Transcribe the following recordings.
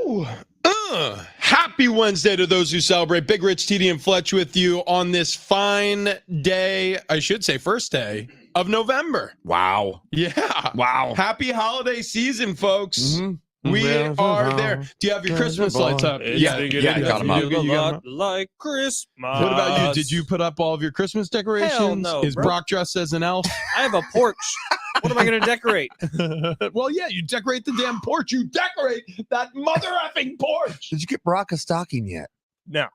Woo! Happy Wednesday to those who celebrate. Big Rich, TD, and Fletch with you on this fine day. I should say first day of November. Wow. Yeah. Wow. Happy holiday season, folks. Mm-hmm. We are there. Do you have your Christmas lights up? Yeah, I got them up. You got 'em up? Like Christmas. What about you? Did you put up all of your Christmas decorations? Hell no, Is bro. Brock dressed as an elf? I have a porch. What am I going to decorate? Well, yeah, you decorate the damn porch. You decorate that mother effing porch. Did you get Brock a stocking yet? No.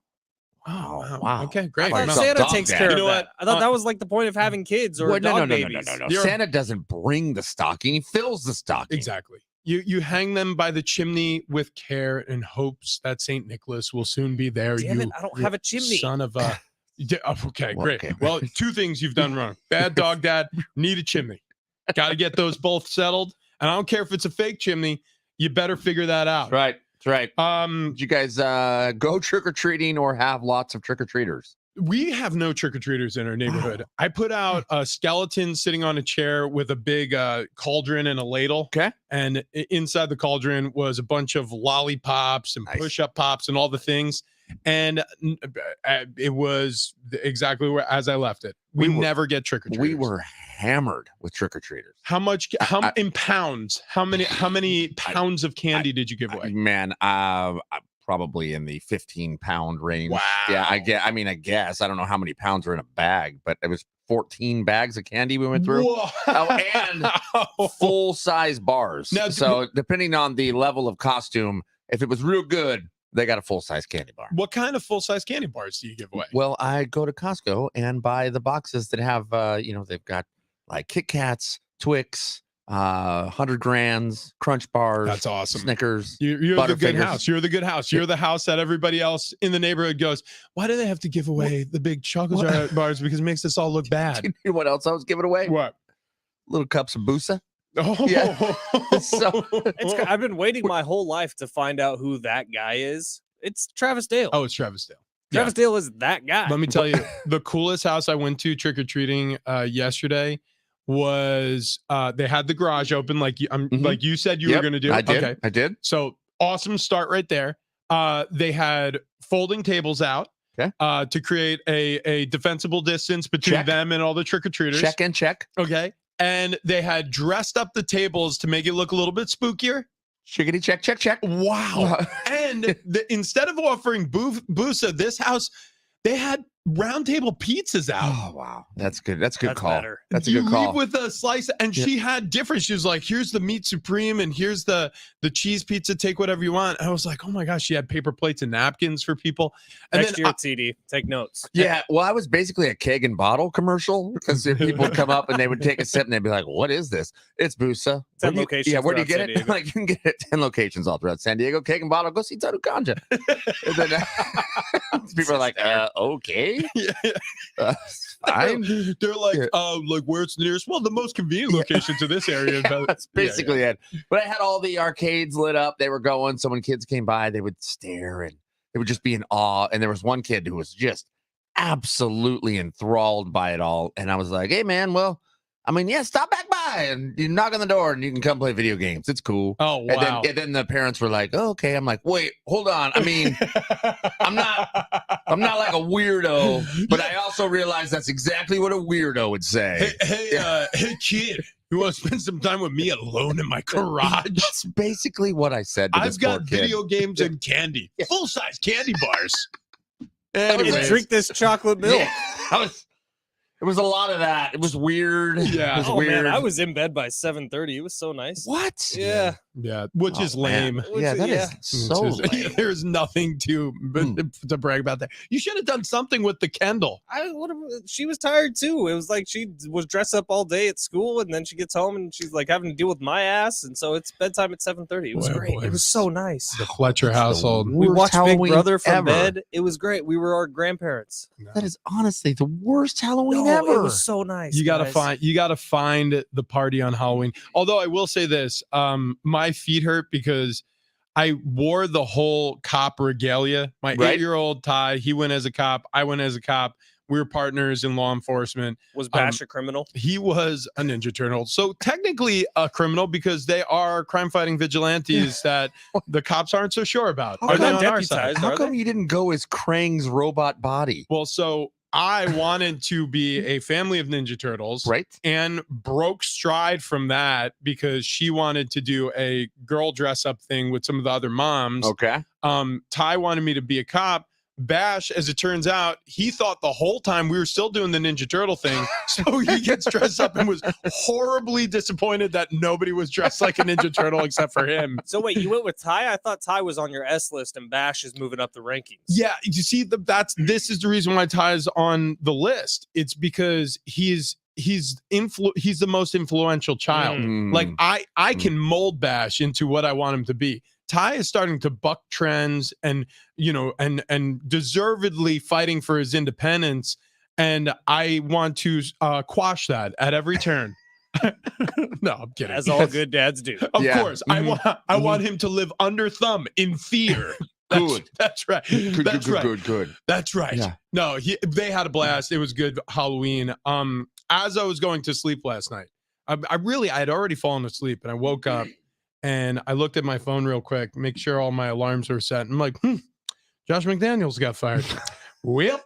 Oh, wow. Okay, I great. thought Wow. Santa Dog takes dad. care You of know that. what? I thought that was like the point of having kids or dog babies. No. You're- Santa doesn't bring the stocking. He fills the stocking. Exactly. You hang them by the chimney with care in hopes that St. Nicholas will soon be there. Damn it, I don't have a chimney. Son of a... Okay, Well, great. okay. Well, two things you've done wrong. Bad dog dad, need a chimney. Got to get those both settled. And I don't care if it's a fake chimney. You better figure that out. That's right. Did you guys go trick-or-treating or have lots of trick-or-treaters? We have no trick-or-treaters in our neighborhood. I put out a skeleton sitting on a chair with a big cauldron and a ladle. Okay. And inside the cauldron was a bunch of lollipops and Nice. push-up pops and all the things. And it was exactly where as I left it. We never get trick-or-treaters. We were hammered with trick-or-treaters. How much? In pounds? How many pounds of candy did you give away? Man, probably in the 15-pound range. Wow. Yeah, I guess. I don't know how many pounds are in a bag, but it was 14 bags of candy we went through. Whoa. And full-size bars. Now, So depending on the level of costume, if it was real good, they got a full-size candy bar. What kind of full-size candy bars do you give away? Well, I go to Costco and buy the boxes that have, they've got like Kit Kats, Twix, 100 Grands, Crunch Bars. That's awesome. Snickers. You're the good Butterfingers. house. You're the good house. You're the house that everybody else in the neighborhood goes, why do they have to give away the big chocolate bars? Because it makes us all look bad. You know what else I was giving away? What? Little cups of Boosa. Oh, Yeah. So I've been waiting my whole life to find out who that guy is. It's Travis Dale. Oh, it's Travis Dale. Yeah. Travis Dale is that guy. Let me tell you, the coolest house I went to trick-or-treating yesterday was they had the garage open like like you said you were going to do. I did. Okay. I did. So awesome start right there. They had folding tables out to create a defensible distance between Check. them and all the trick-or-treaters. Check and check. Okay. And they had dressed up the tables to make it look a little bit spookier. Chickity check, check, check. Wow. And instead of offering Boosa, this house, they had round table pizzas out. Oh, wow. That's good. That's a good That's call. better. That's a You good call. leave with a slice, and she had different. She was like, here's the meat supreme, and here's the cheese pizza. Take whatever you want. And I was like, oh my gosh, she had paper plates and napkins for people. And Next year, TD, take notes. Yeah, well, I was basically a keg and bottle commercial because people would come up and they would take a sip and they'd be like, "What is this?" It's Boosa. 10 locations Yeah, where do you throughout get San it? Diego. Like you can get it 10 locations all throughout San Diego. Keg and bottle. Go see Tadu Ganja. And then people are like, "Okay, fine." They're like, Yeah. like where's the nearest? Well, the most convenient location to this area. That's basically it. But I had all the arcades lit up. They were going. So when kids came by, they would stare and they would just be in awe. And there was one kid who was just absolutely enthralled by it all. And I was like, "Hey, man, well, I mean, yeah, stop back by and you knock on the door and you can come play video games. It's cool." Oh wow. And then the parents were like, "Oh, okay." I'm like, "Wait, hold on. I mean, I'm not like a weirdo, but I also realize that's exactly what a weirdo would say." Hey, kid, you want to spend some time with me alone in my garage? That's basically what I said to this I've poor got kid. video games and candy, full-size candy bars. And Anyways. drink this chocolate milk. Yeah, it was a lot of that. It was weird. Yeah. It was Oh weird. man, I was in bed by 7:30. It was so nice. What? Yeah. Yeah, which is man. lame. Yeah, that is Yeah. so lame. There's nothing to brag about that. You should have done something with the Kendall. She was tired too. It was like she was dressed up all day at school, and then she gets home and she's like having to deal with my ass, and so it's bedtime at 7:30. It was Boy, great. boy. It was so nice. The Fletcher household. We Worst watched Big Halloween Brother from ever. bed. It was great. We were our grandparents. That is honestly the worst Halloween No, ever. it was so nice. You gotta guys. find the party on Halloween. Although I will say this, my feet hurt because I wore the whole cop regalia. My Right. 8-year-old Ty, he went as a cop. I went as a cop. We were partners in law enforcement. Was Bash a criminal? He was a Ninja Turtle. So technically a criminal because they are crime-fighting vigilantes that the cops aren't so sure about. How Are they come on our side? deputized? How Are come they? you didn't go as Krang's robot body? Well, so I wanted to be a family of Ninja Turtles. Right? And broke stride from that because she wanted to do a girl dress up thing with some of the other moms. Okay. Ty wanted me to be a cop. Bash, as it turns out, he thought the whole time we were still doing the Ninja Turtle thing. So he gets dressed up and was horribly disappointed that nobody was dressed like a Ninja Turtle except for him. So wait, you went with Ty? I thought Ty was on your S list and Bash is moving up the rankings. Yeah, you see, this is the reason why Ty's on the list. It's because he's the most influential child. Like I can mold Bash into what I want him to be. Ty is starting to buck trends and and deservedly fighting for his independence, and I want to quash that at every turn. No, I'm kidding. As all good dads do. Of Yeah. course, I want him to live under thumb in fear. Good. That's right. That's right. Good. That's right. Yeah. No, they had a blast. It was good Halloween. As I was going to sleep last night, I had already fallen asleep, and I woke up and I looked at my phone real quick, make sure all my alarms were set. I'm like, Josh McDaniels got fired. Well,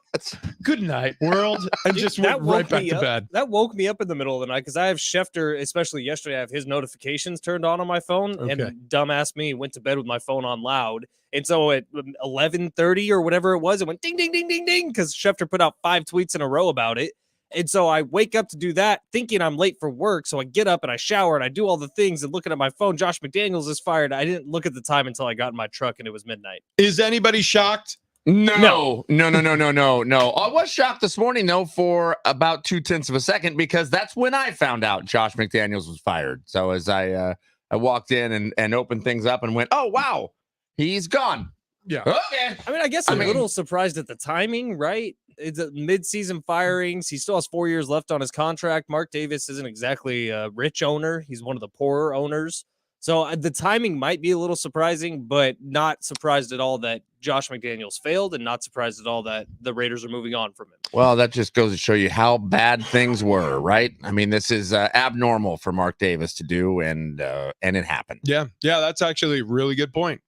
good night, world, and just went right back to bed. That woke me up in the middle of the night because I have Schefter, especially yesterday. I have his notifications turned on my phone, and dumbass me went to bed with my phone on loud. And so at 11:30 or whatever it was, it went ding, ding, ding, ding, ding because Schefter put out 5 tweets in a row about it. And so I wake up to do that thinking I'm late for work. So I get up and I shower and I do all the things and looking at my phone. Josh McDaniels is fired. I didn't look at the time until I got in my truck and it was midnight. Is anybody shocked? No. I was shocked this morning, though, for about 0.2 of a second, because that's when I found out Josh McDaniels was fired. So as I walked in and opened things up and went, oh, wow, he's gone. Yeah. Okay. I mean, I guess I'm a little surprised at the timing, right? It's a mid-season firings. He still has 4 years left on his contract. Mark Davis isn't exactly a rich owner. He's one of the poorer owners. So the timing might be a little surprising, but not surprised at all that Josh McDaniels failed and not surprised at all that the Raiders are moving on from him. Well, that just goes to show you how bad things were, right? I mean, this is abnormal for Mark Davis to do, and it happened. Yeah, that's actually a really good point.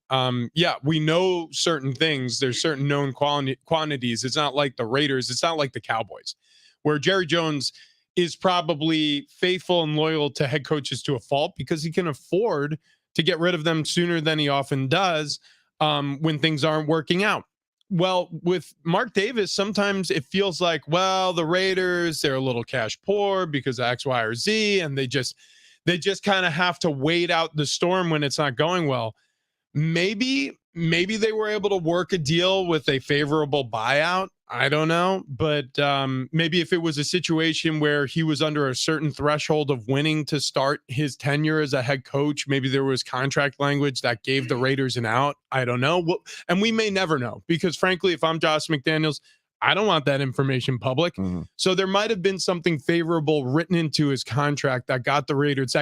We know certain things. There's certain known quantities. It's not like the Raiders. It's not like the Cowboys, where Jerry Jones is probably faithful and loyal to head coaches to a fault because he can afford to get rid of them sooner than he often does when things aren't working out. Well, with Mark Davis, sometimes it feels like, well, the Raiders, they're a little cash poor because of X, Y, or Z, and they just kind of have to wait out the storm when it's not going well. Maybe they were able to work a deal with a favorable buyout. I don't know, but maybe if it was a situation where he was under a certain threshold of winning to start his tenure as a head coach, maybe there was contract language that gave the Raiders an out. I don't know. And we may never know because, frankly, if I'm Josh McDaniels, I don't want that information public. Mm-hmm. So there might have been something favorable written into his contract that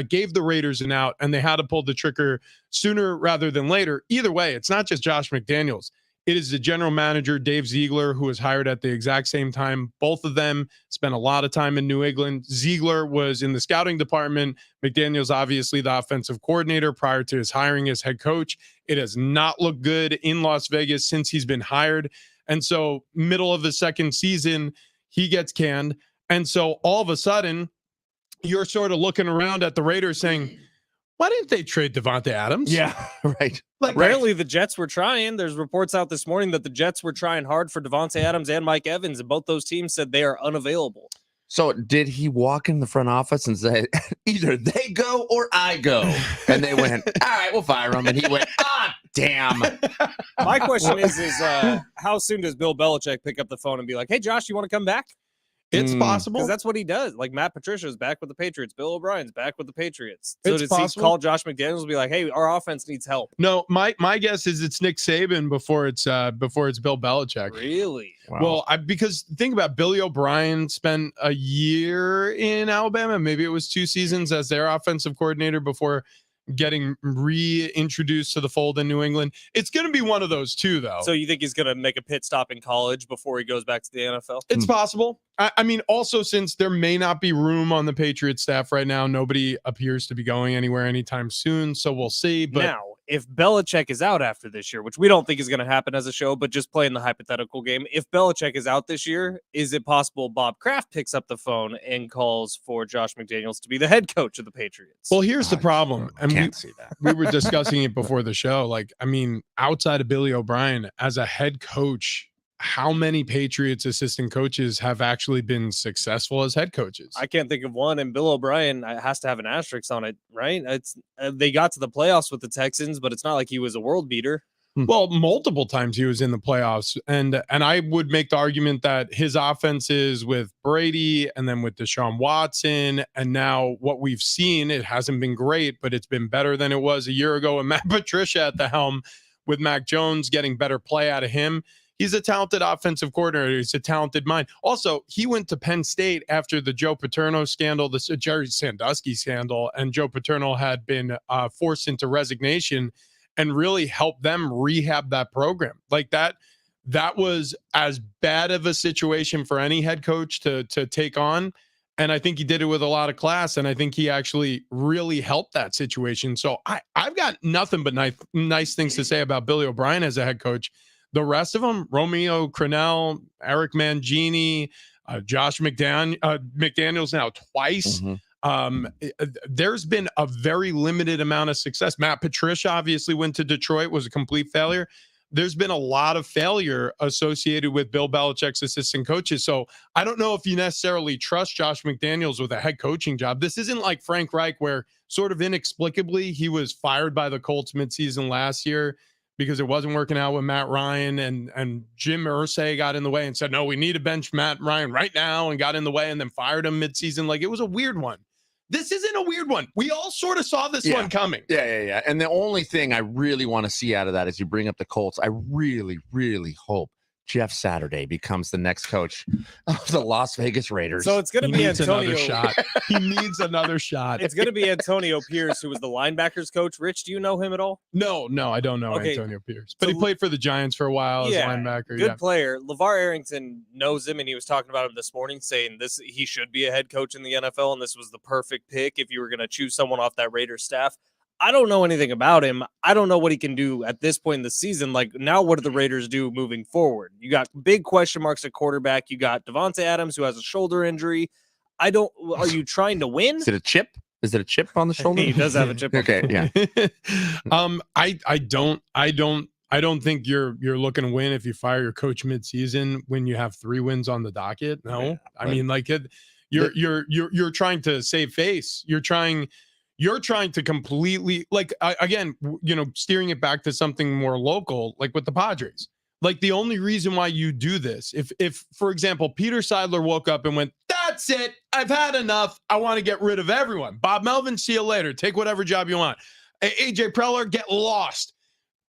gave the Raiders an out, and they had to pull the trigger sooner rather than later. Either way, it's not just Josh McDaniels. It is the general manager, Dave Ziegler, who was hired at the exact same time. Both of them spent a lot of time in New England. Ziegler was in the scouting department. McDaniels, obviously, the offensive coordinator prior to his hiring as head coach. It has not looked good in Las Vegas since he's been hired. And so middle of the second season, he gets canned. And so all of a sudden, you're sort of looking around at the Raiders saying, why didn't they trade Devontae Adams? Yeah, right. Apparently the Jets were trying. There's reports out this morning that the Jets were trying hard for Devontae Adams and Mike Evans, and both those teams said they are unavailable. So did he walk in the front office and say, either they go or I go? And they went, all right, we'll fire him. And he went, damn. My question is how soon does Bill Belichick pick up the phone and be like, hey, Josh, you want to come back? It's possible. Because that's what he does. Like Matt Patricia's back with the Patriots. Bill O'Brien's back with the Patriots. So it's does possible. He call Josh McDaniels and be like, hey, our offense needs help? No, my guess is it's Nick Saban before it's Bill Belichick. Really? Wow. Well, because think about Billy O'Brien spent a year in Alabama. Maybe it was 2 seasons as their offensive coordinator before getting reintroduced to the fold in New England. It's going to be one of those two, though. So you think he's going to make a pit stop in college before he goes back to the NFL? It's possible. I mean, also, since there may not be room on the Patriots staff right now, nobody appears to be going anywhere anytime soon. So we'll see. But now, if Belichick is out after this year, which we don't think is going to happen as a show, but just playing the hypothetical game, if Belichick is out this year, is it possible Bob Kraft picks up the phone and calls for Josh McDaniels to be the head coach of the Patriots? Well, here's the problem. And can't see that. We were discussing it before the show. Like, I mean, outside of Billy O'Brien as a head coach, how many Patriots assistant coaches have actually been successful as head coaches? I can't think of one, and Bill O'Brien has to have an asterisk on it, right? It's they got to the playoffs with the Texans, but it's not like he was a world beater. Well, multiple times he was in the playoffs, and I would make the argument that his offenses with Brady and then with Deshaun Watson, and now what we've seen, it hasn't been great, but it's been better than it was a year ago. And Matt Patricia at the helm with Mac Jones getting better play out of him. He's a talented offensive coordinator. He's a talented mind. Also, he went to Penn State after the Joe Paterno scandal, the Jerry Sandusky scandal, and Joe Paterno had been forced into resignation and really helped them rehab that program. Like that was as bad of a situation for any head coach to take on. And I think he did it with a lot of class. And I think he actually really helped that situation. So I've got nothing but nice things to say about Billy O'Brien as a head coach. The rest of them, Romeo Crennel, Eric Mangini, Josh McDaniels now twice. There's been a very limited amount of success. Matt Patricia obviously went to Detroit, was a complete failure. There's been a lot of failure associated with Bill Belichick's assistant coaches. So I don't know if you necessarily trust Josh McDaniels with a head coaching job. This isn't like Frank Reich, where sort of inexplicably he was fired by the Colts midseason last year because it wasn't working out with Matt Ryan, and Jim Irsay got in the way and said, no, we need to bench Matt Ryan right now, and got in the way and then fired him midseason. Like, it was a weird one. This isn't a weird one. We all sort of saw this one coming. Yeah. And the only thing I really want to see out of that is you bring up the Colts. I really, really hope Jeff Saturday becomes the next coach of the Las Vegas Raiders. So it's going to be Antonio. He needs another shot. It's going to be Antonio Pierce, who was the linebackers coach. Rich, do you know him at all? No, I don't know Antonio Pierce. But he played for the Giants for a while as a linebacker. Good player. LeVar Arrington knows him, and he was talking about him this morning, saying he should be a head coach in the NFL, and this was the perfect pick if you were going to choose someone off that Raiders staff. I don't know anything about him. I don't know what he can do at this point in the season. Like, now what do the Raiders do moving forward? You got big question marks at quarterback. You got Devontae Adams, who has a shoulder injury. Are you trying to win? Is it a chip? Is it a chip on the shoulder? He does have a chip. Okay, yeah. I don't think you're looking to win if you fire your coach midseason when you have 3 wins on the docket. No, I mean, like, you're trying to save face. You're trying to completely, like, again, steering it back to something more local, like with the Padres. Like, the only reason why you do this, if for example, Peter Seidler woke up and went, that's it, I've had enough, I want to get rid of everyone. Bob Melvin, see you later. Take whatever job you want. AJ Preller, get lost.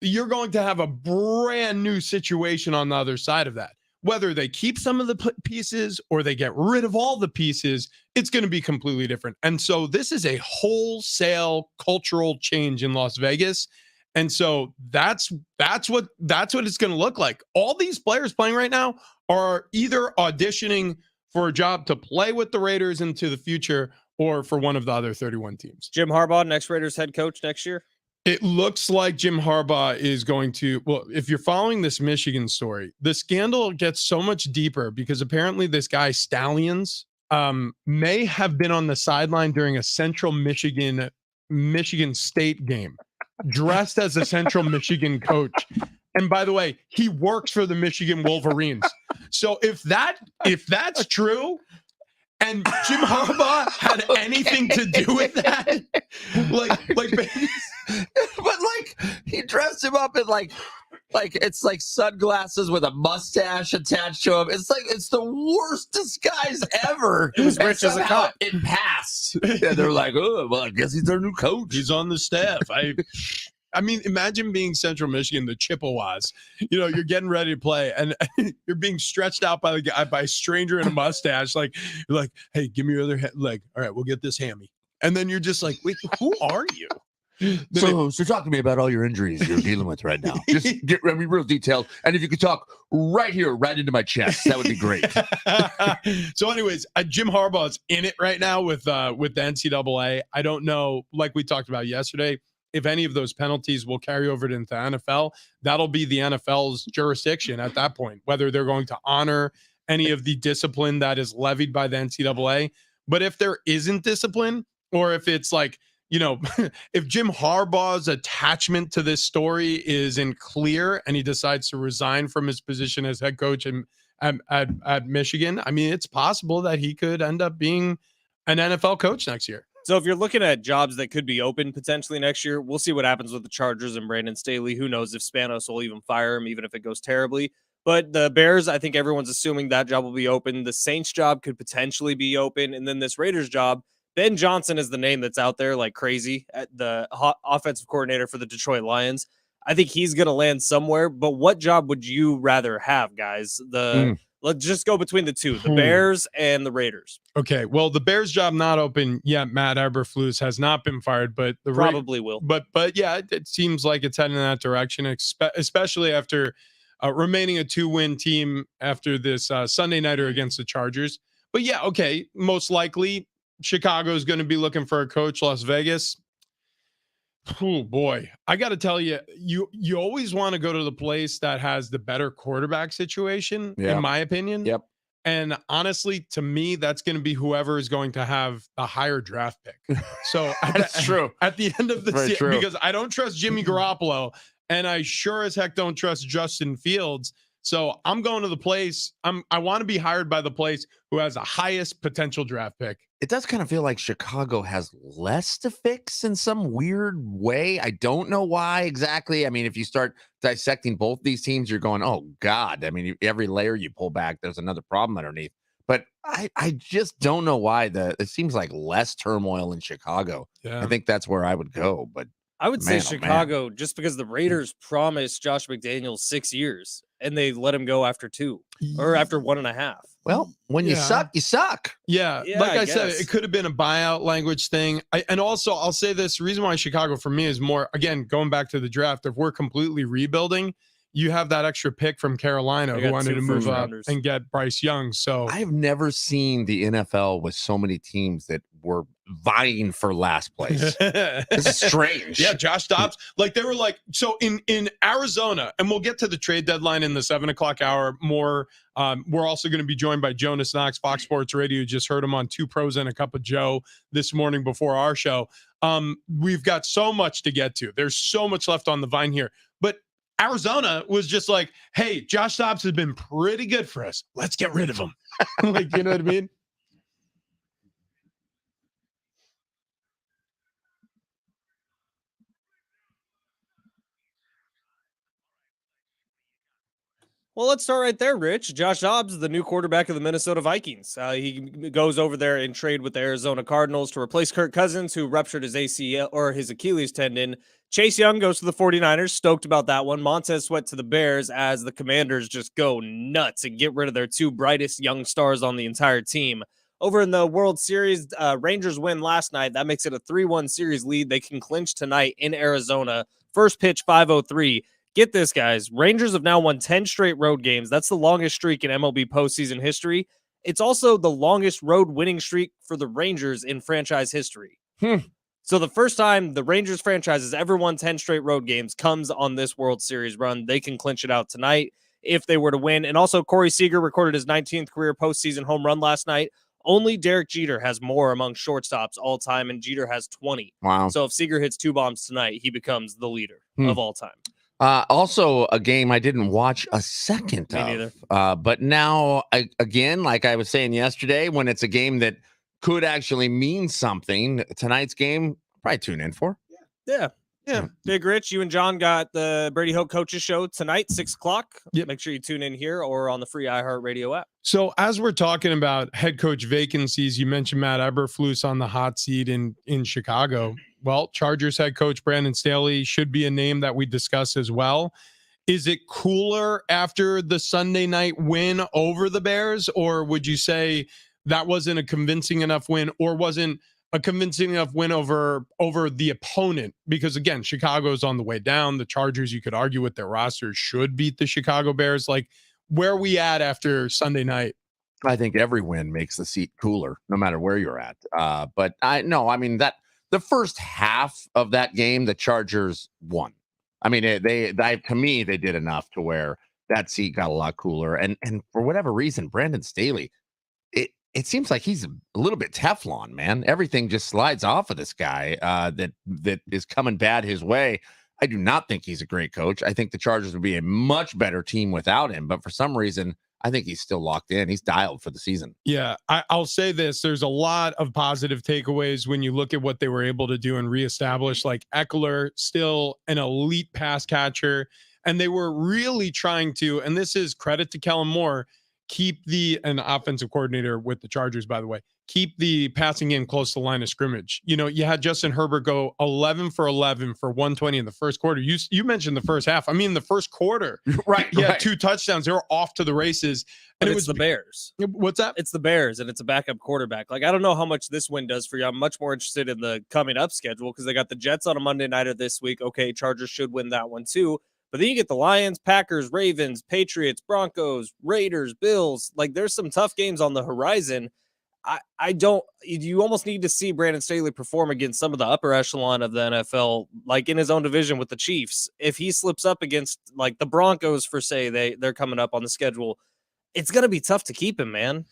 You're going to have a brand new situation on the other side of that. Whether they keep some of the pieces or they get rid of all the pieces, it's going to be completely different. And so this is a wholesale cultural change in Las Vegas. And so that's what it's going to look like. All these players playing right now are either auditioning for a job to play with the Raiders into the future or for one of the other 31 teams. Jim Harbaugh, next Raiders head coach next year? It looks like Jim Harbaugh is going to, well, if you're following this Michigan story, the scandal gets so much deeper because apparently this guy Stallions may have been on the sideline during a Central Michigan State game, dressed as a Central Michigan coach. And by the way, he works for the Michigan Wolverines. So if that's true, and Jim Harbaugh had anything to do with that, but he dressed him up in like it's like sunglasses with a mustache attached to him. It's the worst disguise ever. It was rich as a cop. It passed. Yeah, they're like, oh, well, I guess he's their new coach. He's on the staff. I mean, imagine being Central Michigan, the Chippewas. You're getting ready to play, and you're being stretched out by a stranger in a mustache. Like, you're like, hey, give me your other leg. All right, we'll get this hammy. And then you're just like, wait, who are you? So talk to me about all your injuries you're dealing with right now. Just get me real detailed. And if you could talk right here, right into my chest, that would be great. So anyways, Jim Harbaugh is in it right now with the NCAA. I don't know, like we talked about yesterday, if any of those penalties will carry over into the NFL. That'll be the NFL's jurisdiction at that point, whether they're going to honor any of the discipline that is levied by the NCAA. But if there isn't discipline, or if it's like, if Jim Harbaugh's attachment to this story isn't clear and he decides to resign from his position as head coach at Michigan, I mean, it's possible that he could end up being an NFL coach next year. So if you're looking at jobs that could be open potentially next year, we'll see what happens with the Chargers and Brandon Staley. Who knows if Spanos will even fire him, even if it goes terribly. But the Bears, I think everyone's assuming that job will be open. The Saints job could potentially be open. And then this Raiders job, Ben Johnson is the name that's out there like crazy, at the offensive coordinator for the Detroit Lions. I think he's going to land somewhere. But what job would you rather have, guys? Let's just go between the two, the Bears and the Raiders. Okay, well, the Bears job not open yet. Matt Eberflus has not been fired, but the probably will. But yeah, it seems like it's heading in that direction, especially after remaining a 2-win team after this Sunday nighter against the Chargers. But yeah, okay, most likely Chicago is going to be looking for a coach. Las Vegas. Oh boy, I got to tell you, you always want to go to the place that has the better quarterback situation, in my opinion. Yep. And honestly, to me, that's going to be whoever is going to have a higher draft pick. So that's true. At the end of the season, because I don't trust Jimmy Garoppolo, and I sure as heck don't trust Justin Fields. So I'm going to the place. I want to be hired by the place who has the highest potential draft pick. It does kind of feel like Chicago has less to fix in some weird way. I don't know why exactly. I mean, if you start dissecting both these teams, you're going, oh, God. I mean, every layer you pull back, there's another problem underneath. But I just don't know why. It seems like less turmoil in Chicago. Yeah. I think that's where I would go. But I would say Chicago, just because the Raiders promised Josh McDaniels 6 years and they let him go after 2 or after 1.5. Well, when you suck, you suck. Yeah, like I said, it could have been a buyout language thing. And also, I'll say this, the reason why Chicago for me is more, again, going back to the draft, if we're completely rebuilding, you have that extra pick from Carolina who wanted to move up and get Bryce Young. So I've never seen the NFL with so many teams that were vying for last place. This is strange. Yeah, Josh Dobbs. Like they were like, so in Arizona, and we'll get to the trade deadline in the 7:00 hour more. We're also going to be joined by Jonas Knox, Fox Sports Radio. You just heard him on Two Pros and a Cup of Joe this morning before our show. We've got so much to get to. There's so much left on the vine here. But Arizona was just like, hey, Josh Dobbs has been pretty good for us. Let's get rid of him. Like, you know what I mean? Well, let's start right there, Rich. Josh Dobbs, the new quarterback of the Minnesota Vikings. He goes over there and trade with the Arizona Cardinals to replace Kirk Cousins, who ruptured his ACL or his Achilles tendon. Chase Young goes to the 49ers. Stoked about that one. Montez Sweat to the Bears as the Commanders just go nuts and get rid of their 2 brightest young stars on the entire team. Over in the World Series, Rangers win last night. That makes it a 3-1 series lead. They can clinch tonight in Arizona. First pitch, 5:03. Get this, guys. Rangers have now won 10 straight road games. That's the longest streak in MLB postseason history. It's also the longest road winning streak for the Rangers in franchise history. So the first time the Rangers franchise has ever won 10 straight road games comes on this World Series run. They can clinch it out tonight if they were to win. And also, Corey Seager recorded his 19th career postseason home run last night. Only Derek Jeter has more among shortstops all time, and Jeter has 20. Wow. So if Seager hits 2 bombs tonight, he becomes the leader of all time. Also, a game I didn't watch a second Me of. neither. But now, again, like I was saying yesterday, when it's a game that could actually mean something, tonight's game, probably tune in for. Yeah. Big Rich, you and John got the Brady Hoke Coaches Show tonight, 6:00. Yep. Make sure you tune in here or on the free iHeartRadio app. So as we're talking about head coach vacancies, you mentioned Matt Eberflus on the hot seat in Chicago. Well, Chargers head coach Brandon Staley should be a name that we discuss as well. Is it cooler after the Sunday night win over the Bears, or would you say that wasn't a convincing enough win, or wasn't a convincing enough win over the opponent, because again, Chicago's on the way down. The Chargers, you could argue with their roster, should beat the Chicago Bears. Like, where are we at after Sunday night? I think every win makes the seat cooler, no matter where you're at. But I mean that the first half of that game, the Chargers won. I mean, to me, they did enough to where that seat got a lot cooler. And for whatever reason, Brandon Staley, it seems like he's a little bit Teflon, man. Everything just slides off of this guy that is coming bad his way. I do not think he's a great coach. I think the Chargers would be a much better team without him. But for some reason, I think he's still locked in. He's dialed for the season. Yeah, I'll say this. There's a lot of positive takeaways when you look at what they were able to do and reestablish, like Eckler, still an elite pass catcher. And they were really trying to, and this is credit to Kellen Moore, keep an offensive coordinator with the Chargers, by the way, keep the passing in close to the line of scrimmage. You know, you had Justin Herbert go 11 for 11 for 120 in the first quarter. You mentioned the first half. I mean, the first quarter, right? He had 2 touchdowns. They were off to the races. And it it's was the Bears. What's that? It's the Bears, and it's a backup quarterback. Like, I don't know how much this win does for you. I'm much more interested in the coming up schedule because they got the Jets on a Monday nighter this week. Okay, Chargers should win that one too. But then you get the Lions, Packers, Ravens, Patriots, Broncos, Raiders, Bills. Like, there's some tough games on the horizon. You almost need to see Brandon Staley perform against some of the upper echelon of the NFL, like in his own division with the Chiefs. If he slips up against like the Broncos, for say, they're coming up on the schedule, it's going to be tough to keep him, man.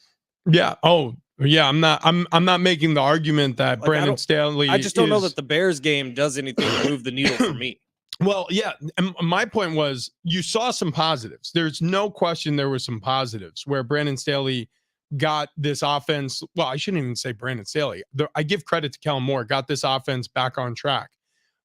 Yeah. Oh, yeah. I'm not making the argument that Like, Brandon Staley. I just don't know that the Bears game does anything to move the needle for me. Well, yeah. And my point was, you saw some positives. There's no question there were some positives where Brandon Staley got this offense. Well, I shouldn't even say Brandon Staley. I give credit to Kellen Moore, got this offense back on track.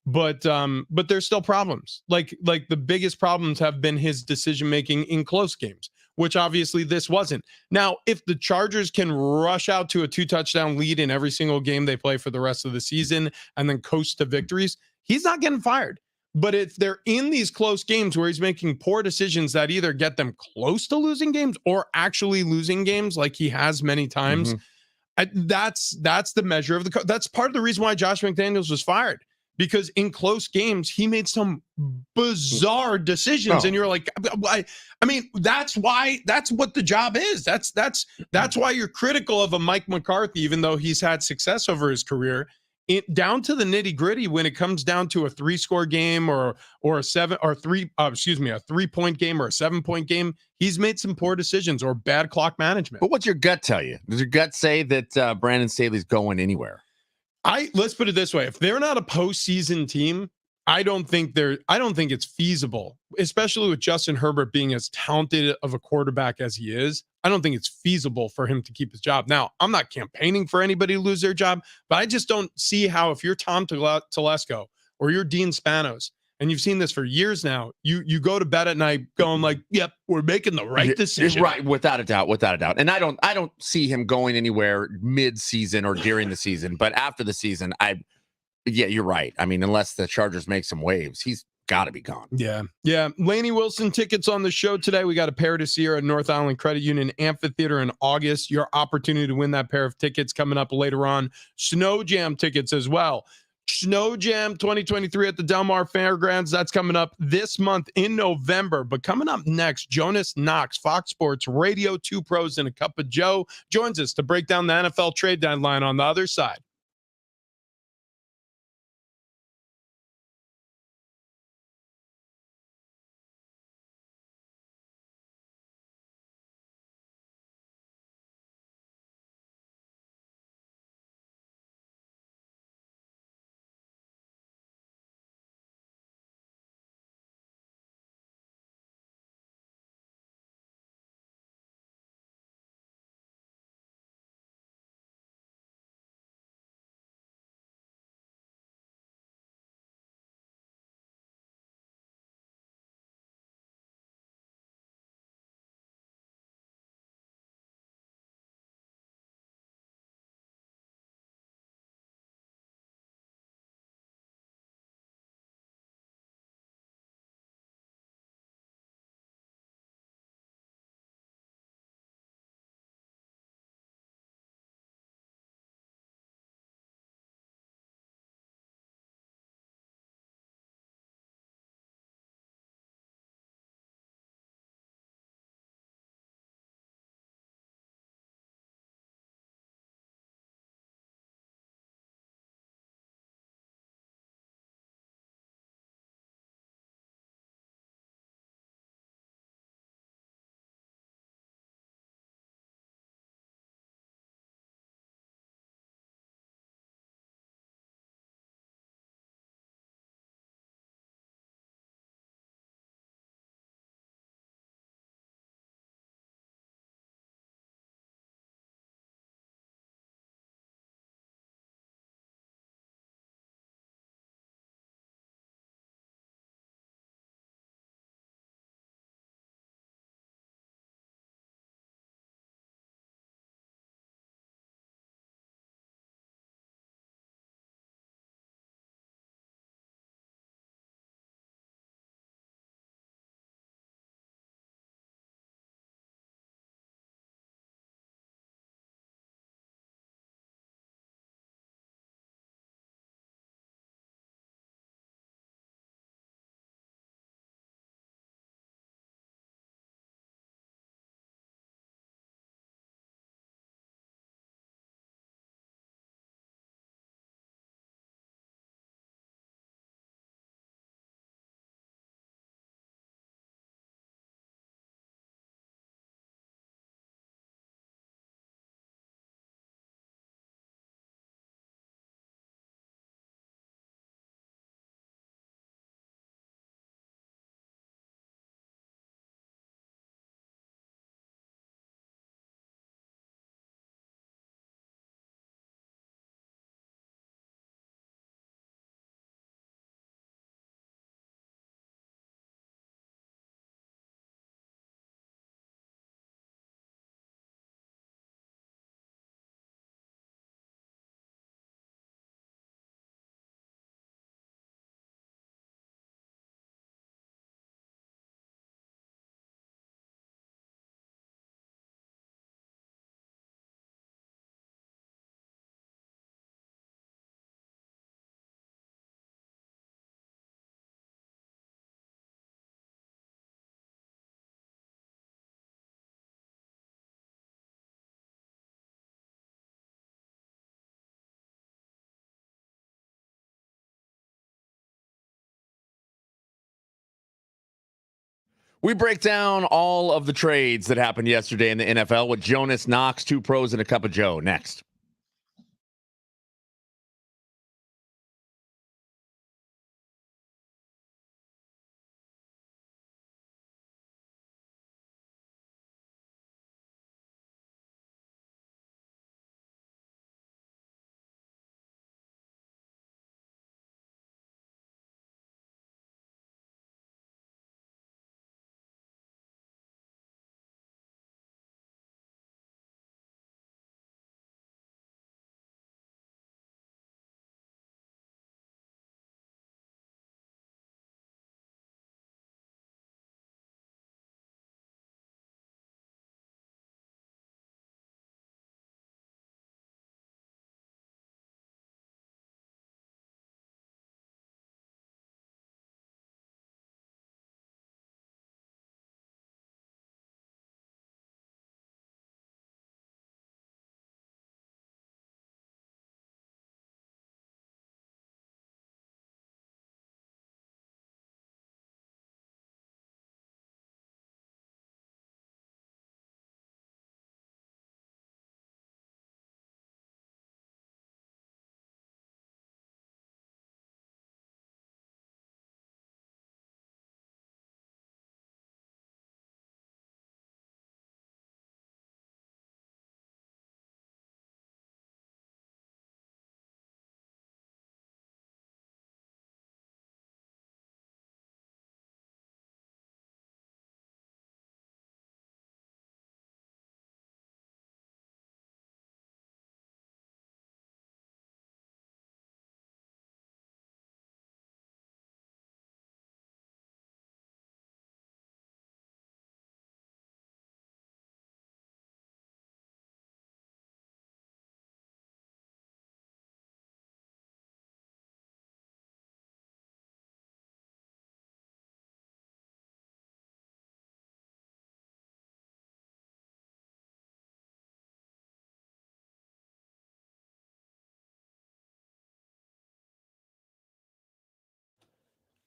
But there's still problems. Like the biggest problems have been his decision making in close games, which obviously this wasn't. Now, if the Chargers can rush out to a 2-touchdown lead in every single game they play for the rest of the season and then coast to victories, he's not getting fired. But if they're in these close games where he's making poor decisions that either get them close to losing games or actually losing games, like he has many times, that's the measure of that's part of the reason why Josh McDaniels was fired. Because in close games, he made some bizarre decisions, and you're like, I mean, that's what the job is. That's why you're critical of a Mike McCarthy, even though he's had success over his career. Down to the nitty gritty, when it comes down to a 3-score game or a 3-point game or a 7-point game, he's made some poor decisions or bad clock management. But what's your gut tell you? Does your gut say that Brandon Staley's going anywhere? Let's put it this way. If they're not a postseason team, I don't think it's feasible, especially with Justin Herbert being as talented of a quarterback as he is. I don't think it's feasible for him to keep his job. Now, I'm not campaigning for anybody to lose their job, but I just don't see how, if you're Tom Telesco or you're Dean Spanos, and you've seen this for years now, you go to bed at night going like, yep, we're making the right decision. Right, without a doubt. And I don't see him going anywhere mid-season or during the season, but after the season, you're right. I mean, unless the Chargers make some waves, he's got to be gone. Yeah. Lainey Wilson tickets on the show today. We got a pair to see her at North Island Credit Union Amphitheater in August. Your opportunity to win that pair of tickets coming up later on. Snow Jam tickets as well. Snow Jam 2023 at the Del Mar Fairgrounds. That's coming up this month in November. But coming up next, Jonas, Knox, Fox Sports Radio, 2 Pros and a Cup of Joe joins us to break down the NFL trade deadline on the other side. We break down all of the trades that happened yesterday in the NFL with Jonas, Knox, two pros, and a cup of Joe. Next.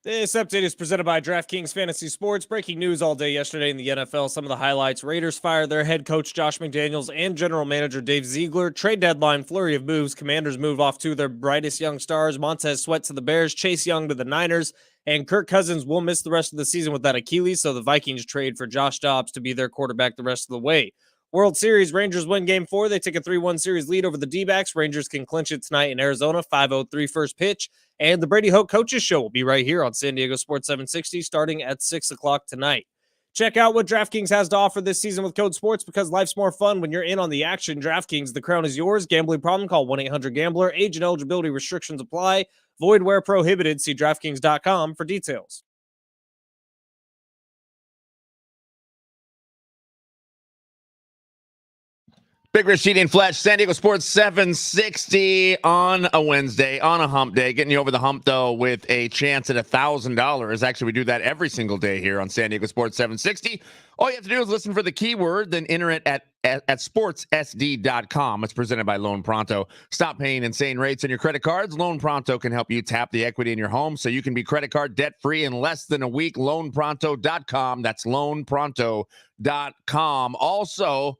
This update is presented by DraftKings Fantasy Sports. Breaking news all day yesterday in the NFL. Some of the highlights: Raiders fire their head coach Josh McDaniels and general manager Dave Ziegler. Trade deadline, flurry of moves. Commanders move off two of their brightest young stars. Montez Sweat to the Bears, Chase Young to the Niners, and Kirk Cousins will miss the rest of the season with that Achilles, so the Vikings trade for Josh Dobbs to be their quarterback the rest of the way. World Series, Rangers win Game 4. They take a 3-1 series lead over the D-backs. Rangers can clinch it tonight in Arizona, 5:03 first pitch. And the Brady Hoke Coaches Show will be right here on San Diego Sports 760 starting at 6 o'clock tonight. Check out what DraftKings has to offer this season with code SPORTS, because life's more fun when you're in on the action. DraftKings, the crown is yours. Gambling problem? Call 1-800-GAMBLER. Age and eligibility restrictions apply. Void where prohibited. See DraftKings.com for details. Big Rich Sheedy and Fletch, San Diego Sports 760 on a Wednesday, on a hump day. Getting you over the hump, though, with a chance at $1,000. Actually, we do that every single day here on San Diego Sports 760. All you have to do is listen for the keyword, then enter it at sportssd.com. It's presented by Loan Pronto. Stop paying insane rates on your credit cards. Loan Pronto can help you tap the equity in your home so you can be credit card debt-free in less than a week. LoanPronto.com. That's LoanPronto.com. Also,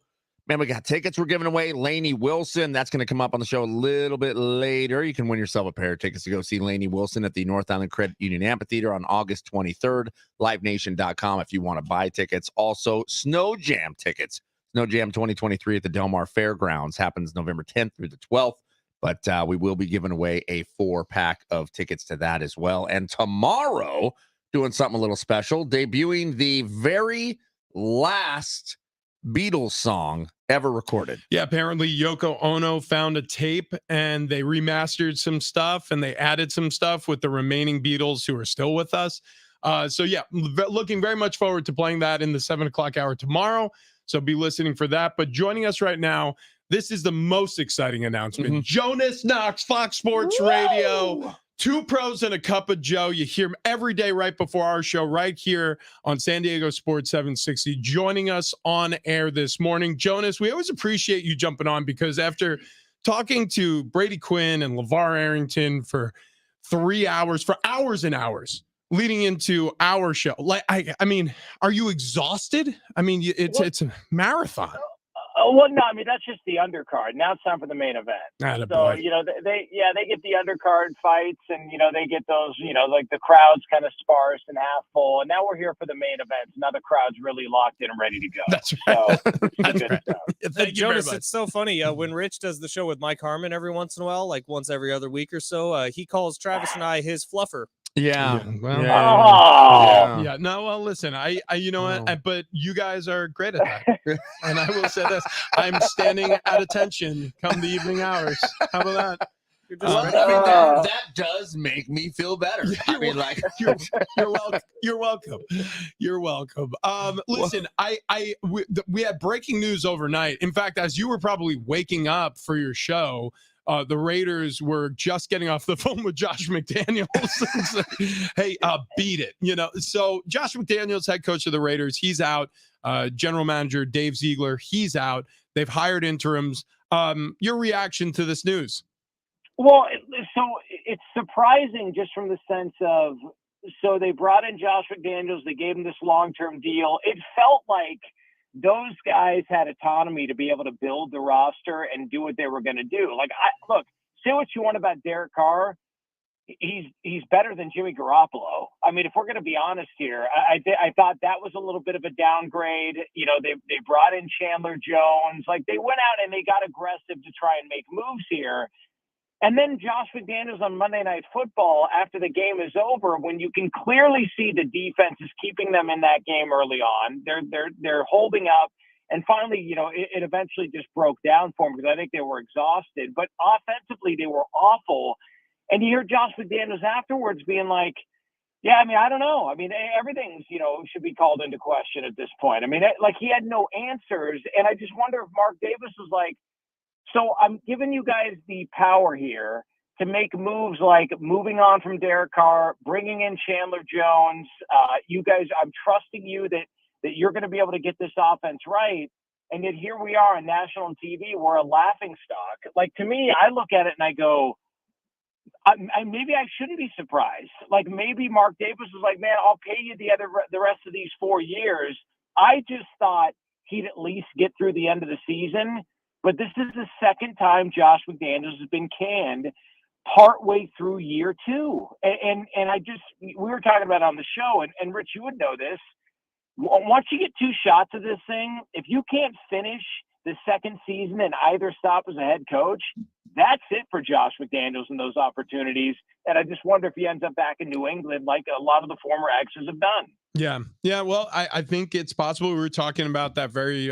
man, we got tickets we're giving away. Lainey Wilson, that's going to come up on the show a little bit later. You can win yourself a pair of tickets to go see Lainey Wilson at the North Island Credit Union Amphitheater on August 23rd. LiveNation.com if you want to buy tickets. Also, Snow Jam tickets. Snow Jam 2023 at the Del Mar Fairgrounds happens November 10th through the 12th. But we will be giving away a 4-pack of tickets to that as well. And tomorrow, doing something a little special, debuting the very last Beatles song ever recorded. Yeah, apparently Yoko Ono found a tape and they remastered some stuff and they added some stuff with the remaining Beatles who are still with us. So yeah, looking very much forward to playing that in the 7 o'clock hour tomorrow. So be listening for that. But joining us right now, this is the most exciting announcement. Mm-hmm. Jonas, Knox, Fox Sports Radio. 2 pros and a cup of Joe. You hear him every day right before our show, right here on San Diego Sports 760, joining us on air this morning. Jonas, we always appreciate you jumping on, because after talking to Brady Quinn and LeVar Arrington for 3 hours, for hours and hours leading into our show. Like, I mean, are you exhausted? I mean, it's a marathon. Well, no, I mean that's just the undercard. Now it's time for the main event. So Boy. they get the undercard fights, and they get those, like the crowd's kind of sparse and half full. And now we're here for the main event. Now the crowd's really locked in and ready to go. That's right. So That's right. Thank you Jonas, very much. it's so funny. When Rich does the show with Mike Harmon every once in a while, like once every other week or so, he calls Travis and I his fluffer. Yeah. Well, Oh. No, well, listen, I you know what? But you guys are great at that. And I will say this: I'm standing at attention come the evening hours. How about that? You're just Well, ready. I mean, that does make me feel better. I mean, like you're welcome. You're welcome. You're welcome. Listen, we had breaking news overnight. In fact, as you were probably waking up for your show, the Raiders were just getting off the phone with Josh McDaniels. Hey, beat it. So Josh McDaniels, head coach of the Raiders, he's out. General manager Dave Ziegler, he's out. They've hired interims. Your reaction to this news? Well, so it's surprising just from the sense of, so they brought in Josh McDaniels, they gave him this long-term deal. It felt like those guys had autonomy to be able to build the roster and do what they were going to do. Like, look, say what you want about Derek Carr. He's better than Jimmy Garoppolo. I mean, if we're going to be honest here, I thought that was a little bit of a downgrade. They brought in Chandler Jones. Like, they went out and they got aggressive to try and make moves here. And then Josh McDaniels on Monday Night Football, after the game is over, when you can clearly see the defense is keeping them in that game early on, they're holding up. And finally, it eventually just broke down for them because I think they were exhausted. But offensively, they were awful. And you hear Josh McDaniels afterwards being like, yeah, I mean, I don't know. I mean, everything's, should be called into question at this point. I mean, like he had no answers. And I just wonder if Mark Davis was like, so I'm giving you guys the power here to make moves like moving on from Derek Carr, bringing in Chandler Jones. You guys, I'm trusting you that you're going to be able to get this offense right. And yet here we are on national TV. We're a laughing stock. Like, to me, I look at it and I go, maybe I shouldn't be surprised. Like, maybe Mark Davis was like, man, I'll pay you the rest of these 4 years. I just thought he'd at least get through the end of the season. But this is the second time Josh McDaniels has been canned partway through year 2. And we were talking about it on the show, and Rich, you would know this. Once you get 2 shots of this thing, if you can't finish the second season in either stop as a head coach, that's it for Josh McDaniels and those opportunities. And I just wonder if he ends up back in New England like a lot of the former exes have done. Yeah. Well, I think it's possible. We were talking about that very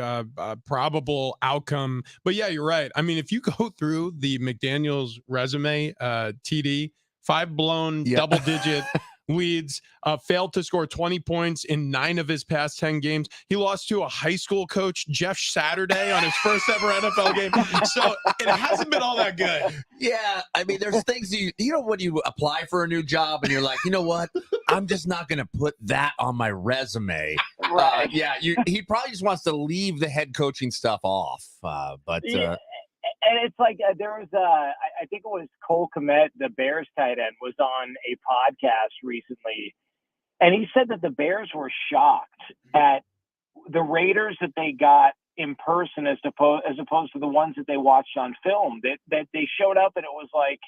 probable outcome. But yeah, you're right. I mean, if you go through the McDaniels resume, TD, 5 blown double-digit leads, failed to score 20 points in 9 of his past 10 games. He lost to a high school coach, Jeff Saturday, on his first ever NFL game. So it hasn't been all that good. Yeah, I mean, there's things when you apply for a new job and you're like, you know what? I'm just not going to put that on my resume. Right. He probably just wants to leave the head coaching stuff off. And it's like there was I think it was Cole Kmet, the Bears tight end, was on a podcast recently, and he said that the Bears were shocked at the Raiders that they got in person as opposed to the ones that they watched on film. That they showed up and it was like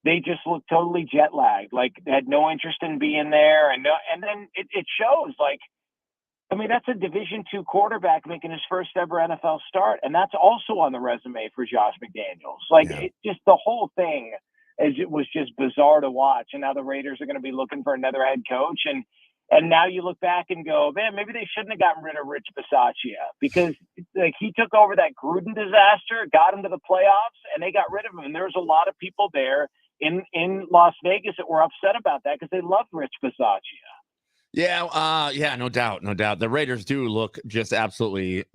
they just looked totally jet lagged, like they had no interest in being there, and then it shows. Like, I mean, that's a Division II quarterback making his first ever NFL start, and that's also on the resume for Josh McDaniels. Like, It just the whole thing it was just bizarre to watch. And now the Raiders are going to be looking for another head coach, and now you look back and go, man, maybe they shouldn't have gotten rid of Rich Bisaccia, because like he took over that Gruden disaster, got into the playoffs, and they got rid of him. And there was a lot of people there in Las Vegas that were upset about that because they loved Rich Bisaccia. Yeah, no doubt. The Raiders do look just absolutely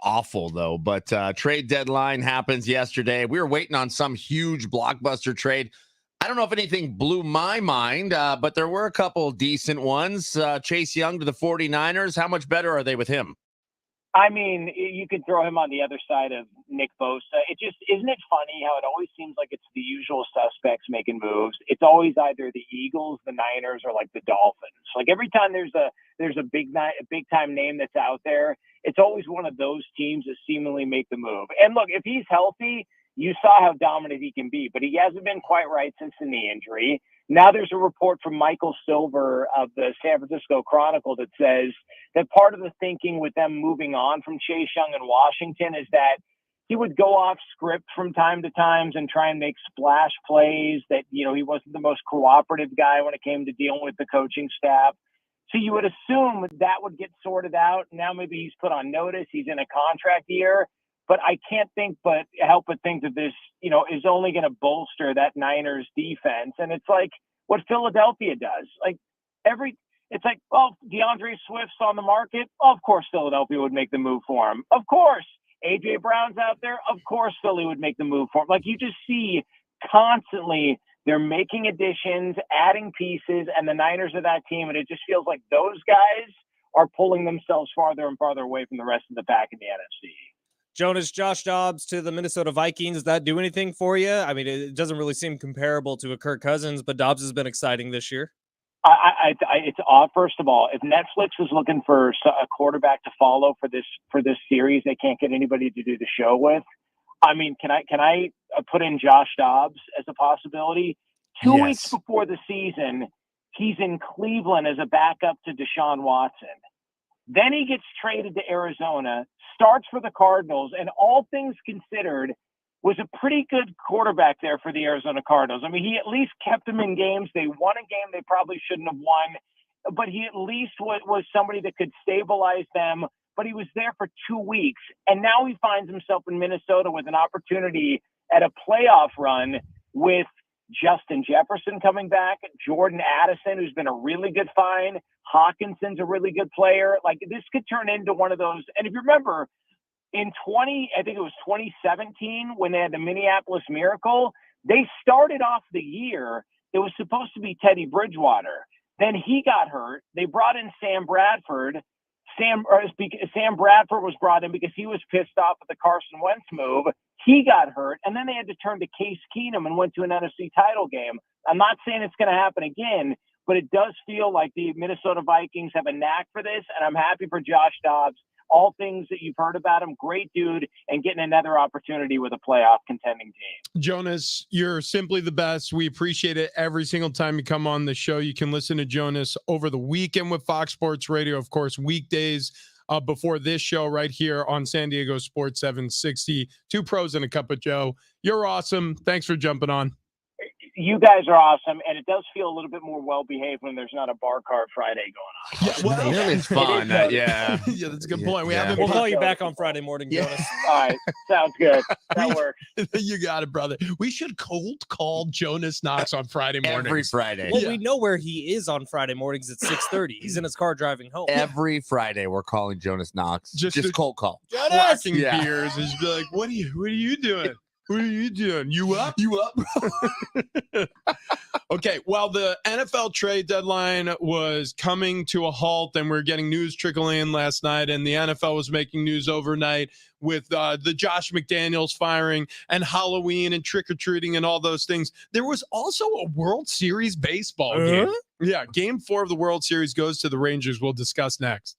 awful, though. But trade deadline happens yesterday. We were waiting on some huge blockbuster trade. I don't know if anything blew my mind, but there were a couple decent ones. Chase Young to the 49ers. How much better are they with him? I mean, you could throw him on the other side of Nick Bosa. It just isn't it funny how it always seems like it's the usual suspects making moves. It's always either the Eagles, the Niners, or like the Dolphins. Like every time there's a big time name that's out there, it's always one of those teams that seemingly make the move. And look, if he's healthy, you saw how dominant he can be, but he hasn't been quite right since the knee injury. Now there's a report from Michael Silver of the San Francisco Chronicle that says that part of the thinking with them moving on from Chase Young in Washington is that he would go off script from time to time and try and make splash plays, that, he wasn't the most cooperative guy when it came to dealing with the coaching staff. So you would assume that would get sorted out. Now maybe he's put on notice. He's in a contract year. But I can't help but think that this, is only going to bolster that Niners defense. And it's like what Philadelphia does. It's like, oh, DeAndre Swift's on the market. Of course, Philadelphia would make the move for him. Of course, AJ Brown's out there. Of course, Philly would make the move for him. Like, you just see constantly they're making additions, adding pieces, and the Niners are that team. And it just feels like those guys are pulling themselves farther and farther away from the rest of the pack in the NFC. Jonas, Josh Dobbs to the Minnesota Vikings. Does that do anything for you? I mean, it doesn't really seem comparable to a Kirk Cousins, but Dobbs has been exciting this year. It's odd. First of all, if Netflix was looking for a quarterback to follow for this series, they can't get anybody to do the show with. I mean, can I put in Josh Dobbs as a possibility? 2 weeks before the season, he's in Cleveland as a backup to Deshaun Watson. Then he gets traded to Arizona, starts for the Cardinals, and all things considered, was a pretty good quarterback there for the Arizona Cardinals. I mean, he at least kept them in games. They won a game they probably shouldn't have won, but he at least was somebody that could stabilize them. But he was there for 2 weeks, and now he finds himself in Minnesota with an opportunity at a playoff run with Justin Jefferson coming back, Jordan Addison, who's been a really good find, Hawkinson's a really good player. Like, this could turn into one of those. And if you remember, in 2017, when they had the Minneapolis Miracle, they started off the year, it was supposed to be Teddy Bridgewater. Then he got hurt. They brought in Sam Bradford. Sam Bradford was brought in because he was pissed off at the Carson Wentz move. He got hurt, and then they had to turn to Case Keenum and went to an NFC title game. I'm not saying it's going to happen again, but it does feel like the Minnesota Vikings have a knack for this, and I'm happy for Josh Dobbs. All things that you've heard about him, great dude, and getting another opportunity with a playoff contending team. Jonas, you're simply the best. We appreciate it every single time you come on the show. You can listen to Jonas over the weekend with Fox Sports Radio, of course, weekdays before this show right here on San Diego Sports 760. Two pros and a cup of Joe. You're awesome. Thanks for jumping on. You guys are awesome, and it does feel a little bit more well-behaved when there's not a bar card Friday going on. Yeah, well, Really, it's fun. Yeah, that's a good point. We'll call you back on Friday morning, Jonas. All right, sounds good. That works. You got it, brother. We should cold call Jonas Knox on Friday morning. Every Friday. Well, we know where he is on Friday mornings at 6:30. He's in his car driving home. Every Friday, we're calling Jonas Knox. Just cold call. Cracking beers and just be like, what are you doing? What are you doing? You up? You up, bro? Okay, well, the NFL trade deadline was coming to a halt, and we're getting news trickling in last night, and the NFL was making news overnight with the Josh McDaniels firing and Halloween and trick-or-treating and all those things. There was also a World Series baseball game. Yeah, Game 4 of the World Series goes to the Rangers. We'll discuss next.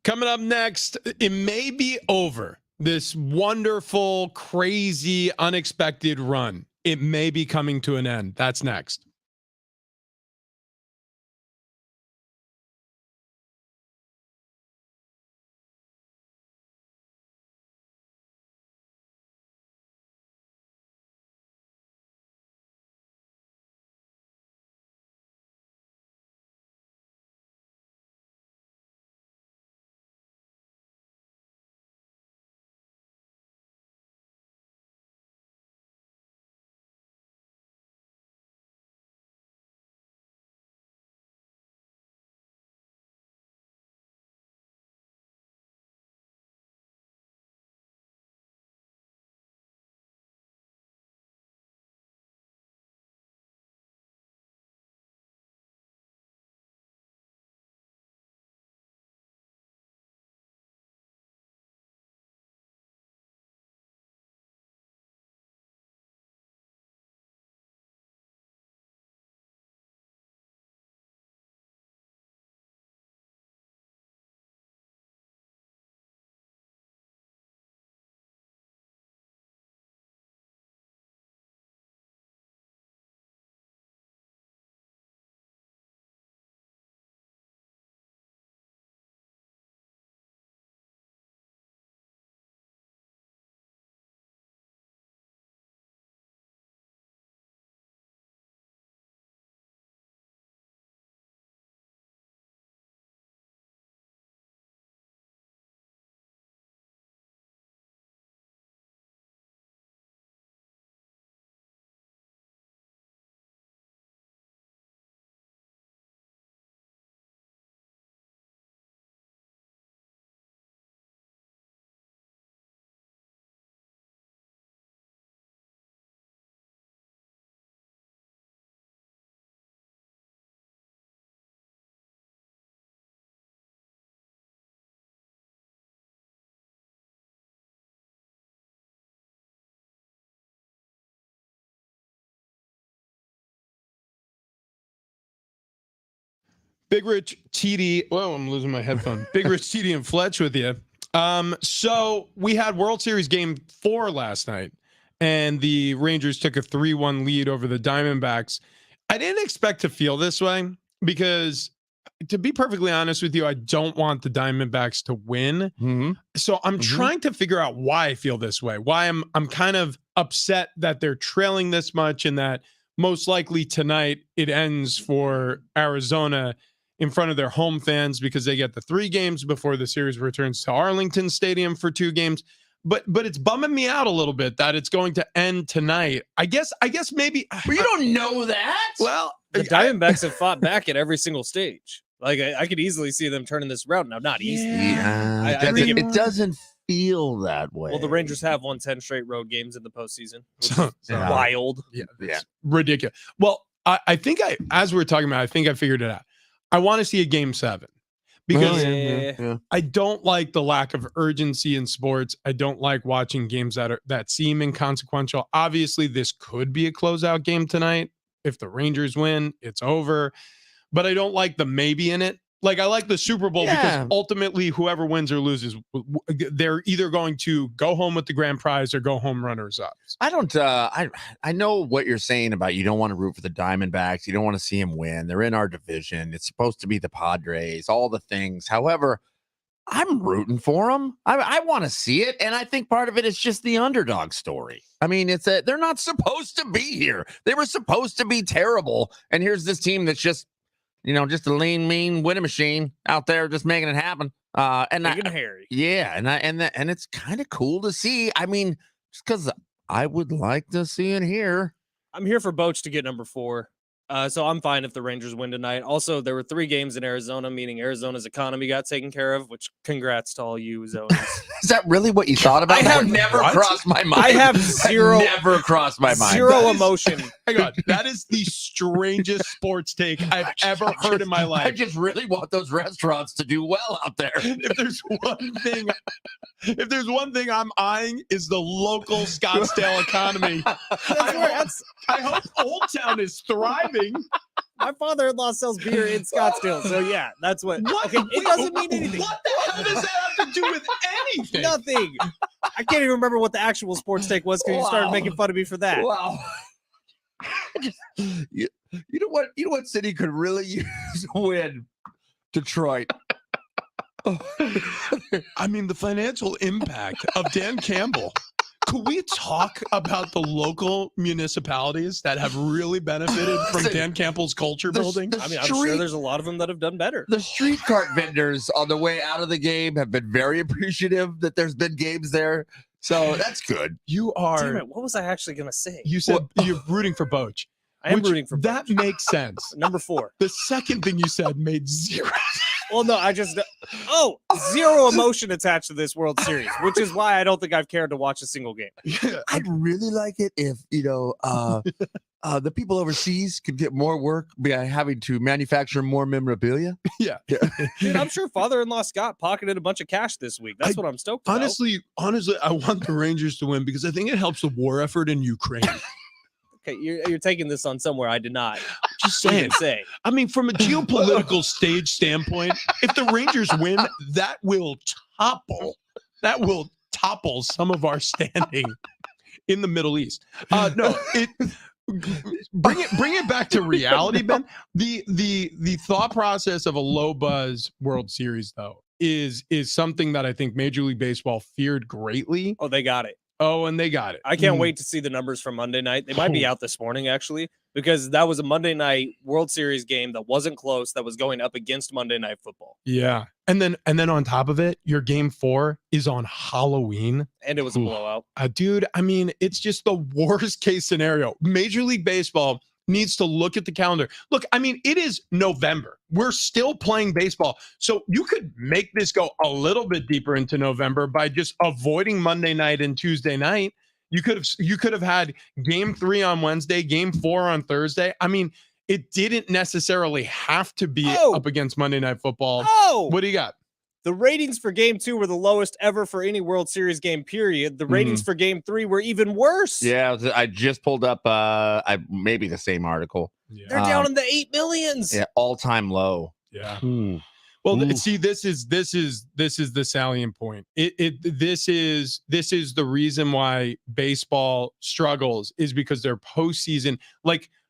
Coming up next, it may be over. This wonderful, crazy, unexpected run. It may be coming to an end. That's next. Big Rich, TD. Whoa, I'm losing my headphone. Big Rich, TD, and Fletch with you. So we had World Series Game 4 last night, and the Rangers took a 3-1 lead over the Diamondbacks. I didn't expect to feel this way because, to be perfectly honest with you, I don't want the Diamondbacks to win. Mm-hmm. So I'm trying to figure out why I feel this way. Why I'm kind of upset that they're trailing this much, and that most likely tonight it ends for Arizona in front of their home fans because they get the 3 games before the series returns to Arlington Stadium for 2 games. But it's bumming me out a little bit that it's going to end tonight. I guess maybe. But you don't know that. Well, The Diamondbacks have fought back at every single stage. Like I could easily see them turning this route. Now, not easy. Yeah, I think it doesn't feel that way. Well, the Rangers have won 10 straight road games in the postseason, which So- is wild. Yeah, it's ridiculous. Well, I think as we were talking about, I think I figured it out. I want to see a game 7 because I don't like the lack of urgency in sports. I don't like watching games that seem inconsequential. Obviously, this could be a closeout game tonight. If the Rangers win, it's over. But I don't like the maybe in it. Like, I like the Super Bowl because ultimately whoever wins or loses, they're either going to go home with the grand prize or go home runners up. I don't. I know what you're saying about you don't want to root for the Diamondbacks. You don't want to see them win. They're in our division. It's supposed to be the Padres. All the things. However, I'm rooting for them. I want to see it, and I think part of it is just the underdog story. I mean, they're not supposed to be here. They were supposed to be terrible, and here's this team that's just, just a lean, mean winning machine out there, just making it happen. And Harry. Yeah, and it's kind of cool to see. I mean, just because I would like to see it here. I'm here for Boach to get number 4. So I'm fine if the Rangers win tonight. Also, there were 3 games in Arizona, meaning Arizona's economy got taken care of, which congrats to all you Zones. Is that really what you thought about? I have never crossed my mind. I have zero, never crossed my mind. Zero emotion. Hang on. That is the strangest sports take I've ever heard in my life. I just really want those restaurants to do well out there. If there's one thing I'm eyeing is the local Scottsdale economy. I hope Old Town is thriving. My father-in-law sells beer in Scottsdale, so yeah, that's what. Okay, it doesn't mean anything. What the hell does that have to do with anything? Nothing. I can't even remember what the actual sports take was because you started making fun of me for that. Wow. you know what? You know what city could really use a win? Detroit. I mean, the financial impact of Dan Campbell. Could we talk about the local municipalities that have really benefited from Dan Campbell's culture building? I mean, I'm sure there's a lot of them that have done better. The street cart vendors on the way out of the game have been very appreciative that there's been games there. So that's good. You are. Damn it, what was I actually going to say? You said you're rooting for Boch. I am rooting for that Boch. makes sense. Number 4. The second thing you said made zero sense. Well, no, zero emotion attached to this World Series, which is why I don't think I've cared to watch a single game. Yeah. I'd really like it if, the people overseas could get more work by having to manufacture more memorabilia. Yeah. Dude, I'm sure father-in-law Scott pocketed a bunch of cash this week. That's what I'm stoked about. Honestly, I want the Rangers to win because I think it helps the war effort in Ukraine. Okay, you're taking this on somewhere I did not. Just saying. Say. I mean, from a geopolitical stage standpoint, if the Rangers win, that will topple some of our standing in the Middle East. No, bring it back to reality, Ben. The thought process of a low buzz World Series, though, is something that I think Major League Baseball feared greatly. Oh, they got it. Oh, and they got it. I can't wait to see the numbers from Monday night. They might be out this morning, actually, because that was a Monday night World Series game that wasn't close, that was going up against Monday Night Football. Yeah. And then on top of it, your game 4 is on Halloween. And it was a blowout. Dude, I mean, it's just the worst case scenario. Major League Baseball needs to look at the calendar. Look, I mean, it is November. We're still playing baseball. So you could make this go a little bit deeper into November by just avoiding Monday night and Tuesday night. You could have had game 3 on Wednesday, game 4 on Thursday. I mean, it didn't necessarily have to be up against Monday Night Football. What do you got? The ratings for game 2 were the lowest ever for any World Series game, period. The ratings for game 3 were even worse. Yeah, I just pulled up maybe the same article. Yeah. They're down in the 8 millions. Yeah, all-time low. Yeah. Well, see, this is the salient point. This is the reason why baseball struggles is because their postseason,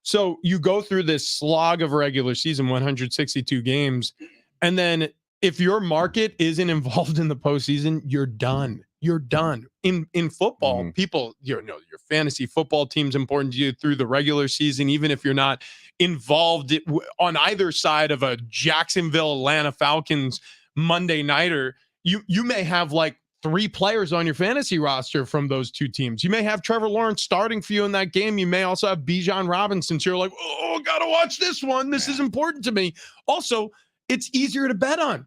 so you go through this slog of regular season, 162 games, and then if your market isn't involved in the postseason, you're done. You're done. In football, people, your fantasy football team's important to you through the regular season, even if you're not involved on either side of a Jacksonville Atlanta Falcons Monday nighter. You may have 3 players on your fantasy roster from those 2 teams. You may have Trevor Lawrence starting for you in that game. You may also have Bijan Robinson. So you're like, oh, gotta watch this one. This is important to me. Also, it's easier to bet on.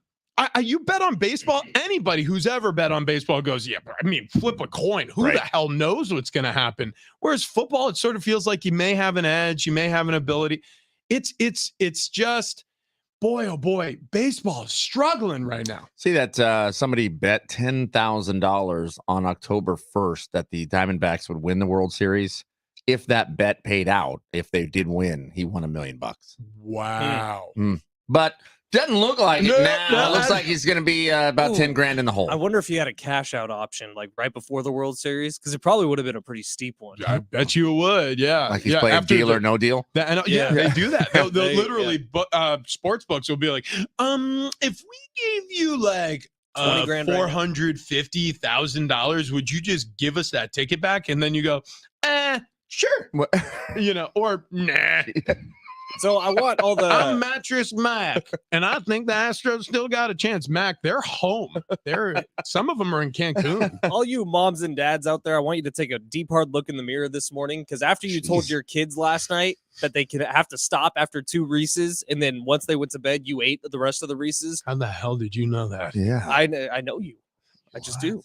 You bet on baseball. Anybody who's ever bet on baseball goes, yeah, but I mean, flip a coin. Who the hell knows what's going to happen? Whereas football, it sort of feels like you may have an edge, you may have an ability. It's just, boy, oh boy, baseball is struggling right now. See that somebody bet $10,000 on October 1st that the Diamondbacks would win the World Series. If that bet paid out, if they did win, he won $1 million. Wow. But doesn't look like it now. It looks like he's going to be about 10 grand in the hole. I wonder if he had a cash out option right before the World Series, because it probably would have been a pretty steep one. I bet you it would. Yeah. Like he's playing deal or no deal. They do that. They'll literally, sports books will be like, if we gave you 20 grand, $450,000, would you just give us that ticket back? And then you go, sure. Or nah. So I want all the I'm Mattress Mac, and I think the Astros still got a chance. Mac, they're home. Some of them are in Cancun. All you moms and dads out there, I want you to take a deep, hard look in the mirror this morning, because after you told your kids last night that they could have to stop after 2 Reese's, and then once they went to bed, you ate the rest of the Reese's. How the hell did you know that? Yeah, I know you. I just do.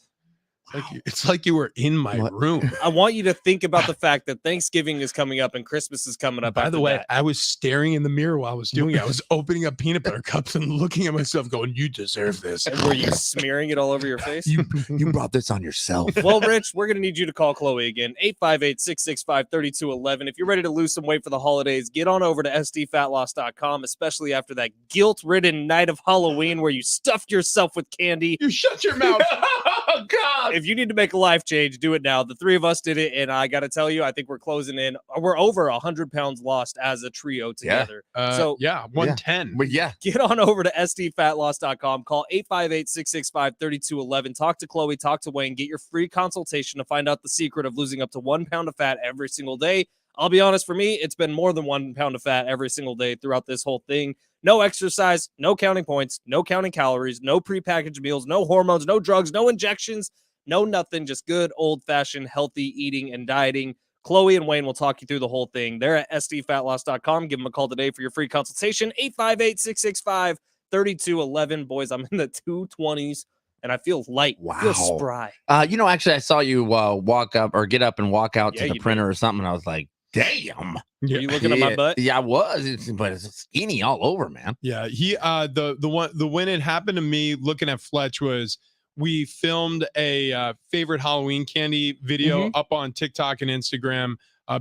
It's like you were in my What? room. I want you to think about the fact that Thanksgiving is coming up and Christmas is coming up. By after the way, that. I was staring in the mirror while I was doing it. I was opening up peanut butter cups and looking at myself going, you deserve this. And were you smearing it all over your face? You brought this on yourself. Well, Rich, we're going to need you to call Chloe again. 858-665-3211. If you're ready to lose some weight for the holidays, get on over to sdfatloss.com, especially after that guilt-ridden night of Halloween where you stuffed yourself with candy. You shut your mouth. Oh, God. If you need to make a life change, do it now. The three of us did it, and I got to tell you, I think we're closing in. We're over 100 pounds lost as a trio together. So yeah, 110. But yeah, get on over to sdfatloss.com. Call 858-665-3211. Talk to Chloe. Talk to Wayne. Get your free consultation to find out the secret of losing up to 1 pound of fat every single day. I'll be honest, for me, it's been more than 1 pound of fat every single day throughout this whole thing. No exercise, no counting points, no counting calories, no prepackaged meals, no hormones, no drugs, no injections, no nothing. Just good old-fashioned healthy eating and dieting. Chloe and Wayne will talk you through the whole thing. They're at sdfatloss.com. Give them a call today for your free consultation. 858-665-3211. Boys, I'm in the 220s, and I feel light. I feel Wow. spry. Actually, I saw you walk up or get up and walk out Yeah, to the you printer or something. And I was like, damn. Are you looking at my butt? Yeah, I was, but it's skinny all over, man. Yeah, the when it happened to me looking at Fletch was we filmed a favorite Halloween candy video up on TikTok and Instagram,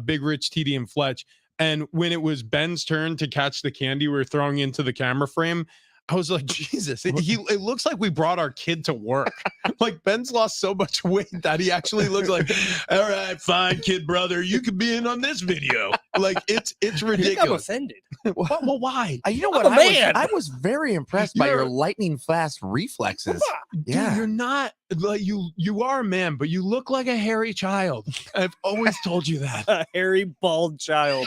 Big Rich TD and Fletch. And when it was Ben's turn to catch the candy we were throwing into the camera frame, I was like, Jesus, it looks like we brought our kid to work. Like Ben's lost so much weight that he actually looks like, all right, fine, kid brother, you could be in on this video. Like it's I think I'm ridiculous. offended. Well, why? You know what? I'm a man. I was very impressed by your You're- lightning fast reflexes. Dude, Yeah. you're not like you are a man, but you look like a hairy child. I've always told you that. A hairy, bald child.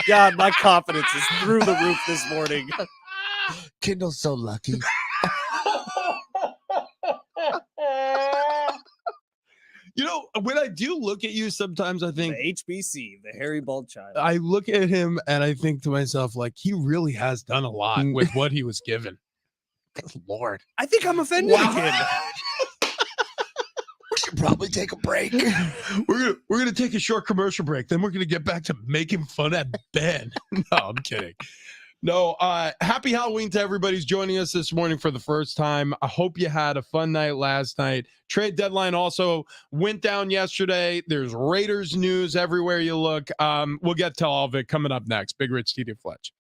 God, my confidence is through the roof this morning. Kendall's so lucky. You know, when I do look at you, sometimes I think The HBC, the hairy, bald child. I look at him and I think to myself, like, he really has done a lot with what he was given. Good Lord. I think I'm offended again. We should probably take a break. We're gonna take a short commercial break, then we're gonna get back to making fun at Ben. No, I'm kidding. No, happy Halloween to everybody who's joining us this morning for the first time. I hope you had a fun night last night. Trade deadline also went down yesterday. There's Raiders news everywhere you look. We'll get to all of it coming up next. Big Rich, TD, Fletch.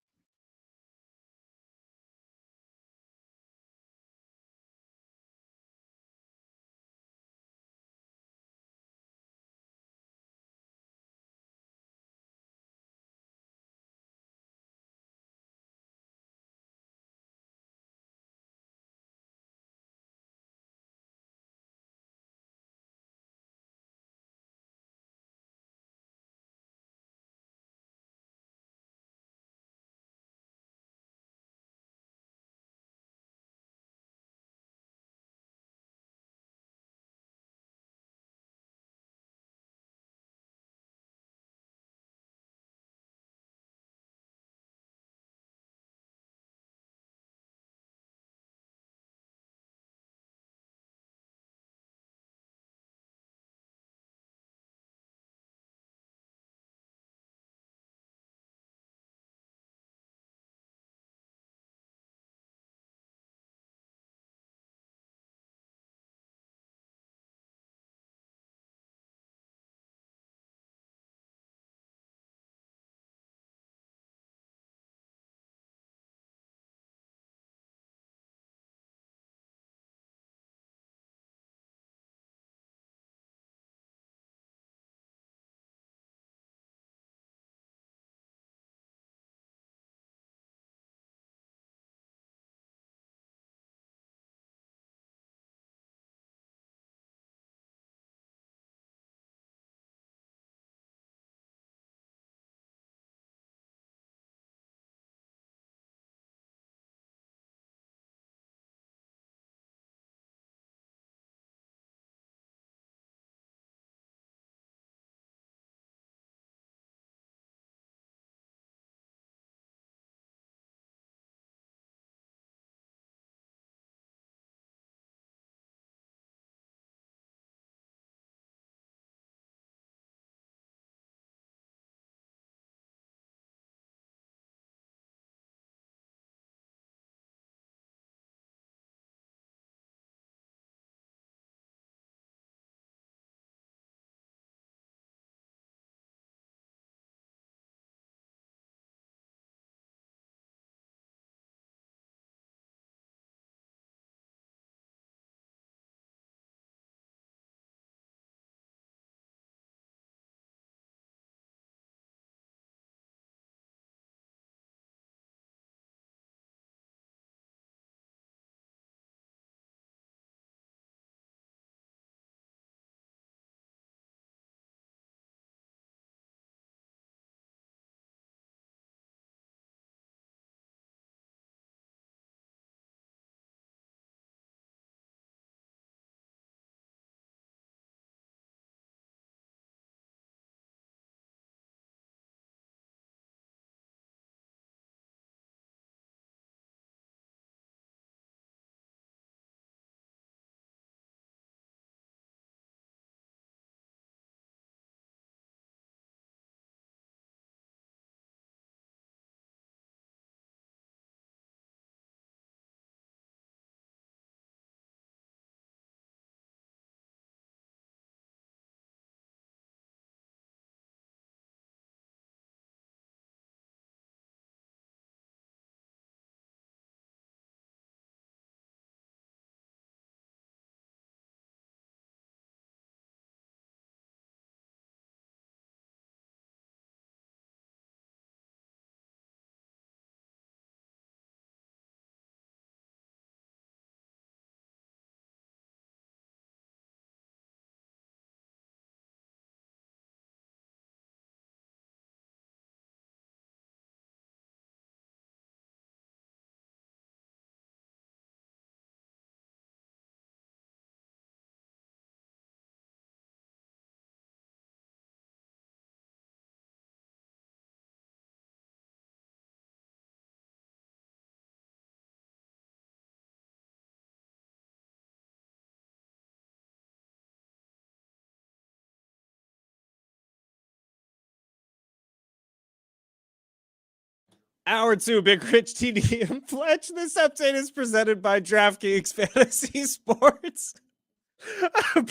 Hour 2, Big Rich TD and Fletch. This update is presented by DraftKings Fantasy Sports.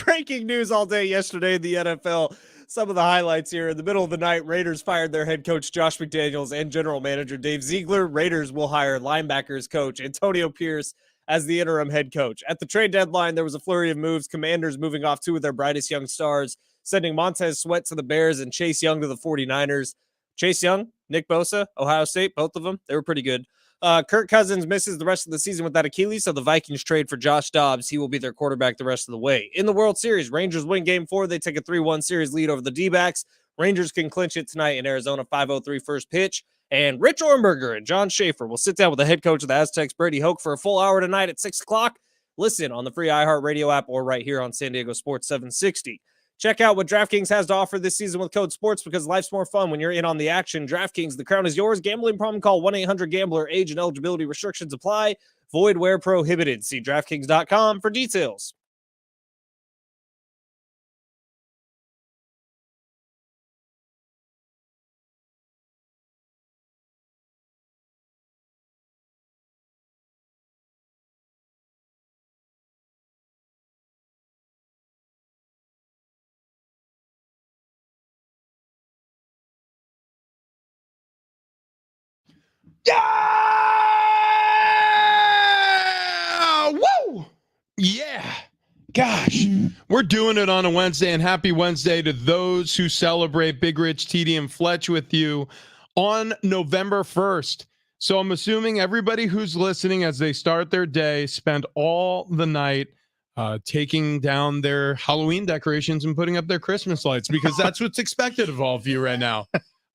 Breaking news all day yesterday in the NFL. Some of the highlights here. In the middle of the night, Raiders fired their head coach Josh McDaniels and general manager Dave Ziegler. Raiders will hire linebackers coach Antonio Pierce as the interim head coach. At the trade deadline, there was a flurry of moves. Commanders moving off 2 of their brightest young stars, sending Montez Sweat to the Bears and Chase Young to the 49ers. Chase Young, Nick Bosa, Ohio State, both of them, they were pretty good. Kirk Cousins misses the rest of the season with that Achilles, so the Vikings trade for Josh Dobbs. He will be their quarterback the rest of the way. In the World Series, Rangers win Game 4. They take a 3-1 series lead over the D-backs. Rangers can clinch it tonight in Arizona, 5:03 first pitch. And Rich Ornberger and John Schaefer will sit down with the head coach of the Aztecs, Brady Hoke, for a full hour tonight at 6 o'clock. Listen on the free iHeartRadio app or right here on San Diego Sports 760. Check out what DraftKings has to offer this season with code SPORTS because life's more fun when you're in on the action. DraftKings, the crown is yours. Gambling problem? Call 1-800-GAMBLER. Age and eligibility restrictions apply. Void where prohibited. See DraftKings.com for details. Yeah! Woo! Yeah. Gosh, we're doing it on a Wednesday, and happy Wednesday to those who celebrate Big Rich, TD, and Fletch with you on November 1st. So I'm assuming everybody who's listening as they start their day spent all the night taking down their Halloween decorations and putting up their Christmas lights because that's what's expected of all of you right now.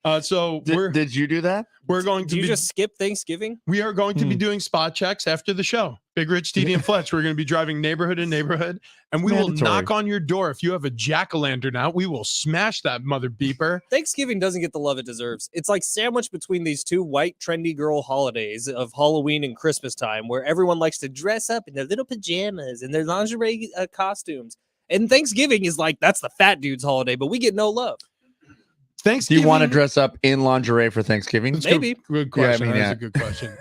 Did you do that? We're going to Do you just skip Thanksgiving? We are going to be doing spot checks after the show. Big Rich, TD, and Fletch. We're going to be driving neighborhood to neighborhood, and we will knock on your door. If you have a jack-o'-lantern out, we will smash that mother beeper. Thanksgiving doesn't get the love it deserves. It's like sandwiched between these two white trendy girl holidays of Halloween and Christmas time, where everyone likes to dress up in their little pajamas and their lingerie costumes. And Thanksgiving is like, that's the fat dude's holiday, but we get no love. Do you want to dress up in lingerie for Thanksgiving? Maybe. Good question. That's a good question.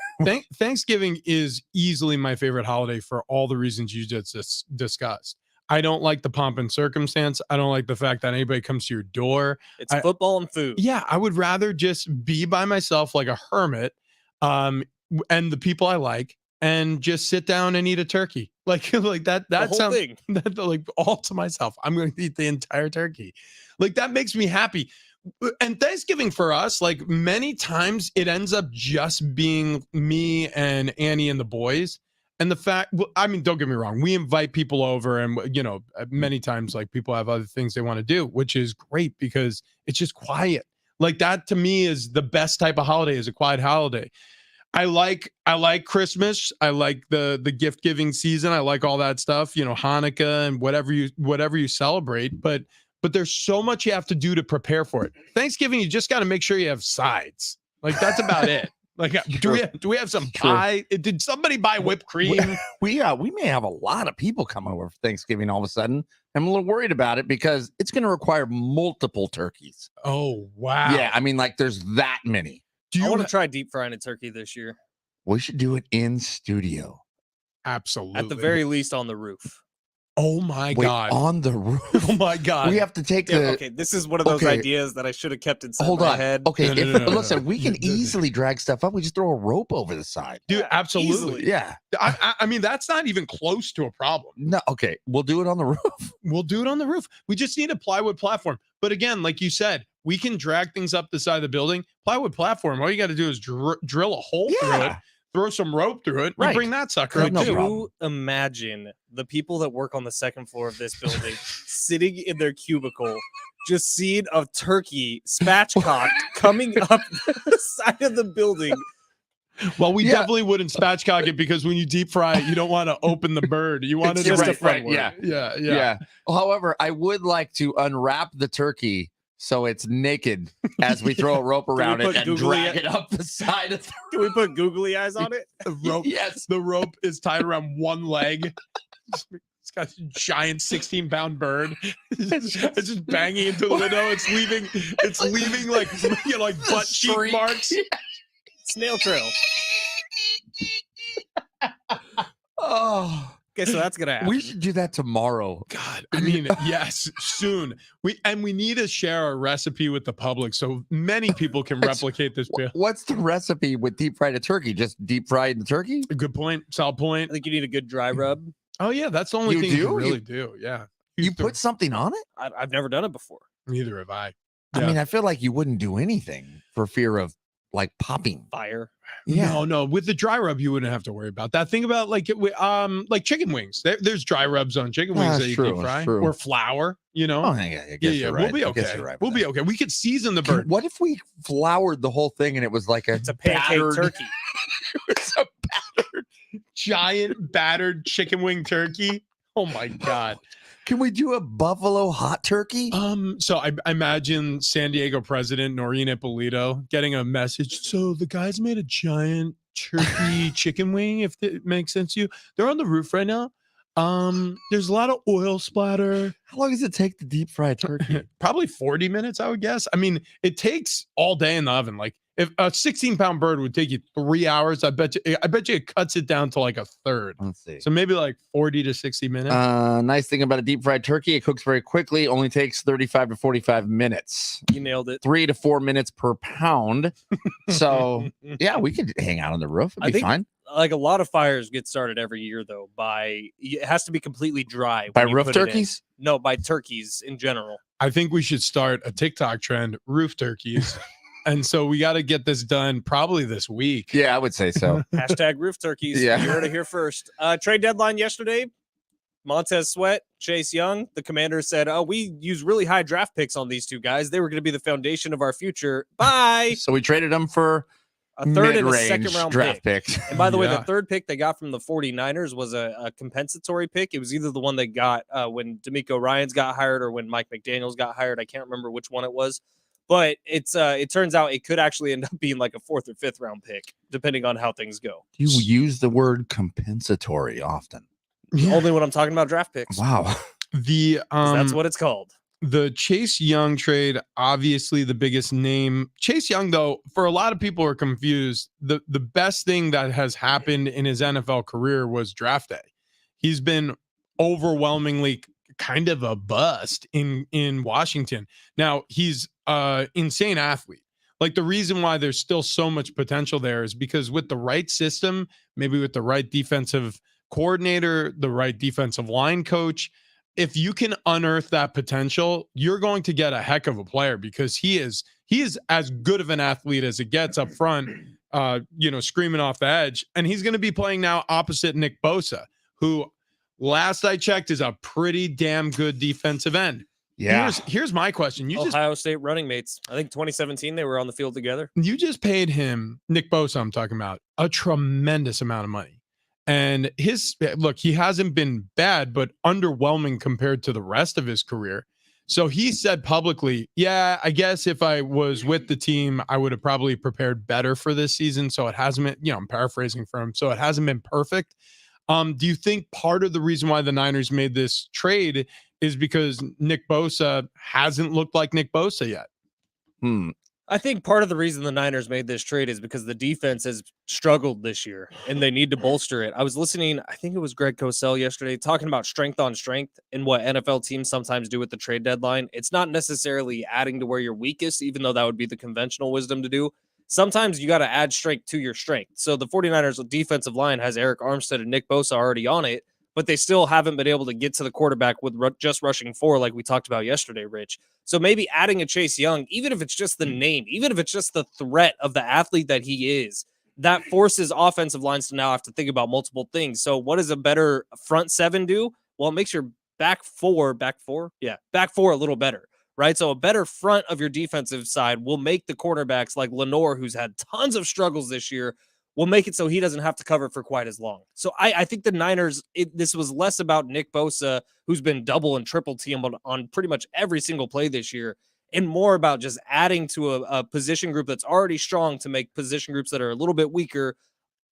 Thanksgiving is easily my favorite holiday for all the reasons you just discussed. I don't like the pomp and circumstance. I don't like the fact that anybody comes to your door. It's football and food. Yeah, I would rather just be by myself like a hermit, and the people I like, and just sit down and eat a turkey. Like that sounds thing. Like all to myself. I'm going to eat the entire turkey. Like that makes me happy. And Thanksgiving for us, like many times it ends up just being me and Annie and the boys. And the fact, I mean, don't get me wrong. We invite people over and, many times like people have other things they want to do, which is great because it's just quiet. Like that to me is the best type of holiday, is a quiet holiday. I like Christmas. I like the gift giving season. I like all that stuff, Hanukkah and whatever you celebrate, but there's so much you have to do to prepare for it. Thanksgiving, you just got to make sure you have sides. Like that's about it. Like, do we have some pie? Did somebody buy whipped cream? We may have a lot of people come over for Thanksgiving all of a sudden. I'm a little worried about it because it's going to require multiple turkeys. Oh, wow. Yeah, I mean, like there's that many. I want to try deep frying a turkey this year. We should do it in studio. Absolutely. At the very least on the roof. Oh my God. On the roof. Oh my God. We have to take Okay, this is one of those ideas that I should have kept inside my head. Okay, No. We can easily drag stuff up. We just throw a rope over the side. Dude, absolutely. Easily. Yeah. I mean, that's not even close to a problem. No, okay. We'll do it on the roof. We'll do it on the roof. We just need a plywood platform. But again, like you said, we can drag things up the side of the building. Plywood platform, all you got to do is drill a hole through it, throw some rope through it, and bring that sucker up too. You imagine the people that work on the second floor of this building sitting in their cubicle, just seeing a turkey spatchcocked coming up the side of the building. Well, we definitely wouldn't spatchcock it because when you deep fry it, you don't want to open the bird. You want it just to a front word. Yeah. However, I would like to unwrap the turkey so it's naked as we throw a rope around it and drag it up the side of the Can we put googly eyes on it? The rope, yes. The rope is tied around one leg. It's got a giant 16-pound bird. It's just banging into the window. It's leaving like butt cheek marks. Snail trail. Oh, Okay, so that's gonna happen. we should do that tomorrow. God, I mean, yes, soon. We need to share a recipe with the public so many people can replicate this meal. What's the recipe with deep fried a turkey? Just deep fried the turkey? Good point. Solid I point. think you need a good dry rub. Oh yeah, that's the only You thing you do? really do. Yeah. You put something on it? I've never done it before. Neither have I. I Yeah. mean, I feel like you wouldn't do anything for fear of like popping. Fire. Yeah. No. With the dry rub, you wouldn't have to worry about that. Think about like chicken wings. There's dry rubs on chicken wings That's that you true, deep fry that's true. or flour. You know. Oh, yeah, I guess you're right. We'll be I guess okay. you're right with We'll be that. okay. We could season the bird. What if we floured the whole thing and it was like It's a pancake battered- turkey. It's a battered. Giant battered chicken wing turkey. Oh my god. Can we do a buffalo hot turkey? So I imagine San Diego president Noreen Ippolito getting a message. So the guys made a giant turkey chicken wing, if it makes sense to you. They're on the roof right now. There's a lot of oil splatter. How long does it take to deep fry a turkey? Probably 40 minutes, I would guess. I mean, it takes all day in the oven. Like if a 16-pound bird would take you 3 hours, I bet you it cuts it down to like a third. Let's see. So maybe like 40 to 60 minutes. Nice thing about a deep fried turkey, it cooks very quickly. Only takes 35 to 45 minutes. You nailed it. 3 to 4 minutes per pound. So yeah, we could hang out on the roof. I It'd be think- fine. Like a lot of fires get started every year, though. It has to be completely dry. By when you roof put it in. turkeys? No, by turkeys in general. I think we should start a TikTok trend, roof turkeys. And so we got to get this done probably this week. Yeah, I would say so. Hashtag roof turkeys. Yeah. You heard it here first. Trade deadline yesterday. Montez Sweat, Chase Young. The Commanders said, "Oh, we use really high draft picks on these two guys. They were going to be the foundation of our future. Bye." So we traded them for A third and a mid-range second round draft pick. picks. And by the way, Yeah. the third pick they got from the 49ers was a compensatory pick. It was either the one they got when D'Amico Ryans got hired or when Mike McDaniels got hired. I can't remember which one it was. But it turns out it could actually end up being like a 4th or 5th round pick, depending on how things go. You use the word compensatory often. Only when I'm talking about draft picks. Wow. The 'Cause that's what it's called. the Chase Young trade, obviously the biggest name. Chase Young, though, for a lot of people are confused. The best thing that has happened in his NFL career was draft day. He's been overwhelmingly kind of a bust in Washington. Now he's insane athlete. Like the reason why there's still so much potential there is because with the right system, maybe with the right defensive coordinator, the right defensive line coach, if you can unearth that potential, you're going to get a heck of a player because he is as good of an athlete as it gets up front, screaming off the edge. And he's going to be playing now opposite Nick Bosa, who last I checked is a pretty damn good defensive end. Yeah. Here's my question. Ohio State running mates. I think 2017 they were on the field together. You just paid him, Nick Bosa, I'm talking about, a tremendous amount of money. And he hasn't been bad, but underwhelming compared to the rest of his career. So he said publicly, yeah, I guess if I was with the team, I would have probably prepared better for this season. So it hasn't been, I'm paraphrasing from him. So it hasn't been perfect. Do you think part of the reason why the Niners made this trade is because Nick Bosa hasn't looked like Nick Bosa yet? I think part of the reason the Niners made this trade is because the defense has struggled this year and they need to bolster it. I was listening, I think it was Greg Cosell yesterday, talking about strength on strength and what NFL teams sometimes do with the trade deadline. It's not necessarily adding to where you're weakest, even though that would be the conventional wisdom to do. Sometimes you got to add strength to your strength. So the 49ers defensive line has Eric Armstead and Nick Bosa already on it, but they still haven't been able to get to the quarterback with just rushing 4 like we talked about yesterday, Rich. So maybe adding a Chase Young, even if it's just the name, even if it's just the threat of the athlete that he is, that forces offensive lines to now have to think about multiple things. So what does a better front 7 do? Well, it makes your back four a little better, right? So a better front of your defensive side will make the cornerbacks like Lenore, who's had tons of struggles this year, will make it so he doesn't have to cover for quite as long. So I think the Niners, this was less about Nick Bosa, who's been double and triple teamed on pretty much every single play this year, and more about just adding to a position group that's already strong to make position groups that are a little bit weaker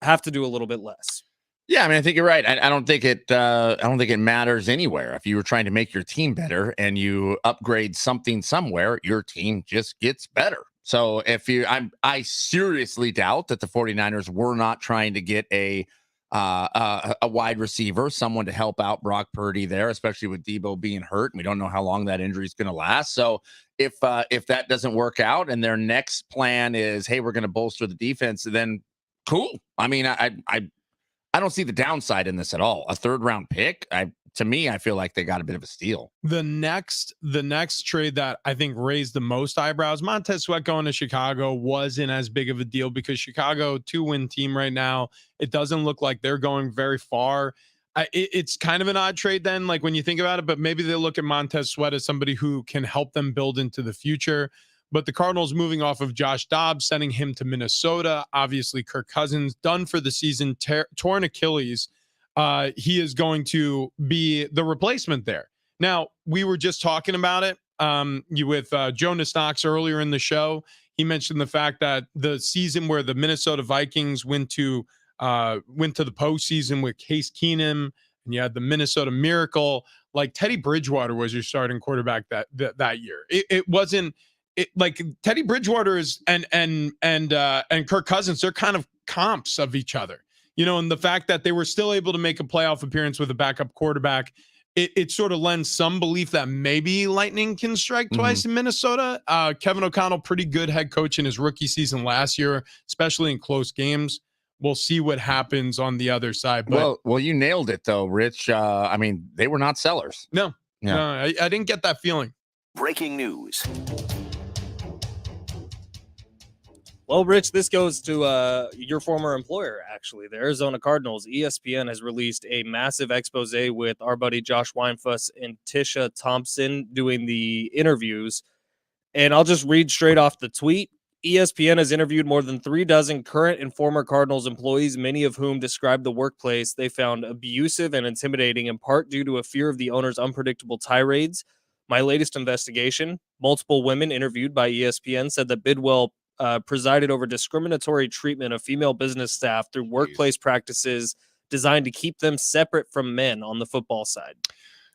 have to do a little bit less. Yeah, I mean, I think you're right. I don't think it matters anywhere. If you were trying to make your team better and you upgrade something somewhere, your team just gets better. So I seriously doubt that the 49ers were not trying to get a wide receiver, someone to help out Brock Purdy there, especially with Debo being hurt. We don't know how long that injury is going to last. So if that doesn't work out and their next plan is, hey, we're going to bolster the defense, then cool. I mean, I don't see the downside in this at all. A 3rd round pick, to me, I feel like they got a bit of a steal. The next trade that I think raised the most eyebrows, Montez Sweat going to Chicago wasn't as big of a deal because Chicago 2-win team right now. It doesn't look like they're going very far. It's kind of an odd trade then, like when you think about it, but maybe they look at Montez Sweat as somebody who can help them build into the future. But the Cardinals moving off of Josh Dobbs, sending him to Minnesota. Obviously, Kirk Cousins done for the season, torn Achilles. He is going to be the replacement there. Now, we were just talking about it with Jonas Knox earlier in the show. He mentioned the fact that the season where the Minnesota Vikings went to the postseason with Case Keenum, and you had the Minnesota Miracle. Like Teddy Bridgewater was your starting quarterback that year. It wasn't. Like Teddy Bridgewater is and Kirk Cousins, they're kind of comps of each other, and the fact that they were still able to make a playoff appearance with a backup quarterback, it sort of lends some belief that maybe lightning can strike twice in Minnesota. Kevin O'Connell, pretty good head coach in his rookie season last year, especially in close games. We'll see what happens on the other side. But well, you nailed it though, Rich. I mean, they were not sellers. No, I didn't get that feeling. Breaking news. Well, Rich, this goes to your former employer, actually, the Arizona Cardinals. ESPN has released a massive expose with our buddy Josh Weinfuss and Tisha Thompson doing the interviews. And I'll just read straight off the tweet. ESPN has interviewed more than 36 current and former Cardinals employees, many of whom described the workplace they found abusive and intimidating, in part due to a fear of the owner's unpredictable tirades. My latest investigation, multiple women interviewed by ESPN said that Bidwell presided over discriminatory treatment of female business staff through workplace practices designed to keep them separate from men on the football side.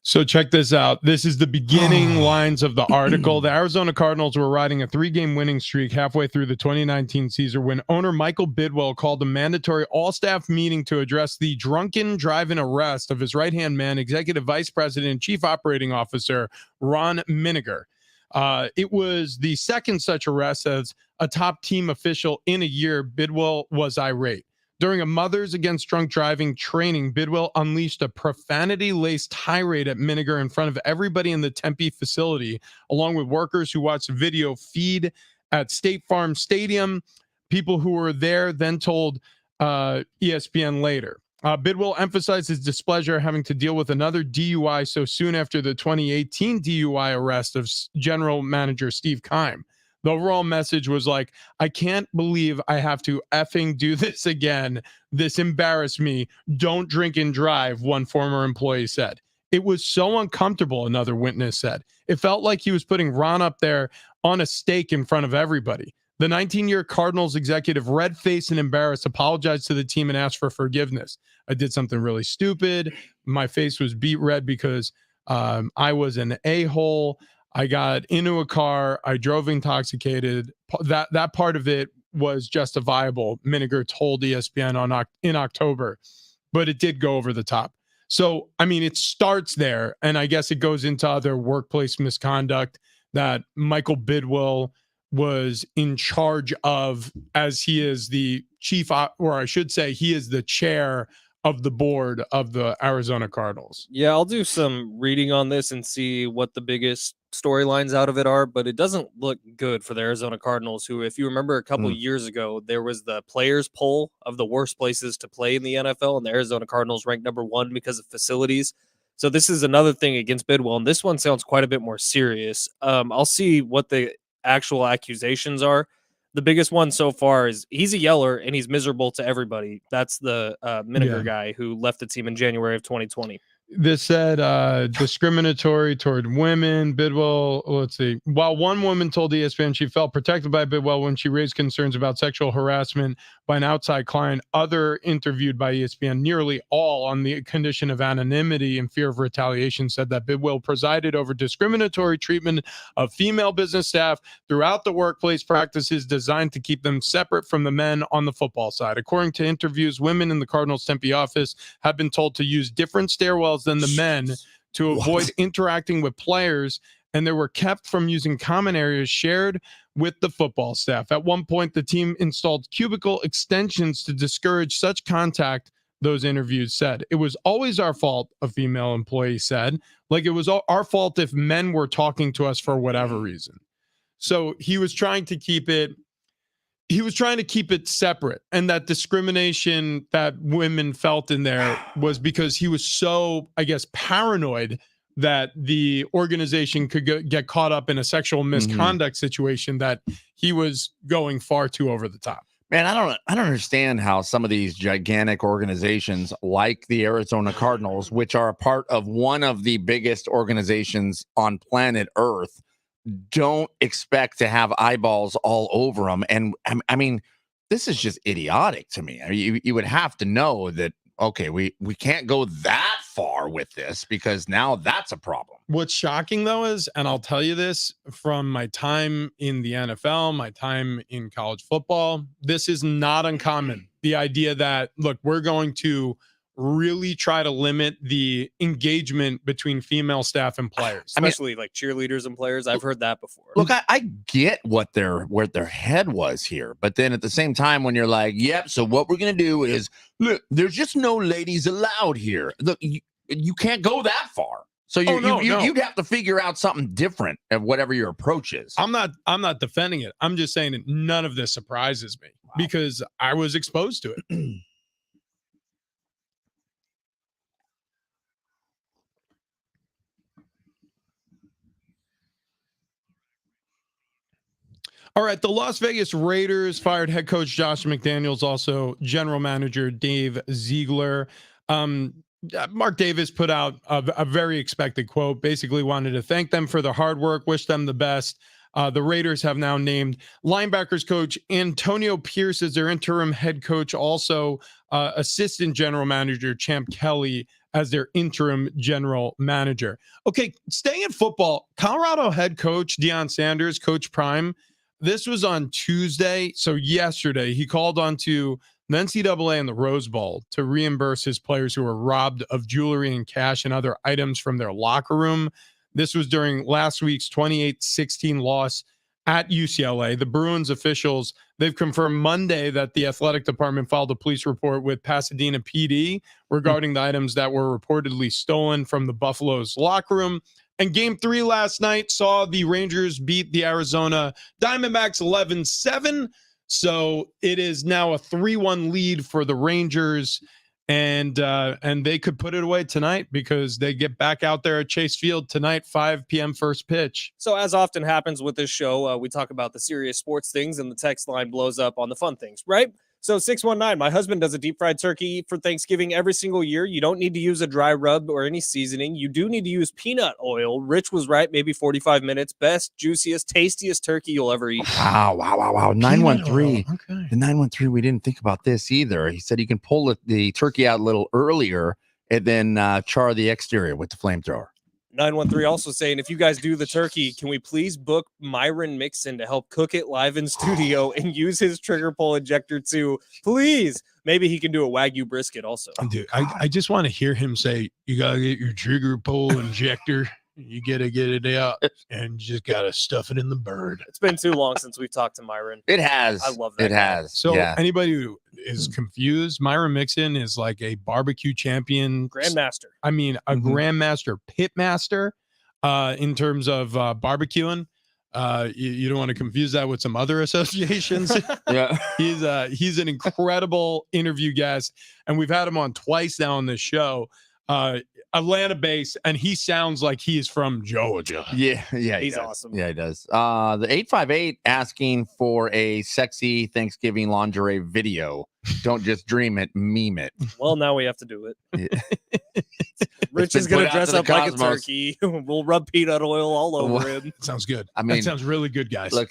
So check this out. This is the beginning lines of the article. The Arizona Cardinals were riding a 3-game winning streak halfway through the 2019 season when owner Michael Bidwell called a mandatory all-staff meeting to address the drunken drive-in arrest of his right-hand man, Executive Vice President and Chief Operating Officer Ron Miniger. It was the second such arrest as a top team official in a year. Bidwell was irate. During a Mothers Against Drunk Driving training, Bidwell unleashed a profanity-laced tirade at Miniger in front of everybody in the Tempe facility, along with workers who watched the video feed at State Farm Stadium. People who were there then told ESPN later. Bidwell emphasized his displeasure having to deal with another DUI so soon after the 2018 DUI arrest of General Manager Steve Keim. The overall message was like, I can't believe I have to effing do this again. This embarrassed me. Don't drink and drive, one former employee said. It was so uncomfortable, another witness said. It felt like he was putting Ron up there on a stake in front of everybody. The 19-year Cardinals executive, red-faced and embarrassed, apologized to the team and asked for forgiveness. I did something really stupid. My face was beet red because I was an a-hole. I got into a car. I drove intoxicated. That part of it was justifiable, Miniger told ESPN in October, but it did go over the top. So, I mean, it starts there, and I guess it goes into other workplace misconduct that Michael Bidwell was in charge of, as he is the chief, or I should say he is the chair of the board of the Arizona Cardinals. Yeah, I'll do some reading on this and see what the biggest storylines out of it are, but it doesn't look good for the Arizona Cardinals, who, if you remember a couple years ago, there was the players poll of the worst places to play in the NFL, and the Arizona Cardinals ranked number 1 because of facilities. So this is another thing against Bidwell, and this one sounds quite a bit more serious. I'll see what the actual accusations are. The biggest one so far is he's a yeller and he's miserable to everybody. That's the Miniger guy who left the team in January of 2020. This said discriminatory toward women. Bidwell, let's see. While one woman told ESPN she felt protected by Bidwell when she raised concerns about sexual harassment by an outside client, other interviewed by ESPN, nearly all on the condition of anonymity and fear of retaliation, said that Bidwell presided over discriminatory treatment of female business staff throughout the workplace practices designed to keep them separate from the men on the football side. According to interviews, women in the Cardinals Tempe office have been told to use different stairwells than the men to avoid interacting with players, and they were kept from using common areas shared with the football staff. At one point, the team installed cubicle extensions to discourage such contact, those interviews said. It was always our fault, a female employee said. Like it was our fault if men were talking to us for whatever reason. So he was trying to keep it separate, and that discrimination that women felt in there was because he was so, I guess, paranoid that the organization could get caught up in a sexual misconduct situation that he was going far too over the top. Man, I don't understand how some of these gigantic organizations like the Arizona Cardinals, which are a part of one of the biggest organizations on planet Earth, don't expect to have eyeballs all over them. And I mean, this is just idiotic to me. I mean, you would have to know that, okay, we can't go that far with this because now that's a problem. What's shocking though is, and I'll tell you this from my time in the NFL, my time in college football, this is not uncommon. The idea that, look, we're going to really try to limit the engagement between female staff and players, especially like cheerleaders and players. I've heard that before. Look, I get where their head was here, but then at the same time, when you're like, yep, so what we're gonna do is, look, there's just no ladies allowed here. Look, you can't go that far. So you'd have to figure out something different of whatever your approach is. I'm not defending it. I'm just saying that none of this surprises me because I was exposed to it. All right, the Las Vegas Raiders fired head coach Josh McDaniels, also general manager Dave Ziegler. Mark Davis put out a very expected quote, basically wanted to thank them for their hard work, wish them the best. The Raiders have now named linebackers coach Antonio Pierce as their interim head coach, also assistant general manager Champ Kelly as their interim general manager. Okay, staying in football, Colorado head coach Deion Sanders, Coach Prime, this was on Tuesday. So yesterday, he called on to the NCAA and the Rose Bowl to reimburse his players who were robbed of jewelry and cash and other items from their locker room. This was during last week's 28-16 loss at UCLA. The Bruins officials, they've confirmed Monday that the athletic department filed a police report with Pasadena PD regarding the items that were reportedly stolen from the Buffalo's locker room. And game 3 last night saw the Rangers beat the Arizona Diamondbacks 11-7. So it is now a 3-1 lead for the Rangers. And they could put it away tonight because they get back out there at Chase Field tonight, 5 p.m. first pitch. So as often happens with this show, we talk about the serious sports things and the text line blows up on the fun things, right? So 619, my husband does a deep fried turkey for Thanksgiving every single year. You don't need to use a dry rub or any seasoning. You do need to use peanut oil. Rich was right, maybe 45 minutes. Best, juiciest, tastiest turkey you'll ever eat. Wow. 913. Okay. The 913, we didn't think about this either. He said you can pull the turkey out a little earlier and then char the exterior with the flamethrower. 913 also saying, if you guys do the turkey, can we please book Myron Mixon to help cook it live in studio and use his trigger pull injector too? Please. Maybe he can do a Wagyu brisket also. Dude, I just want to hear him say, you got to get your trigger pull injector. You got to get it out and you just got to stuff it in the bird. It's been too long since we've talked to Myron. It has. I love that. It has. So anybody who is confused, Myron Mixon is like a barbecue champion. Grandmaster. I mean, a grandmaster, pitmaster in terms of barbecuing. You don't want to confuse that with some other associations. Yeah. He's an incredible interview guest. And we've had him on twice now on this show. Atlanta based, and he sounds like he's from Georgia. Yeah, he's awesome. Yeah, he does. The 858 asking for a sexy Thanksgiving lingerie video. Don't just dream it, meme it. Well, now we have to do it. Yeah. Rich been is gonna put out dress to the up like a cosmos. turkey. We'll rub peanut oil all over him. Sounds good. I mean, that sounds really good, guys. look,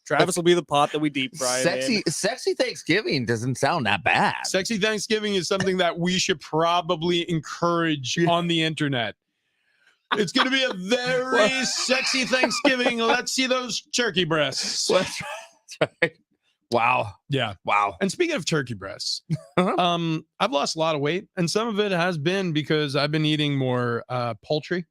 Travis will be the pot that we deep fry him in. sexy Thanksgiving doesn't sound that bad. Sexy Thanksgiving is something that we should probably encourage on the internet. It's going to be a very sexy Thanksgiving. Let's see those turkey breasts. That's right. Wow. Yeah. Wow. And speaking of turkey breasts, Uh-huh. I've lost a lot of weight, and some of it has been because I've been eating more poultry,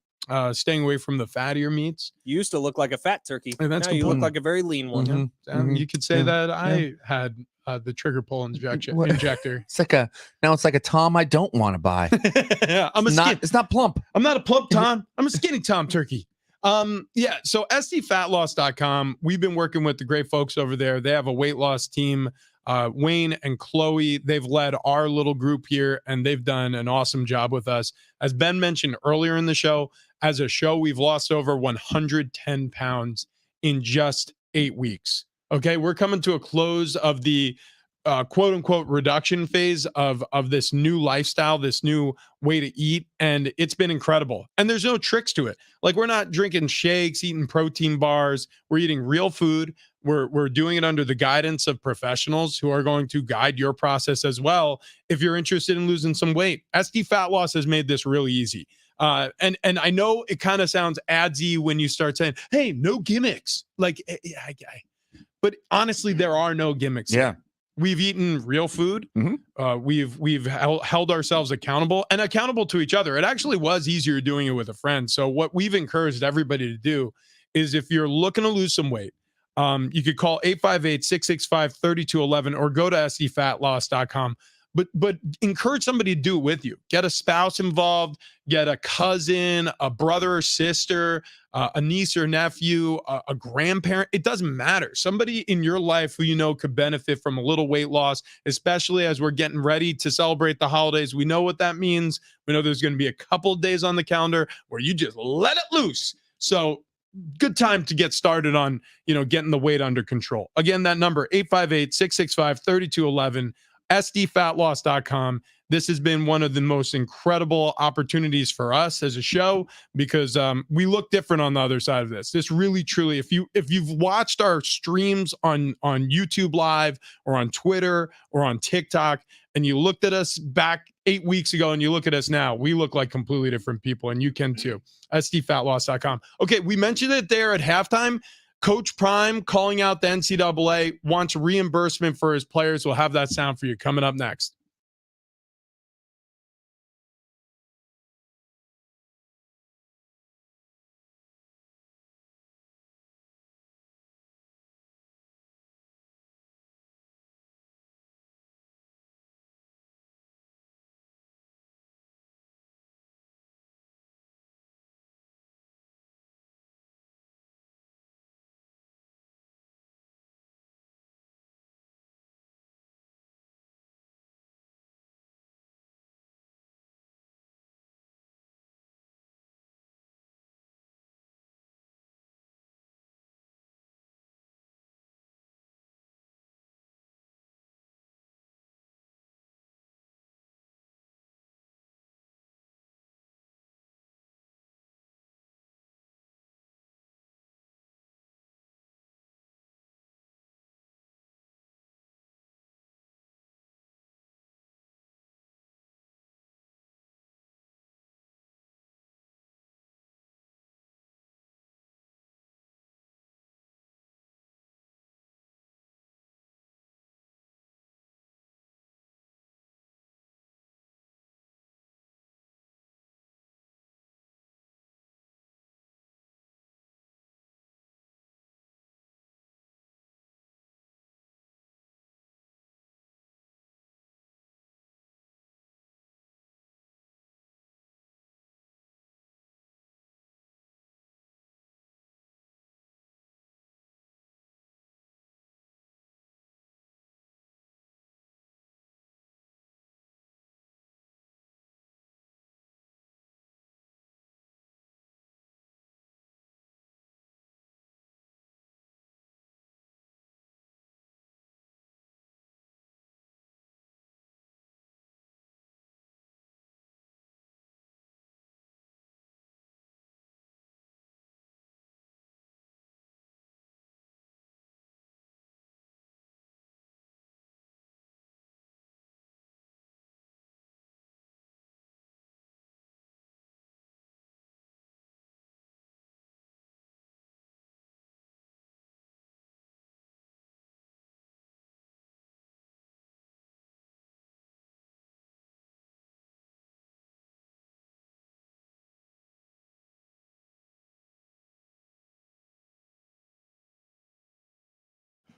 staying away from the fattier meats. You used to look like a fat turkey. And that's Now you complete- look like a very lean one. Mhm. You could say Yeah. that I had the trigger pull injector. Now it's like a Tom I don't want to buy. It's not plump. I'm not a plump Tom. I'm a skinny Tom turkey. Yeah. So sdfatloss.com. We've been working with the great folks over there. They have a weight loss team. Wayne and Chloe, they've led our little group here, and they've done an awesome job with us. As Ben mentioned earlier in the show, as a show, we've lost over 110 pounds in just 8 weeks. Okay. We're coming to a close of the quote unquote reduction phase of this new lifestyle, this new way to eat. And it's been incredible. And there's no tricks to it. Like, we're not drinking shakes, eating protein bars. We're eating real food. We're doing it under the guidance of professionals who are going to guide your process as well. If you're interested in losing some weight, SD Fat Loss has made this really easy. And I know it kind of sounds adsy when you start saying, hey, no gimmicks. Like, but honestly, there are no gimmicks. Yeah. Here. We've eaten real food. Mhm. We've held ourselves accountable to each other. It actually was easier doing it with a friend. So what we've encouraged everybody to do is, if you're looking to lose some weight, you could call 858-665-3211 or go to sdfatloss.com. But encourage somebody to do it with you. Get a spouse involved, get a cousin, a brother or sister, a niece or nephew, a grandparent. It doesn't matter. Somebody in your life who you know could benefit from a little weight loss, especially as we're getting ready to celebrate the holidays. We know what that means. We know there's going to be a couple of days on the calendar where you just let it loose. So good time to get started on, getting the weight under control. Again, that number, 858-665-3211. sdfatloss.com. This has been one of the most incredible opportunities for us as a show, because we look different on the other side of this. This really, truly, if you've watched our streams on YouTube Live or on Twitter or on TikTok, and you looked at us back 8 weeks ago and you look at us now, we look like completely different people, and you can too. sdfatloss.com. Okay, we mentioned it there at halftime. Coach Prime calling out the NCAA, wants reimbursement for his players. We'll have that sound for you coming up next.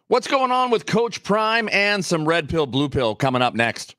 What's going on with Coach Prime and some red pill, blue pill coming up next?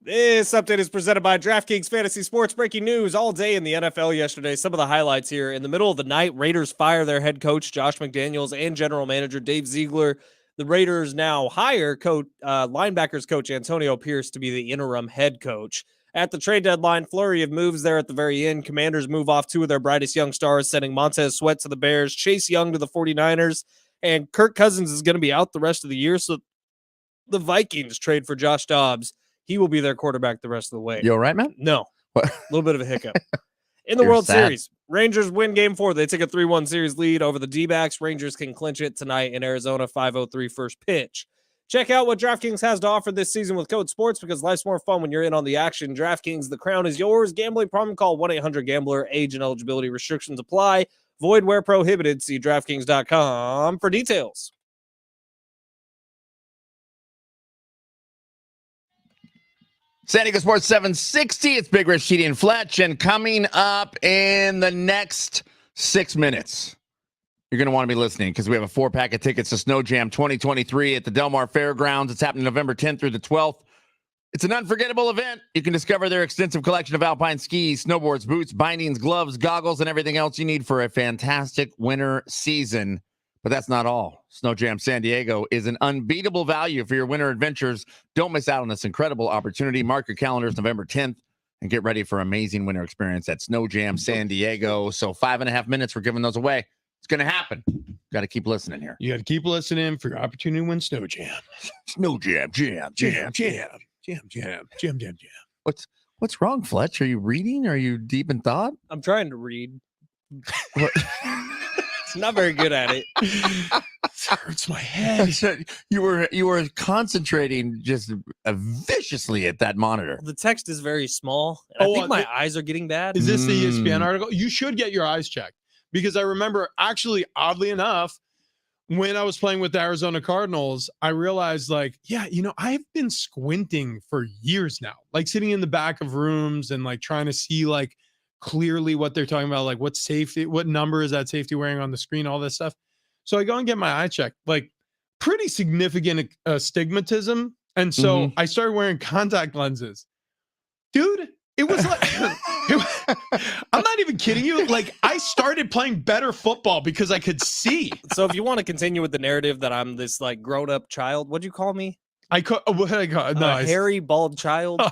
This update is presented by DraftKings Fantasy Sports. Breaking news all day in the NFL yesterday. Some of the highlights here. In the middle of the night, Raiders fire their head coach, Josh McDaniels, and general manager, Dave Ziegler. The Raiders now hire linebackers coach Antonio Pierce to be the interim head coach. At the trade deadline, flurry of moves there at the very end. Commanders move off two of their brightest young stars, sending Montez Sweat to the Bears, Chase Young to the 49ers, and Kirk Cousins is going to be out the rest of the year. So the Vikings trade for Josh Dobbs. He will be their quarterback the rest of the way. You all right, man? No. What? A little bit of a hiccup. In the You're World sad. Series, Rangers win Game 4. They take a 3-1 series lead over the D-backs. Rangers can clinch it tonight in Arizona, 5:03 first pitch. Check out what DraftKings has to offer this season with Code Sports because life's more fun when you're in on the action. DraftKings, the crown is yours. Gambling problem? Call 1-800-GAMBLER. Age and eligibility restrictions apply. Void where prohibited. See DraftKings.com for details. San Diego Sports 760. It's Big Rich, Sheedy, and Fletch. And coming up in the next 6 minutes, you're going to want to be listening because we have a 4-pack of tickets to Snow Jam 2023 at the Del Mar Fairgrounds. It's happening November 10th through the 12th. It's an unforgettable event. You can discover their extensive collection of alpine skis, snowboards, boots, bindings, gloves, goggles, and everything else you need for a fantastic winter season. But that's not all. Snow Jam San Diego is an unbeatable value for your winter adventures. Don't miss out on this incredible opportunity. Mark your calendars November 10th and get ready for an amazing winter experience at Snow Jam San Diego. So 5.5 minutes, we're giving those away. It's going to happen. Got to keep listening here. You got to keep listening for your opportunity to win Snow Jam. Snow Jam, jam, jam, Jam. What's wrong, Fletch? Are you reading? Are you deep in thought? I'm trying to read. Not very good at it. This hurts my head. You were concentrating just viciously at that monitor. The text is very small. And I think my eyes are getting bad. Is this the ESPN article? You should get your eyes checked because I remember actually, oddly enough, when I was playing with the Arizona Cardinals, I realized like, yeah, I've been squinting for years now, like sitting in the back of rooms and like trying to see like clearly what they're talking about, like what number is that safety wearing on the screen, all this stuff. So I go and get my eye checked, like pretty significant astigmatism. And so I started wearing contact lenses. Dude, it was like, I'm not even kidding you. Like I started playing better football because I could see. So if you want to continue with the narrative that I'm this like grown up child, what'd you call me? What did I call? No, hairy bald child.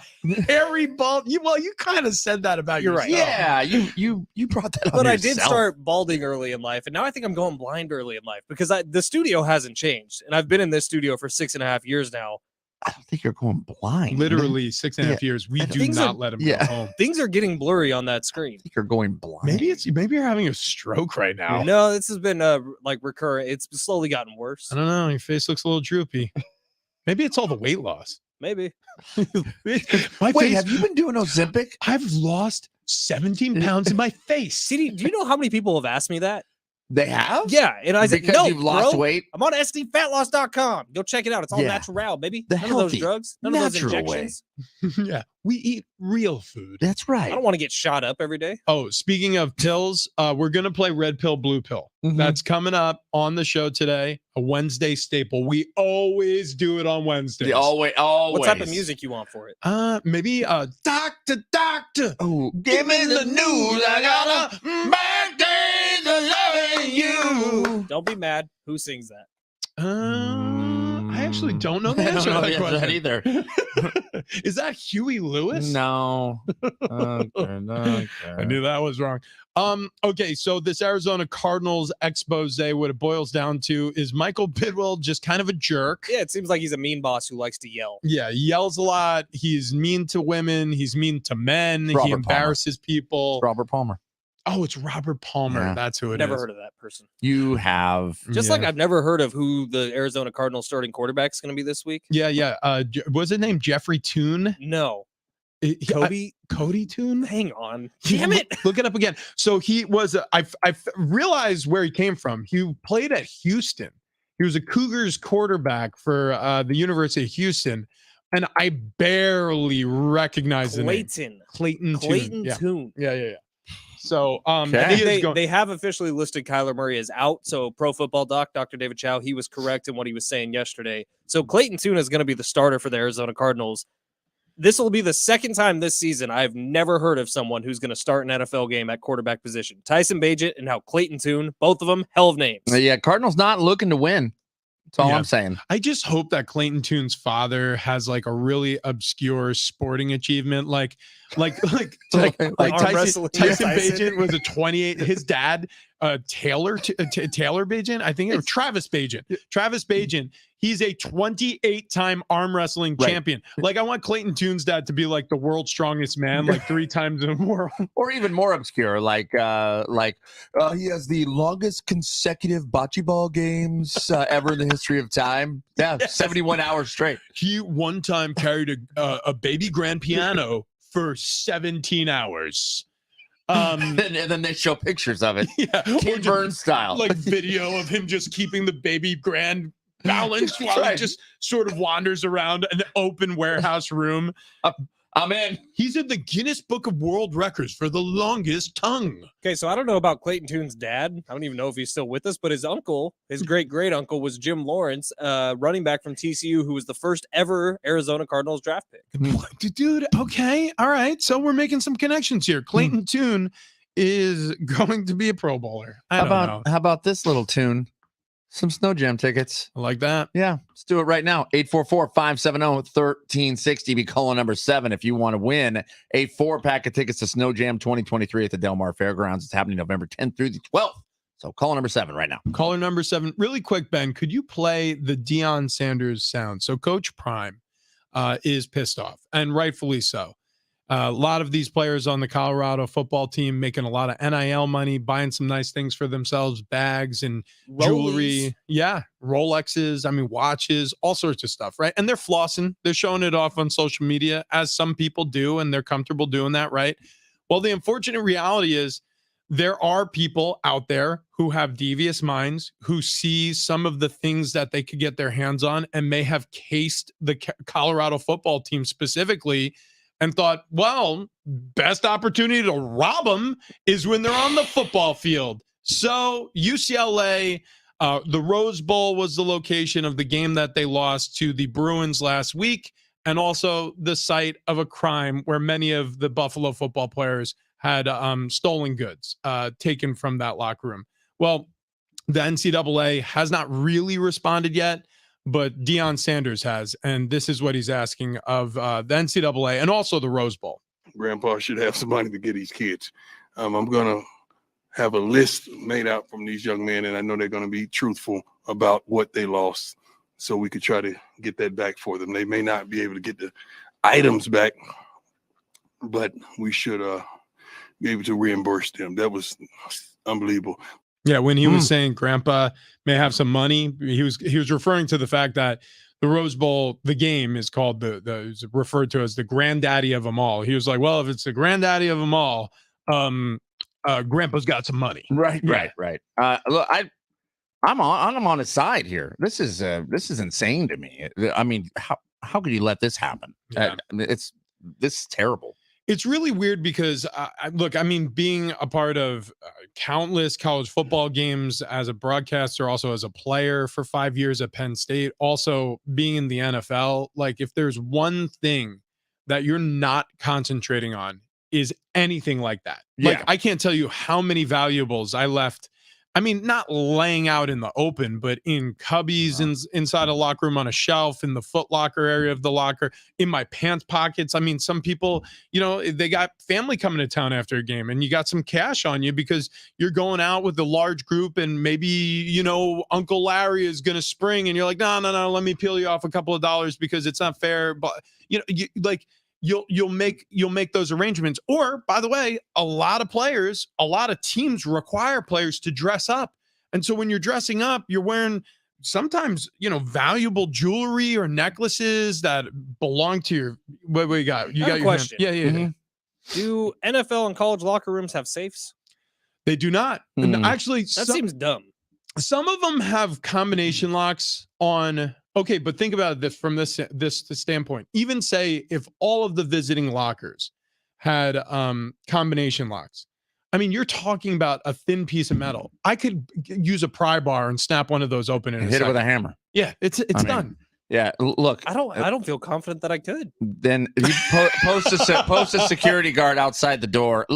Hairy bald. You kind of said that about You're yourself. right. Yeah, you brought that up. But I did start balding early in life, and now I think I'm going blind early in life because the studio hasn't changed, and I've been in this studio for 6.5 years now. I don't think you're going blind. Literally 6.5 years. We do not let him go home. Things are getting blurry on that screen. I think you're going blind. Maybe you're having a stroke right now. No, this has been like recurrent. It's slowly gotten worse. I don't know. Your face looks a little droopy. Maybe it's all the weight loss. Maybe. Wait, have you been doing Ozempic? I've lost 17 pounds in my face. CD, do you know how many people have asked me that? They have? Yeah. And I said, because no, you've lost bro, weight? I'm on sdfatloss.com. Go check it out. It's all natural, baby. The None healthy, of those drugs. None of those natural way. injections. Yeah. We eat real food. That's right. I don't want to get shot up every day. Oh, speaking of pills, we're going to play Red Pill, Blue Pill. That's coming up on the show today, a Wednesday staple. We always do it on Wednesdays. Always. What type of music you want for it? Maybe Doctor. Oh, give me the news. I got a bad day to loving you. Don't be mad. Who sings that? I actually don't know the answer to that question either. Is that Huey Lewis? No. Okay. I knew that was wrong. Okay, so this Arizona Cardinals expose, what it boils down to is Michael Bidwill just kind of a jerk. Yeah, it seems like he's a mean boss who likes to yell. Yeah, he yells a lot. He's mean to women. He's mean to men. He embarrasses people. Robert Palmer. Oh, it's Robert Palmer. Yeah. That's who it is. Never heard of that person. You have. Just like I've never heard of who the Arizona Cardinals starting quarterback is going to be this week. Yeah. Was his name Jeffrey Toone? No. Cody Toone? Hang on. Damn it. Look it up again. So he was, I realized where he came from. He played at Houston. He was a Cougars quarterback for the University of Houston. And I barely recognize the name. Clayton Toone. Yeah. So they have officially listed Kyler Murray as out. So Pro Football Doc, Dr. David Chow, he was correct in what he was saying yesterday. So Clayton Tune is going to be the starter for the Arizona Cardinals. This will be the second time this season I've never heard of someone who's going to start an NFL game at quarterback position. Tyson Bagent and now Clayton Tune, both of them hell of names. Yeah, Cardinals not looking to win. That's all I'm saying. I just hope that Clayton Toone's father has like a really obscure sporting achievement, like Tyson Bagent was a 28. His dad, Taylor Bagent, I think, or Travis Bagent. Travis Bagent. He's a 28-time arm wrestling champion. Like I want Clayton Toone's dad to be like the world's strongest man, like 3 times in the world, or even more obscure, like he has the longest consecutive bocce ball games ever in the history of time. Yeah, 71 hours straight. He one time carried a baby grand piano for 17 hours. And then they show pictures of it. Yeah, Kid Burns style, like video of him just keeping the baby grand balanced while he just sort of wanders around an open warehouse room. I'm in. He's in the Guinness Book of World Records for the longest tongue. Okay, so I don't know about Clayton Toone's dad. I don't even know if he's still with us, but his uncle, his great uncle, was Jim Lawrence, running back from TCU, who was the first ever Arizona Cardinals draft pick. Dude, okay, all right. So we're making some connections here. Clayton Toone is going to be a Pro Bowler. How about this little tune? Some Snow Jam tickets. I like that. Yeah, let's do it right now. 844-570-1360. Be calling number 7 if you want to win a 4-pack of tickets to Snow Jam 2023 at the Del Mar Fairgrounds. It's happening November 10th through the 12th. So caller number 7 right now. Caller number 7. Really quick, Ben, could you play the Deion Sanders sound? So Coach Prime is pissed off, and rightfully so. A lot of these players on the Colorado football team making a lot of NIL money, buying some nice things for themselves, bags and jewelry. Yeah, Rolexes, I mean, watches, all sorts of stuff, right? And they're flossing. They're showing it off on social media, as some people do, and they're comfortable doing that, right? Well, the unfortunate reality is there are people out there who have devious minds, who see some of the things that they could get their hands on and may have cased the Colorado football team specifically and thought, well, best opportunity to rob them is when they're on the football field. So UCLA, the Rose Bowl was the location of the game that they lost to the Bruins last week, and also the site of a crime where many of the Buffalo football players had stolen goods taken from that locker room. Well, the NCAA has not really responded yet, but Deion Sanders has, and this is what he's asking of the NCAA and also the Rose Bowl. Grandpa should have some money to get these kids. I'm going to have a list made out from these young men, and I know they're going to be truthful about what they lost, so we could try to get that back for them. They may not be able to get the items back, but we should be able to reimburse them. That was unbelievable. Yeah, when he was saying Grandpa may have some money, he was referring to the fact that the Rose Bowl, the game is called is referred to as the granddaddy of them all. He was like, well, if it's the granddaddy of them all, Grandpa's got some money. Right. Look, I'm on his side here. This is insane to me. I mean, how could you let this happen? Yeah. This is terrible. It's really weird because, look, I mean, being a part of countless college football games as a broadcaster, also as a player for 5 years at Penn State, also being in the NFL, like if there's one thing that you're not concentrating on is anything like that. Yeah. Like I can't tell you how many valuables I left. I mean, not laying out in the open, but in cubbies inside a locker room on a shelf, in the foot locker area of the locker, in my pants pockets. I mean, some people, you know, they got family coming to town after a game and you got some cash on you because you're going out with a large group and maybe, you know, Uncle Larry is going to spring and you're like, no, let me peel you off a couple of dollars because it's not fair. But, you know, you'll make those arrangements. Or, by the way, a lot of teams require players to dress up. And so when you're dressing up, you're wearing sometimes, you know, valuable jewelry or necklaces that belong to your what you got? You got your question. Yeah. Mm-hmm. Do NFL and college locker rooms have safes? They do not. And actually, that seems dumb. Some of them have combination locks on. Okay, but think about this from this standpoint. Even say if all of the visiting lockers had combination locks, I mean, you're talking about a thin piece of metal. I could use a pry bar and snap one of those open and hit it with a hammer. Yeah, it's done. Yeah, look, I don't feel confident that I could. Then you post a security guard outside the door.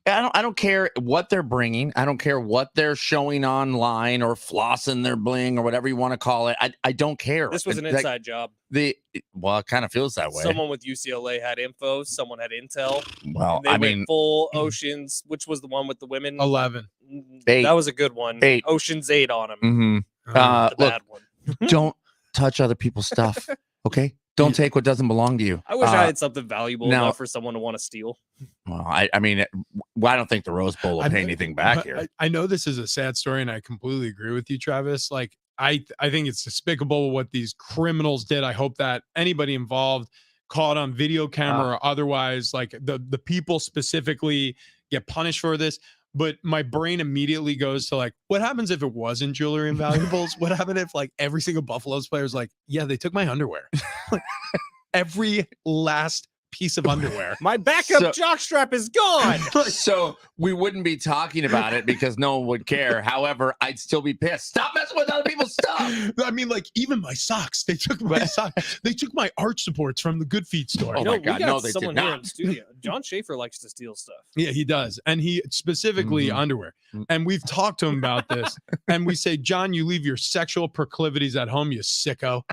I don't care what they're bringing. I don't care what they're showing online or flossing their bling or whatever you want to call it. I don't care. This was an inside job. It kind of feels that way. Someone with UCLA had info. Someone had intel. Well, I mean, full Oceans. Which was the one with the women? 11. 8. That was a good one. 8. Oceans 8 on him. Mm-hmm. The Look, bad one. Don't touch other people's stuff. Okay. Don't take what doesn't belong to you. I wish I had something valuable enough for someone to want to steal. Well, I mean, I don't think the Rose Bowl will pay anything back here. I know this is a sad story, and I completely agree with you, Travis. Like, I think it's despicable what these criminals did. I hope that anybody involved, caught on video camera or otherwise, like the people specifically get punished for this. But my brain immediately goes to like, what happens if it wasn't jewelry and valuables? What happened if like every single Buffalo's player is like, yeah, they took my underwear. Like, every last piece of underwear. My backup jockstrap is gone. So we wouldn't be talking about it because no one would care. However, I'd still be pissed. Stop messing with other people's stuff. I mean, like even my socks. They took my socks. They took my arch supports from the Good Feet store. Oh my God, no, they did someone here in not. the studio. John Schaefer likes to steal stuff. Yeah, he does. And he specifically underwear. And we've talked to him about this. And we say, John, you leave your sexual proclivities at home, you sicko.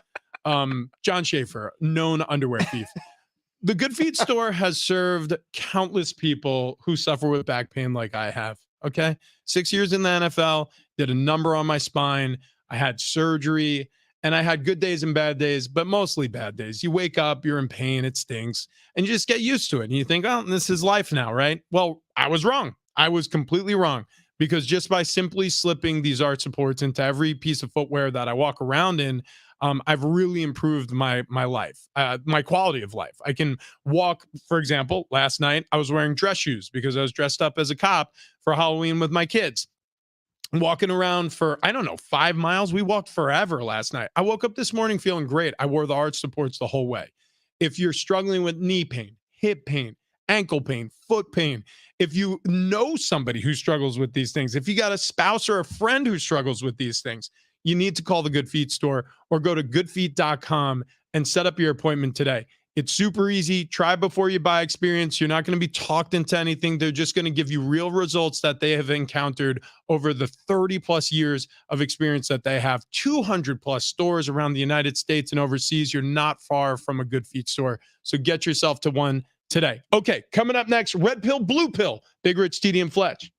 John Schaefer, known underwear thief. The Good Feet store has served countless people who suffer with back pain like I have. Okay. 6 years in the NFL, did a number on my spine. I had surgery. And I had good days and bad days, but mostly bad days. You wake up, you're in pain, it stinks, and you just get used to it. And you think, oh, this is life now, right? Well, I was wrong. I was completely wrong, because just by simply slipping these arch supports into every piece of footwear that I walk around in, I've really improved my life, my quality of life. I can walk. For example, last night I was wearing dress shoes because I was dressed up as a cop for Halloween with my kids, walking around for, I don't know, 5 miles. We walked forever last night. I woke up this morning feeling great. I wore the arch supports the whole way. If you're struggling with knee pain, hip pain, ankle pain, foot pain, if you know somebody who struggles with these things, if you got a spouse or a friend who struggles with these things, you need to call the Good Feet store or go to goodfeet.com and set up your appointment today. It's super easy. Try before you buy experience. You're not going to be talked into anything. They're just going to give you real results that they have encountered over the 30 plus years of experience that they have. 200 plus stores around the United States and overseas. You're not far from a Good Feet store. So get yourself to one today. Okay, coming up next, red pill, blue pill, Big Rich, TD, and Fletch.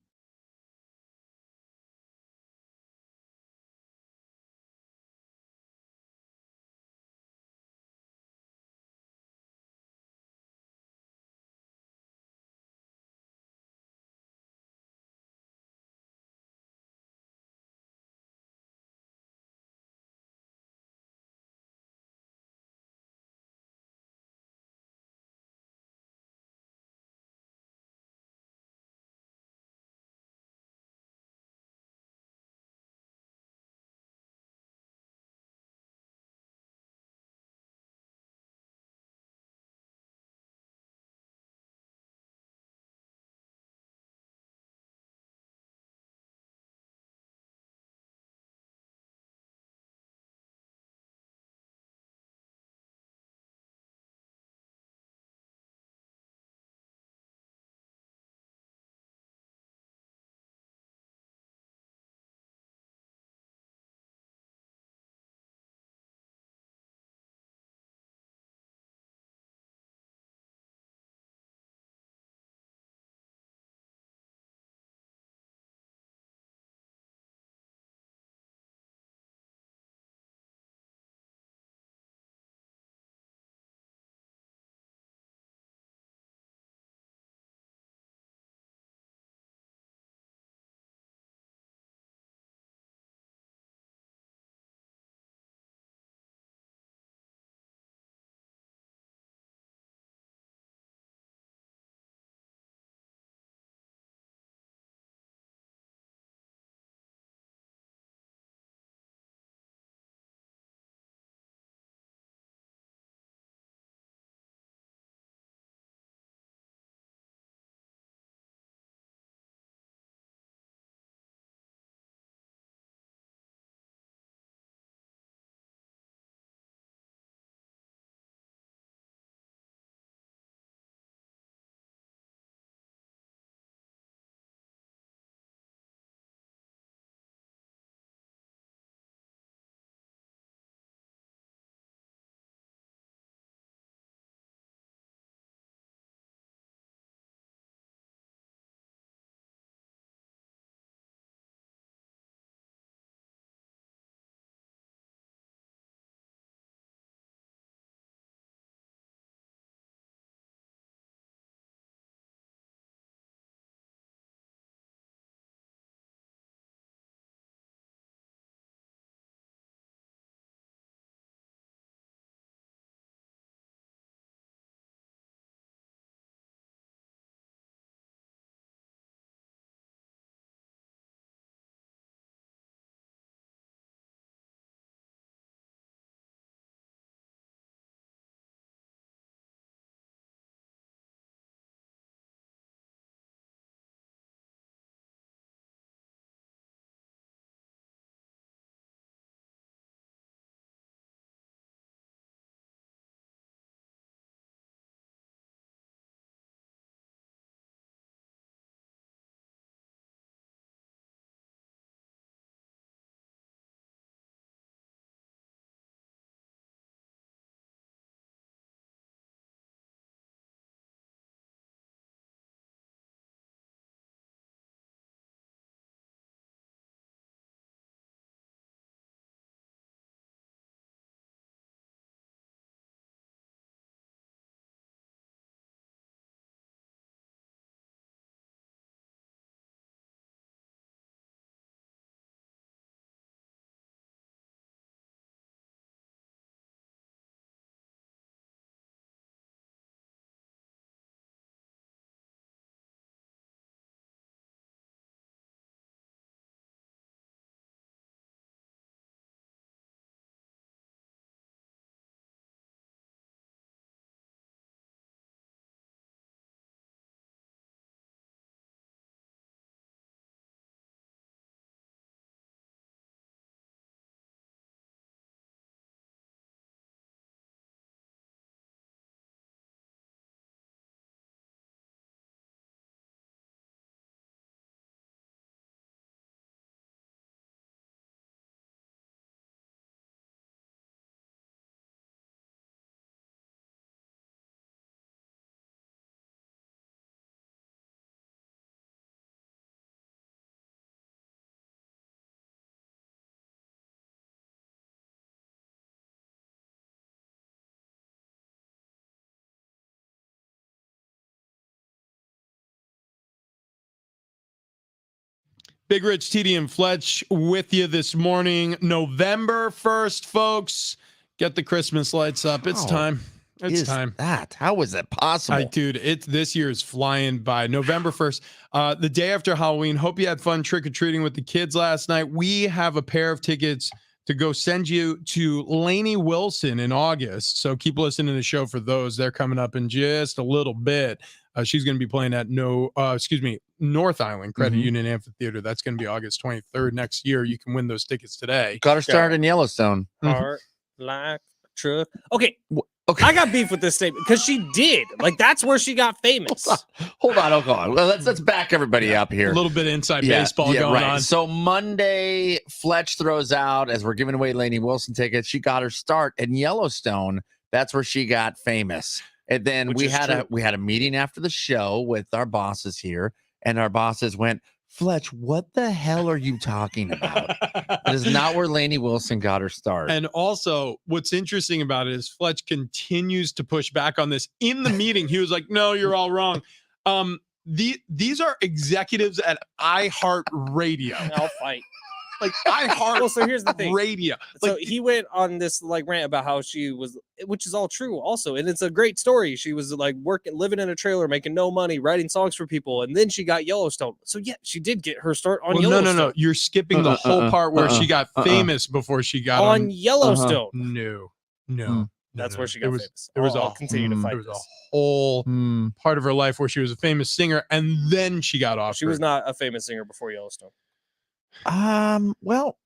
Big Rich, TD, and Fletch with you this morning. November 1st, folks. Get the Christmas lights up. It's time. It's time. How is that possible? Dude, this year is flying by. November 1st, the day after Halloween. Hope you had fun trick-or-treating with the kids last night. We have a pair of tickets to go send you to Lainey Wilson in August. So keep listening to the show for those. They're coming up in just a little bit. She's going to be playing at North Island Credit Union Amphitheater. That's going to be August 23rd next year. You can win those tickets today. Got to start in Yellowstone. Heart like a truck. Okay. Okay. I got beef with this statement because she did. Like, that's where she got famous. Hold on. Well, let's back everybody up here. A little bit of inside baseball going on. So Monday, Fletch throws out, as we're giving away Lainey Wilson tickets, she got her start in Yellowstone. That's where she got famous. And then we had a meeting after the show with our bosses here, and our bosses went, Fletch, what the hell are you talking about? That is not where Lainey Wilson got her start. And also, what's interesting about it is Fletch continues to push back on this. In the meeting, he was like, no, you're all wrong. These are executives at iHeartRadio. I'll fight. Like iHeart. Well, so here's the thing. Radio. So he went on this like rant about how she was, which is all true also, and it's a great story. She was like living in a trailer, making no money, writing songs for people, and then she got Yellowstone. So yeah, she did get her start on Yellowstone. No. You're skipping the whole part where she got famous before she got on Yellowstone. No. That's where she got famous. I'll continue to fight. There was a whole part of her life where she was a famous singer, and then she got off. She was not a famous singer before Yellowstone. Well,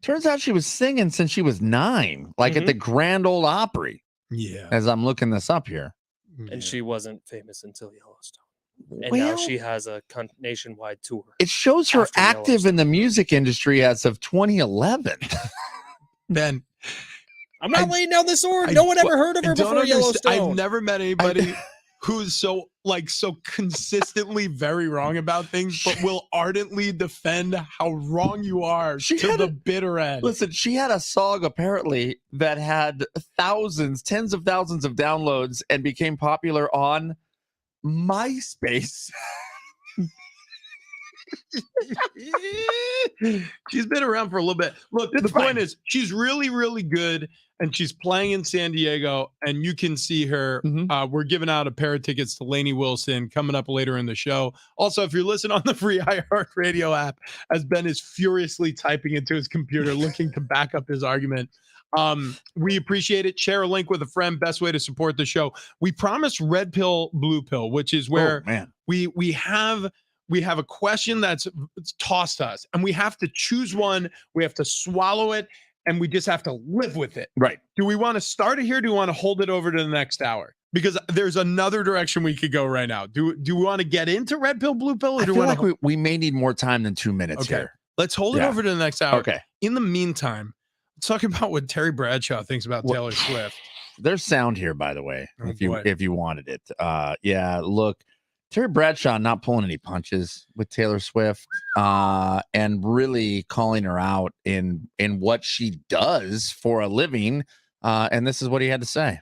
turns out she was singing since she was 9, like at the Grand Ole Opry. Yeah. As I'm looking this up here. And she wasn't famous until Yellowstone. And now she has a nationwide tour. It shows her active in the music industry as of 2011. Ben, I'm not laying down the sword. No one ever heard of her before Yellowstone. I've never met anybody who's so consistently very wrong about things, but will ardently defend how wrong you are to the bitter end. Listen, she had a song apparently that had tens of thousands of downloads and became popular on MySpace. She's been around for a little bit. Look, the point is she's really, really good, and she's playing in San Diego, and you can see her. We're giving out a pair of tickets to Lainey Wilson coming up later in the show. Also, if you're listening on the free iHeartRadio app, as Ben is furiously typing into his computer, looking to back up his argument, we appreciate it. Share a link with a friend. Best way to support the show. We promised Red Pill, Blue Pill, which is where we have a question that's tossed to us, and we have to choose one. We have to swallow it, and we just have to live with it. Right. Do we want to start it here? Do we want to hold it over to the next hour? Because there's another direction we could go right now. Do we want to get into Red Pill, Blue Pill? Or I feel like we may need more time than 2 minutes here. Let's hold it over to the next hour. Okay. In the meantime, let's talk about what Terry Bradshaw thinks about Taylor Swift. There's sound here, by the way, if you wanted it. Look, Terry Bradshaw not pulling any punches with Taylor Swift, and really calling her out in what she does for a living. And this is what he had to say.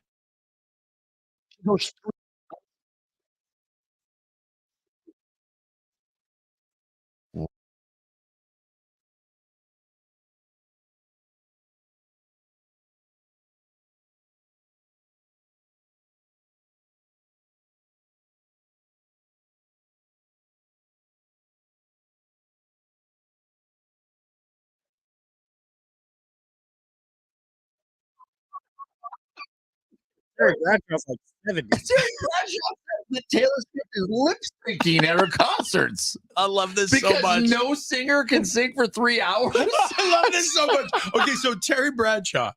Terry Bradshaw's like 70. Terry Bradshaw said that Taylor Swift is lip syncing at her concerts. I love this because so much. No singer can sing for 3 hours. I love this so much. Okay, so Terry Bradshaw.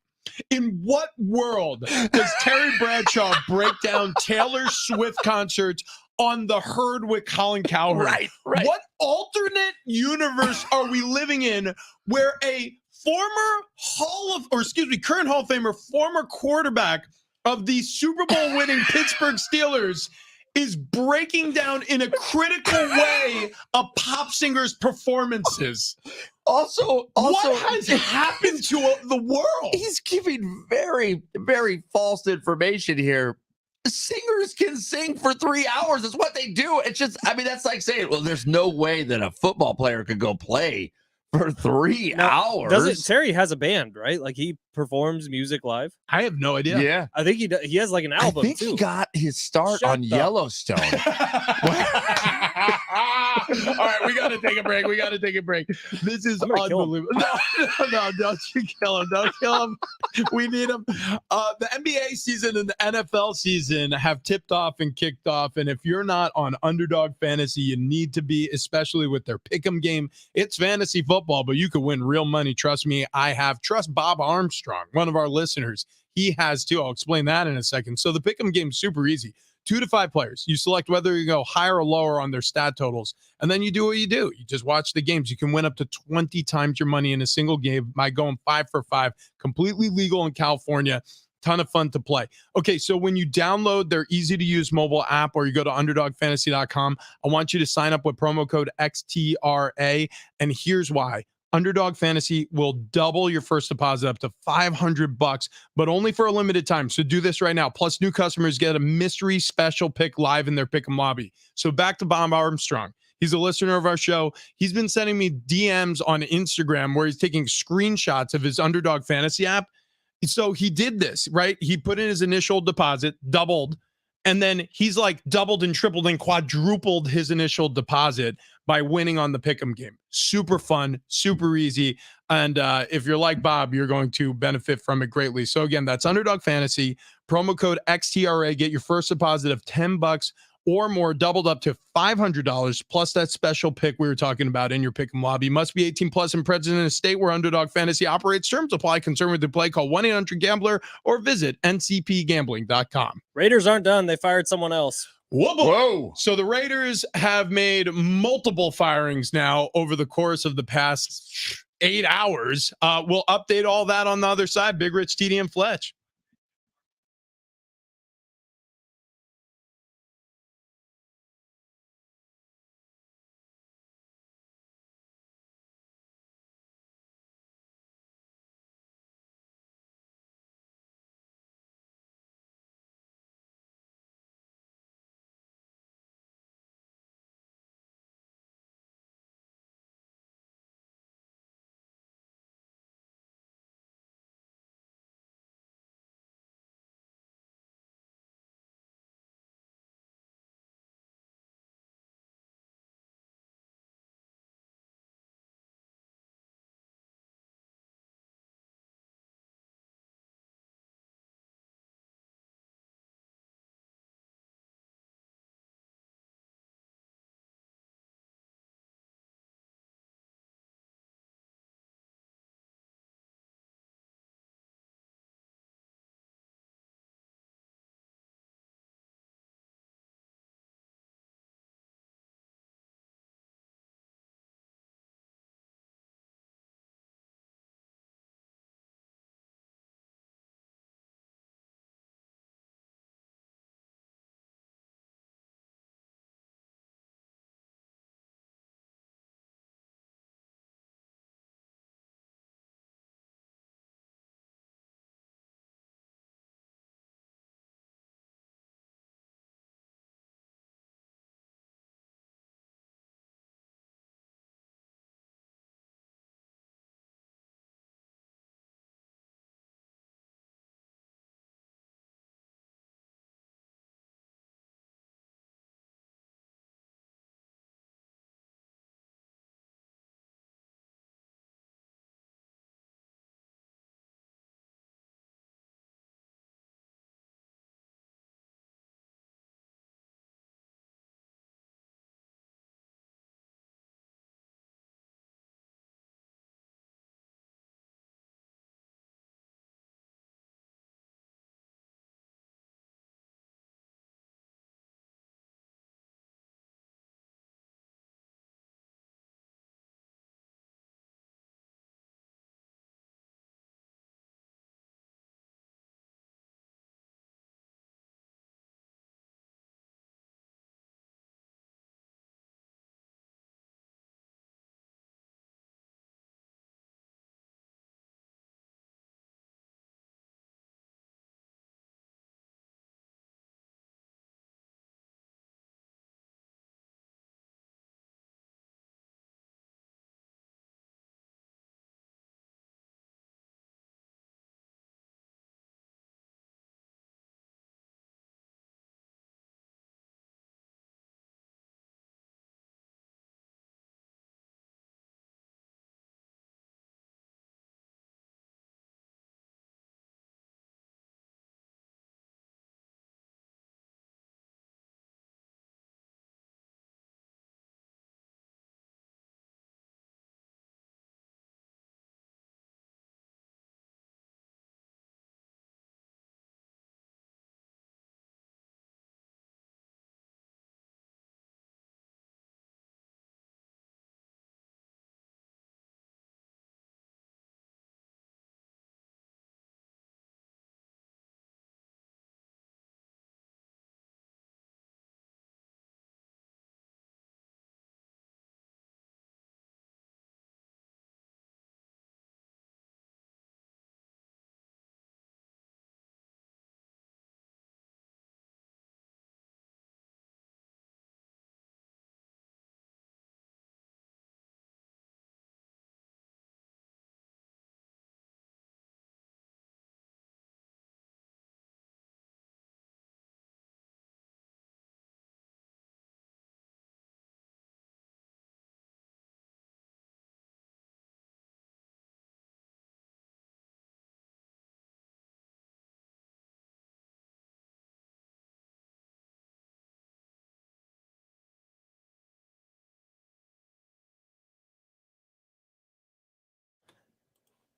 In what world does Terry Bradshaw break down Taylor Swift concerts on the herd with Colin Cowherd? Right. What alternate universe are we living in where a current Hall of Famer, former quarterback of the Super Bowl winning Pittsburgh Steelers is breaking down in a critical way a pop singer's performances? Also, what has happened to the world? He's giving very, very false information here. Singers can sing for 3 hours. It's what they do. It's just, I mean, that's like saying, well, there's no way that a football player could go play for 3 hours. Doesn't Terry has a band, right? Like he performs music live. I have no idea. Yeah. I think he has like an album I think too. he got his start Shut on the- Yellowstone. All right, we got to take a break. This is I'm gonna kill him. unbelievable. No, don't you kill him. Don't kill him. We need him. The NBA season and the NFL season have tipped off and kicked off. And if you're not on Underdog Fantasy, you need to be, especially with their pick'em game. It's fantasy football, but you could win real money. Trust me, I have. Trust Bob Armstrong, one of our listeners. He has too. I'll explain that in a second. So the pick'em game is super easy. 2 to 5 players. You select whether you go higher or lower on their stat totals, and then you do what you do. You just watch the games. You can win up to 20 times your money in a single game by going 5 for 5. Completely legal in California. Ton of fun to play. Okay, so when you download their easy-to-use mobile app or you go to UnderdogFantasy.com, I want you to sign up with promo code XTRA, and here's why. Underdog Fantasy will double your first deposit up to $500, but only for a limited time. So do this right now. Plus, new customers get a mystery special pick live in their pick'em lobby. So back to Bob Armstrong. He's a listener of our show. He's been sending me DMs on Instagram where he's taking screenshots of his Underdog Fantasy app. So he did this, right? He put in his initial deposit, doubled, and then he's like doubled and tripled and quadrupled his initial deposit by winning on the pick'em game. Super fun, super easy. And if you're like Bob, you're going to benefit from it greatly. So again, that's Underdog Fantasy, promo code XTRA. Get your first deposit of $10 or more, doubled up to $500, plus that special pick we were talking about in your pick'em lobby. Must be 18 plus and present in a state where Underdog Fantasy operates. Terms apply. Concerned with the play, call 1-800-GAMBLER or visit ncpgambling.com. Raiders aren't done. They fired someone else. Whoa. So the Raiders have made multiple firings now over the course of the past 8 hours. We'll update all that on the other side. Big Rich, TD, and Fletch.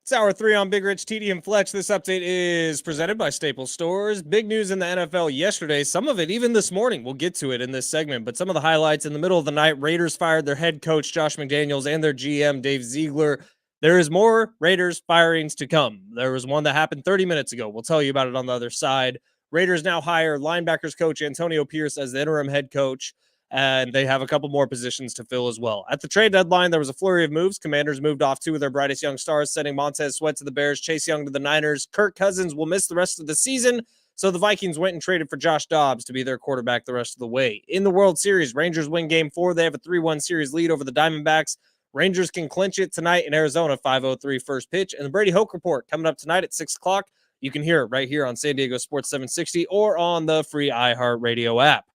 It's hour 3 on Big Rich, TD, and Fletch. This update is presented by Staples Stores. Big news in the NFL yesterday. Some of it even this morning. We'll get to it in this segment. But some of the highlights in the middle of the night, Raiders fired their head coach, Josh McDaniels, and their GM, Dave Ziegler. There is more Raiders firings to come. There was one that happened 30 minutes ago. We'll tell you about it on the other side. Raiders now hire linebackers coach Antonio Pierce as the interim head coach. And they have a couple more positions to fill as well. At the trade deadline, there was a flurry of moves. Commanders moved off 2 of their brightest young stars, sending Montez Sweat to the Bears, Chase Young to the Niners. Kirk Cousins will miss the rest of the season, so the Vikings went and traded for Josh Dobbs to be their quarterback the rest of the way. In the World Series, Rangers win Game 4. They have a 3-1 series lead over the Diamondbacks. Rangers can clinch it tonight in Arizona, 5:03 first pitch. And the Brady Hoke Report coming up tonight at 6 o'clock. You can hear it right here on San Diego Sports 760 or on the free iHeartRadio app.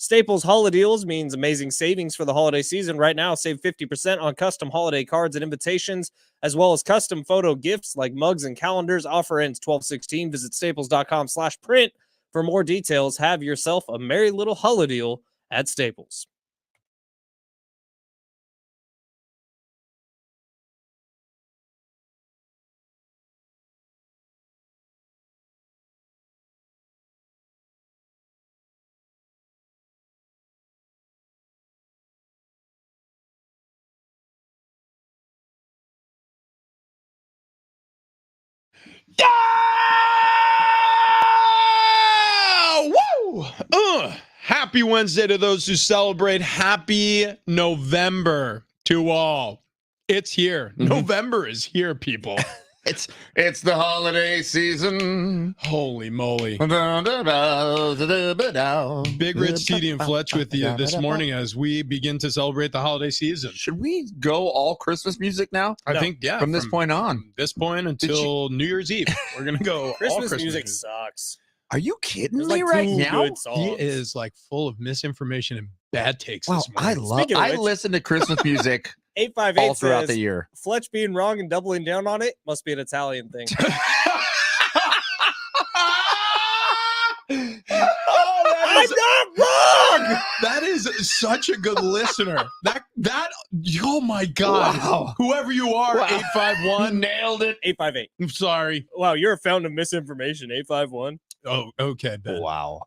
Staples Holiday Deals means amazing savings for the holiday season. Right now, save 50% on custom holiday cards and invitations, as well as custom photo gifts like mugs and calendars. Offer ends 12/16. Visit staples.com/print for more details. Have yourself a merry little holiday deal at Staples. Yeah! Woo! Happy Wednesday to those who celebrate. Happy November to all. It's here. November is here, people. It's the holiday season. Holy moly. Big Rich, TD, and Fletch with you this morning as we begin to celebrate the holiday season. Should we go all Christmas music now? I think, yeah. From this point on. From this point until New Year's Eve. We're going to go all Christmas Christmas music sucks. Are you kidding There's me like right 2 now? good songs. He is like full of misinformation and bad takes Wow, this morning. Speaking of which- listen to Christmas music 858 all throughout says, the year. Fletch being wrong and doubling down on it must be an Italian thing. I'm not wrong. That is such a good listener. That oh my God. Wow. Whoever you are, Wow. 851. Nailed it. 858. I'm sorry. Wow, you're a fountain of misinformation. 851. Oh, okay, Ben. Wow.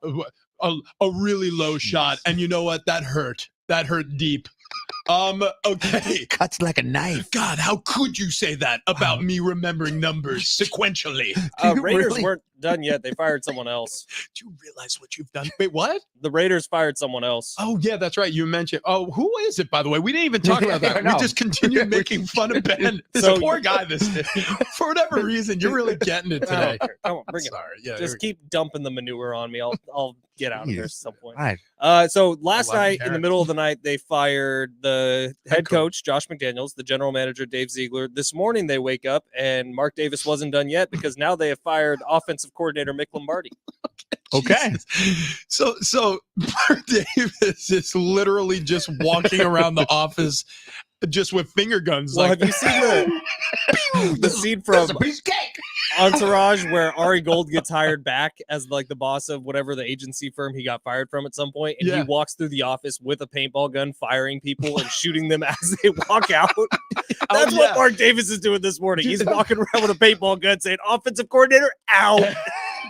A really low shot. And you know what? That hurt. That hurt deep. Okay. Cuts like a knife. God, how could you say that about me remembering numbers sequentially? Do you Raiders really? weren't done yet. They fired someone else. Do you realize what you've done? Wait, what? The Raiders fired someone else. Oh, yeah, that's right. You mentioned. Oh, who is it, by the way? We didn't even talk about I that. know. We just continued making fun of Ben. This So- poor guy. For whatever reason, you're really getting it today. Oh, come on, bring it. Sorry. Yeah. Just keep dumping the manure on me. I'll get out of there at Jeez. some point. Right. So last love you, night in the Derek. middle of the night, they fired the Head head coach, Josh McDaniels, the general manager, Dave Ziegler. This morning they wake up and Mark Davis wasn't done yet because now they have fired offensive coordinator Mick Lombardi. Okay. Jesus. So Mark Davis is literally just walking around the office just with finger guns. Well, like have you seen the scene from That's a piece of cake. Entourage where Ari Gold gets hired back as like the boss of whatever the agency firm he got fired from at some point, and Yeah. he walks through the office with a paintball gun, firing people and shooting them as they walk out. That's yeah. what Mark Davis is doing this morning. He's walking around with a paintball gun saying, "Offensive coordinator out."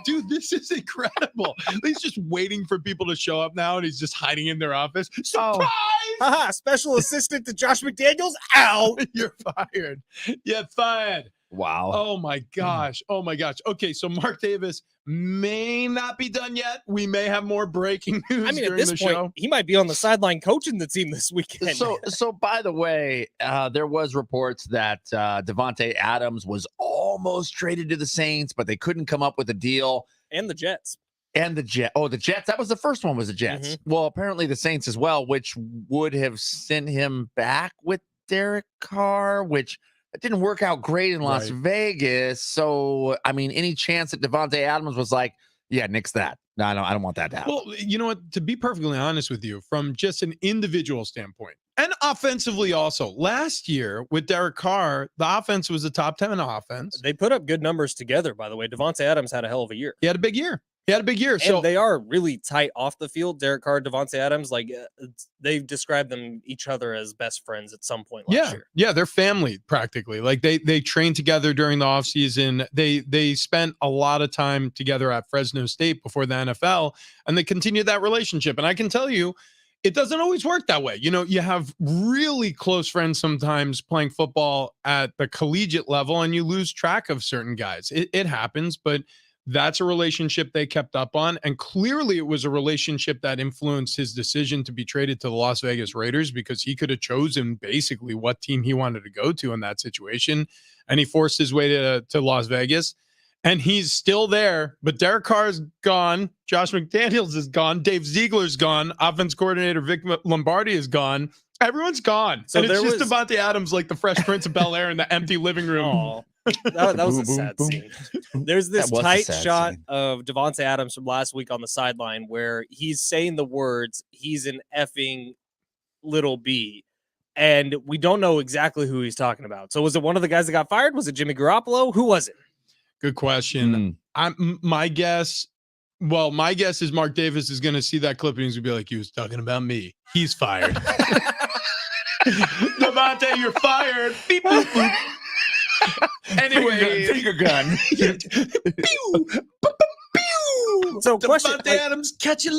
Dude, this is incredible. He's just waiting for people to show up now, and he's just hiding in their office. Surprise! Haha, special assistant to Josh McDaniels out. You're fired. You're fired. Wow. Oh my gosh. Oh my gosh. Okay, so Mark Davis may not be done yet. We may have more breaking news I mean, at during this the point, show. he might be on the sideline coaching the team this weekend. So by the way, there was reports that Devontae Adams was almost traded to the Saints, but they couldn't come up with a deal. and the Jets. And the Jets. That was the first one, was the Jets. Well, apparently the Saints as well, which would have sent him back with Derek Carr, which didn't work out great in Las Right. Vegas. So, I mean, any chance that Devontae Adams was like, yeah, nix that. No, I don't want that to happen. Well, you know what? To be perfectly honest with you, from just an individual standpoint and offensively also, last year with Derek Carr, the offense was a top 10 offense. They put up good numbers together, by the way. Devontae Adams had a hell of a year. He had a big year. He had a big year. And So they are really tight off the field. Derek Carr, Devontae Adams, they've described each other as best friends at some point last year. Yeah, they're family practically. Like they trained together during the offseason. They spent a lot of time together at Fresno State before the NFL, and they continued that relationship. And I can tell you, it doesn't always work that way. You have really close friends sometimes playing football at the collegiate level, and you lose track of certain guys. It happens, but that's a relationship they kept up on. And clearly it was a relationship that influenced his decision to be traded to the Las Vegas Raiders, because he could have chosen basically what team he wanted to go to in that situation. And he forced his way to Las Vegas, and he's still there. But Derek Carr's gone. Josh McDaniels is gone. Dave Ziegler's gone. Offense coordinator Vic Lombardi is gone. Everyone's gone. So and it's just Devontae Adams like the Fresh Prince of Bel-Air in the empty living room. Oh, that was a sad scene. There's this tight shot of Devontae Adams from last week on the sideline where he's saying the words, he's an effing little B. And we don't know exactly who he's talking about. So was it one of the guys that got fired? Was it Jimmy Garoppolo? Who was it? Good question. My guess is Mark Davis is going to see that clip and he's going to be like, he was talking about me. He's fired. Devontae, you're fired. Beep, boop, boop. Anyway, finger gun. Pew, pew. So question, Devontae Adams, catch you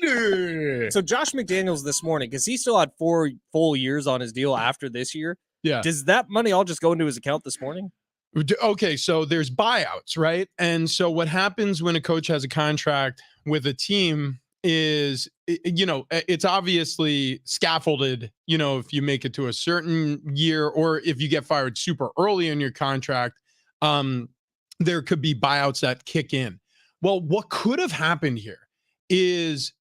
later. So Josh McDaniels this morning, because he still had 4 full years on his deal after this year. Yeah. Does that money all just go into his account this morning? Okay, so there's buyouts, right? And so what happens when a coach has a contract with a team is, it's obviously scaffolded, if you make it to a certain year or if you get fired super early in your contract, there could be buyouts that kick in. Well, what could have happened here is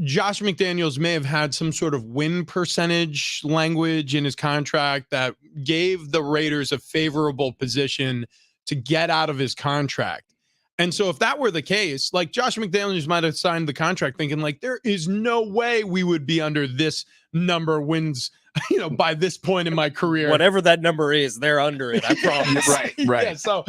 Josh McDaniels may have had some sort of win percentage language in his contract that gave the Raiders a favorable position to get out of his contract. And so if that were the case, like Josh McDaniels might have signed the contract thinking like, there is no way we would be under this number wins, by this point in my career. Whatever that number is, they're under it, I promise. Right. Yeah, so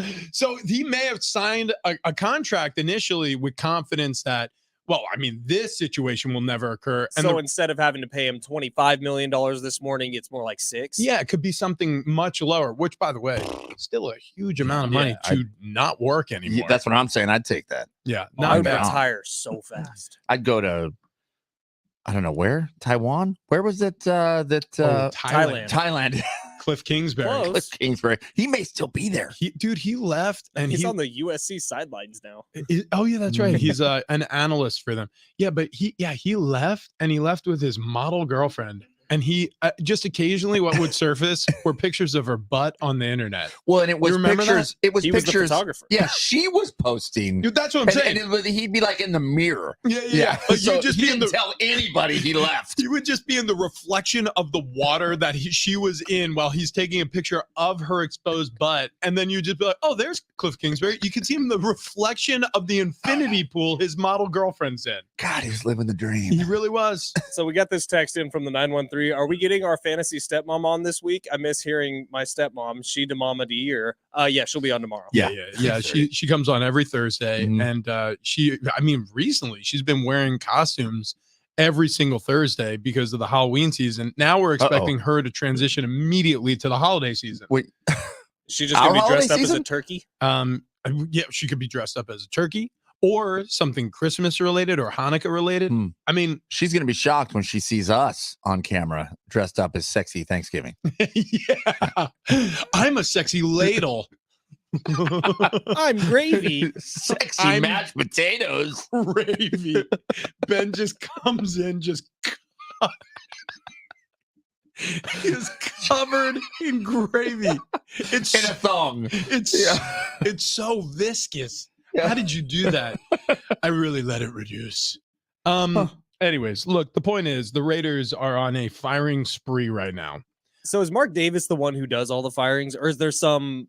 he may have signed a contract initially with confidence that, well, I mean, this situation will never occur. And so instead of having to pay him $25 million this morning, it's more like $6 million. Yeah, it could be something much lower, which, by the way, still a huge amount of money to not work anymore. Yeah, that's what I'm saying. I'd take that. Yeah, I would retire so fast. I'd go to, I don't know where, Taiwan. Where was it? Thailand. Thailand. Cliff Kingsbury. Close. Cliff Kingsbury. He may still be there. He left, and he's on the USC sidelines now. Oh yeah, that's right. He's an analyst for them. Yeah, but he left, and he left with his model girlfriend. And he just occasionally what would surface were pictures of her butt on the internet. Well, and it was pictures. It was he pictures. Was the photographer. Yeah, she was posting. Dude, that's what I'm saying. And he'd be like in the mirror. Yeah. So you just he didn't tell anybody he left. He would just be in the reflection of the water that she was in while he's taking a picture of her exposed butt. And then you just be like, oh, there's Cliff Kingsbury. You can see him in the reflection of the infinity pool his model girlfriend's in. God, he was living the dream. He really was. So we got this text in from the 913. Are we getting our fantasy stepmom on this week? I miss hearing my stepmom. She the mama of the year. Yeah, she'll be on tomorrow. Yeah. She comes on every Thursday, and recently she's been wearing costumes every single Thursday because of the Halloween season. Now we're expecting her to transition immediately to the holiday season. Wait, she just gonna be dressed up as a turkey? Yeah, she could be dressed up as a turkey or something Christmas related or Hanukkah related. I mean, she's going to be shocked when she sees us on camera dressed up as sexy Thanksgiving. Yeah, I'm a sexy ladle. I'm gravy. Sexy mashed potatoes. Gravy. Ben just comes in, is covered in gravy. It's in a thong. It's so viscous. Yeah. How did you do that? I really let it reduce. Anyways, look, the point is the Raiders are on a firing spree right now. So is Mark Davis the one who does all the firings, or is there someone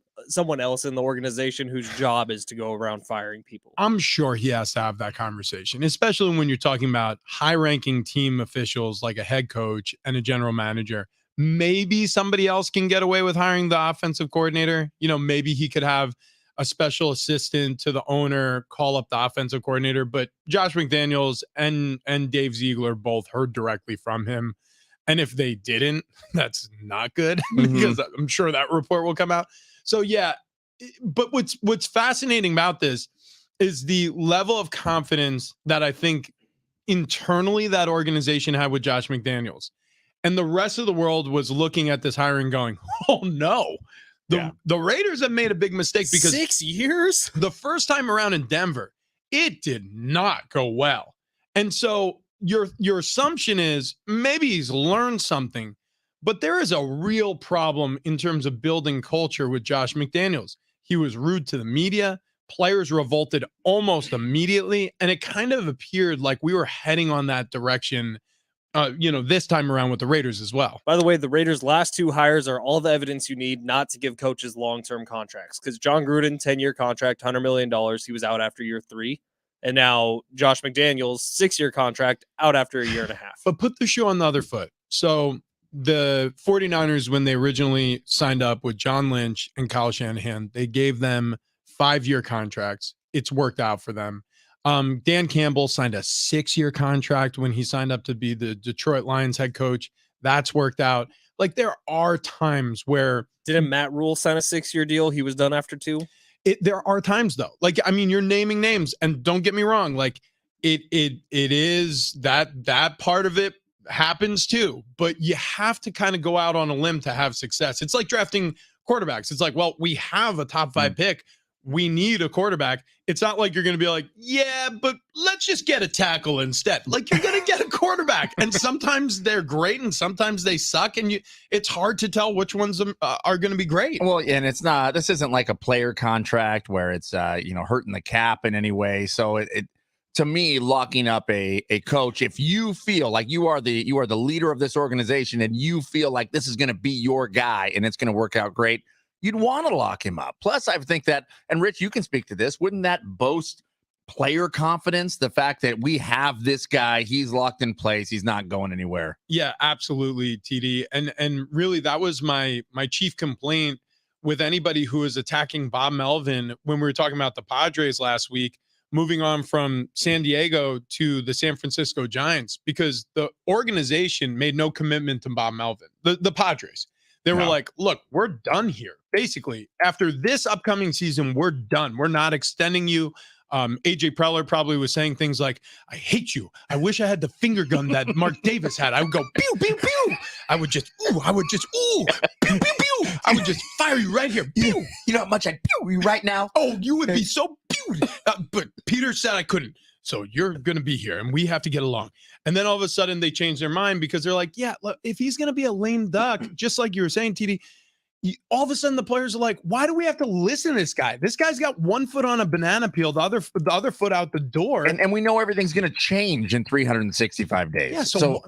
else in the organization whose job is to go around firing people? I'm sure he has to have that conversation, especially when you're talking about high-ranking team officials like a head coach and a general manager. Maybe somebody else can get away with hiring the offensive coordinator. Maybe he could have a special assistant to the owner call up the offensive coordinator, but Josh McDaniels and Dave Ziegler both heard directly from him. And if they didn't, that's not good because I'm sure that report will come out. So yeah, but what's fascinating about this is the level of confidence that I think internally that organization had with Josh McDaniels. And the rest of the world was looking at this hiring going, oh no, the Raiders have made a big mistake because 6 years? The first time around in Denver, it did not go well. And so your assumption is maybe he's learned something, but there is a real problem in terms of building culture with Josh McDaniels. He was rude to the media. Players revolted almost immediately. And it kind of appeared like we were heading on that direction this time around with the Raiders as well. By the way, the Raiders' last 2 hires are all the evidence you need not to give coaches long-term contracts. Because John Gruden, 10-year contract, $100 million. He was out after year 3. And now Josh McDaniels, 6-year contract, out after a year and a half. But put the shoe on the other foot. So the 49ers, when they originally signed up with John Lynch and Kyle Shanahan, they gave them 5-year contracts. It's worked out for them. Dan Campbell signed a 6-year contract when he signed up to be the Detroit Lions head coach. That's worked out. Like there are times where didn't Matt Rule sign a 6-year deal? He was done after 2. There are times though. Like I mean, you're naming names, and don't get me wrong. Like it is that part of it happens too. But you have to kind of go out on a limb to have success. It's like drafting quarterbacks. It's like, well, we have a top 5 pick. We need a quarterback. It's not like you're going to be like, yeah, but let's just get a tackle instead. Like you're going to get a quarterback. And sometimes they're great and sometimes they suck. And it's hard to tell which ones are going to be great. Well, and this isn't like a player contract where it's, hurting the cap in any way. So it to me, locking up a coach, if you feel like you are the leader of this organization and you feel like this is going to be your guy and it's going to work out great, you'd want to lock him up. Plus, I think that, and Rich, you can speak to this, wouldn't that boast player confidence, the fact that we have this guy, he's locked in place, he's not going anywhere? Yeah, absolutely, TD. And really, that was my chief complaint with anybody who is attacking Bob Melvin when we were talking about the Padres last week, moving on from San Diego to the San Francisco Giants, because the organization made no commitment to Bob Melvin, the Padres. They were like, look, we're done here. Basically, after this upcoming season, we're done. We're not extending you. AJ Preller probably was saying things like, I hate you. I wish I had the finger gun that Mark Davis had. I would go, pew, pew, pew. I would just, pew, pew, pew, pew. I would just fire you right here. Pew. You know how much I'd pew you right now? Oh, you would be so pew. But Peter said I couldn't. So you're going to be here and we have to get along. And then all of a sudden they change their mind because they're like, yeah, look, if he's going to be a lame duck, just like you were saying, TD, all of a sudden the players are like, why do we have to listen to this guy? This guy's got one foot on a banana peel, the other foot out the door. And we know everything's going to change in 365 days. Yeah. So,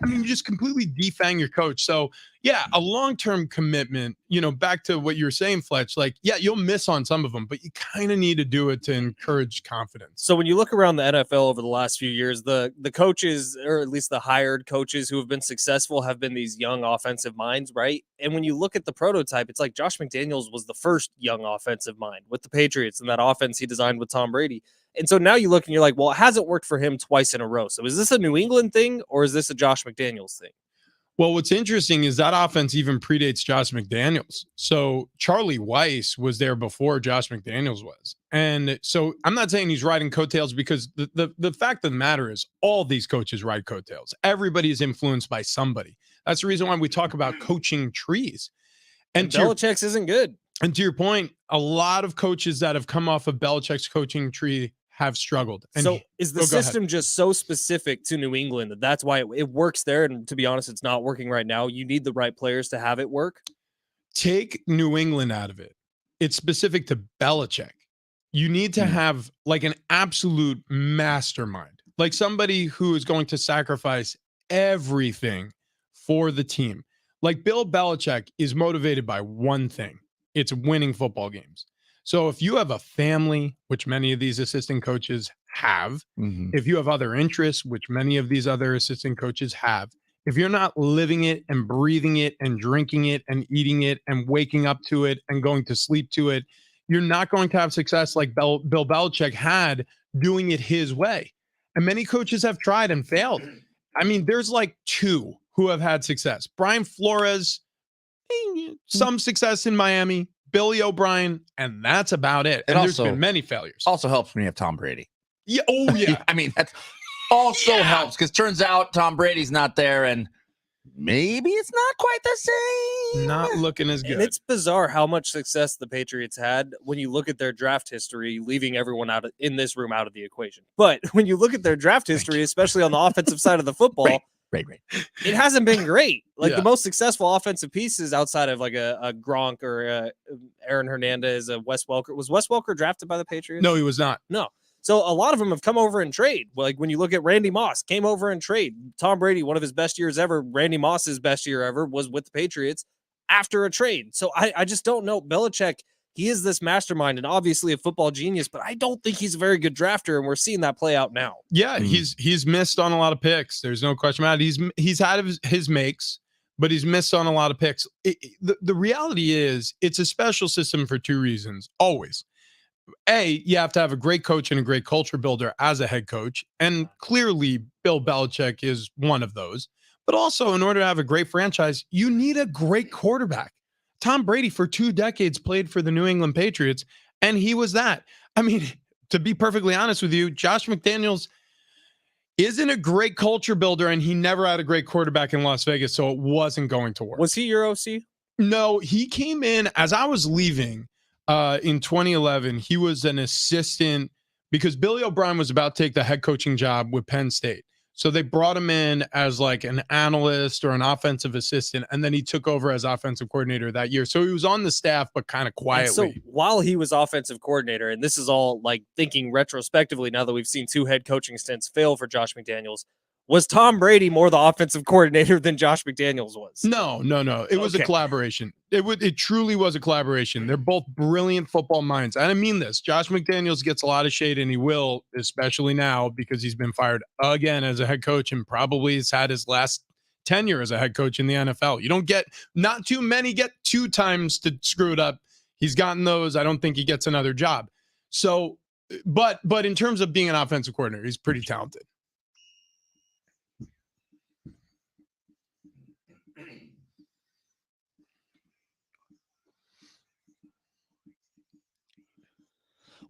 I mean, you just completely defang your coach. So yeah, a long-term commitment, back to what you're saying, Fletch, like, yeah, you'll miss on some of them, but you kind of need to do it to encourage confidence. So when you look around the NFL over the last few years, the coaches, or at least the hired coaches who have been successful, have been these young offensive minds, right? And when you look at the prototype, it's like Josh McDaniels was the first young offensive mind with the Patriots and that offense he designed with Tom Brady. And so now you look and you're like, well, it hasn't worked for him twice in a row. So is this a New England thing or is this a Josh McDaniels thing? Well, what's interesting is that offense even predates Josh McDaniels. So Charlie Weiss was there before Josh McDaniels was. And so I'm not saying he's riding coattails, because the fact of the matter is all these coaches ride coattails. Everybody is influenced by somebody. That's the reason why we talk about coaching trees. And Belichick's isn't good. And to your point, a lot of coaches that have come off of Belichick's coaching tree have struggled. And so is the system just so specific to New England that's why it works there? And to be honest, it's not working right now. You need the right players to have it work. Take New England out of it. It's specific to Belichick. You need to have like an absolute mastermind, like somebody who is going to sacrifice everything for the team. Like Bill Belichick is motivated by one thing. It's winning football games. So if you have a family, which many of these assistant coaches have, if you have other interests, which many of these other assistant coaches have, if you're not living it and breathing it and drinking it and eating it and waking up to it and going to sleep to it, you're not going to have success like Bill Belichick had doing it his way. And many coaches have tried and failed. I mean, there's like 2 who have had success. Brian Flores, some success in Miami, Billy O'Brien, and that's about it. And there's been many failures. Also helps when you have Tom Brady. Yeah. Oh, yeah. I mean, that also helps because turns out Tom Brady's not there and maybe it's not quite the same. Not looking as good. And it's bizarre how much success the Patriots had when you look at their draft history, leaving everyone in this room out of the equation. But when you look at their draft history, especially on the offensive side of the football, right. It hasn't been great. Like the most successful offensive pieces outside of like a Gronk or Aaron Hernandez, Wes Welker. Was Wes Welker drafted by the Patriots? No, he was not. No. So a lot of them have come over in trade. Like when you look at Randy Moss, came over in trade. Tom Brady, one of his best years ever. Randy Moss's best year ever was with the Patriots after a trade. So I just don't know. Belichick, he is this mastermind and obviously a football genius, but I don't think he's a very good drafter, and we're seeing that play out now. Yeah, he's missed on a lot of picks. There's no question about it. He's had his makes, but he's missed on a lot of picks. The reality is it's a special system for 2 reasons. Always. A, you have to have a great coach and a great culture builder as a head coach. And clearly Bill Belichick is one of those. But also, in order to have a great franchise, you need a great quarterback. Tom Brady for 2 decades played for the New England Patriots, and he was that. I mean, to be perfectly honest with you, Josh McDaniels isn't a great culture builder, and he never had a great quarterback in Las Vegas, so it wasn't going to work. Was he your OC? No, he came in as I was leaving in 2011. He was an assistant because Billy O'Brien was about to take the head coaching job with Penn State. So they brought him in as like an analyst or an offensive assistant, and then he took over as offensive coordinator that year. So he was on the staff, but kind of quietly. And so while he was offensive coordinator, and this is all like thinking retrospectively now that we've seen 2 head coaching stints fail for Josh McDaniels, was Tom Brady more the offensive coordinator than Josh McDaniels was? No. It was a collaboration. It truly was a collaboration. They're both brilliant football minds. And I mean this. Josh McDaniels gets a lot of shade, and he will, especially now, because he's been fired again as a head coach and probably has had his last tenure as a head coach in the NFL. You don't get, not too many get 2 times to screw it up. He's gotten those. I don't think he gets another job. So, but in terms of being an offensive coordinator, he's pretty talented.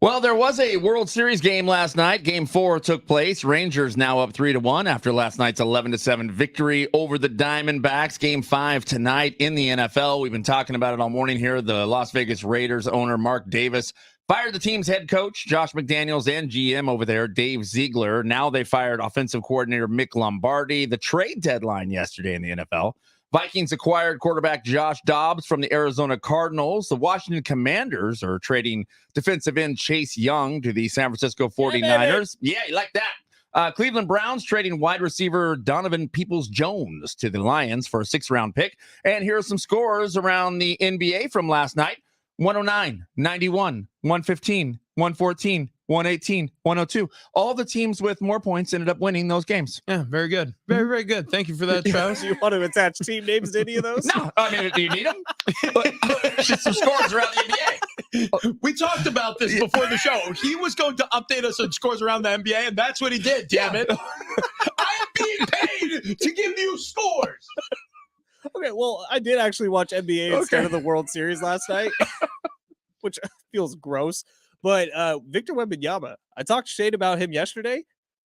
Well, there was a World Series game last night. Game 4 took place. Rangers now up 3-1 after last night's 11-7 victory over the Diamondbacks. Game 5 tonight in the NFL. We've been talking about it all morning here. The Las Vegas Raiders owner, Mark Davis, fired the team's head coach, Josh McDaniels, and GM over there, Dave Ziegler. Now they fired offensive coordinator Mick Lombardi. The trade deadline yesterday in the NFL. Vikings acquired quarterback Josh Dobbs from the Arizona Cardinals. The Washington Commanders are trading defensive end Chase Young to the San Francisco 49ers. Yeah, you like that. Cleveland Browns trading wide receiver Donovan Peoples-Jones to the Lions for a 6th-round pick. And here are some scores around the NBA from last night. 109, 91, 115, 114, 118, 102. All the teams with more points ended up winning those games. Yeah, very good. Very, very good. Thank you for that, Travis. You want to attach team names to any of those? No, I mean, do you need them? Just some scores around the NBA. We talked about this before the show. He was going to update us on scores around the NBA, and that's what he did, damn it. I am being paid to give you scores. Okay, well, I did actually watch NBA instead of the World Series last night, which feels gross. But Victor Wembanyama, I talked shade about him yesterday.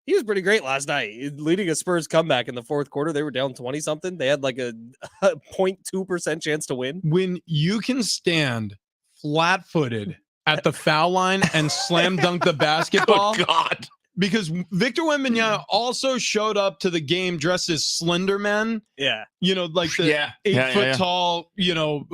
He was pretty great last night, leading a Spurs comeback in the 4th quarter. They were down 20-something. They had like a 0.2% chance to win. When you can stand flat-footed at the foul line and slam dunk the basketball. Oh, God. Because Victor Wembanyama also showed up to the game dressed as Slender Man. Yeah. You know, like the 8-foot tall, you know,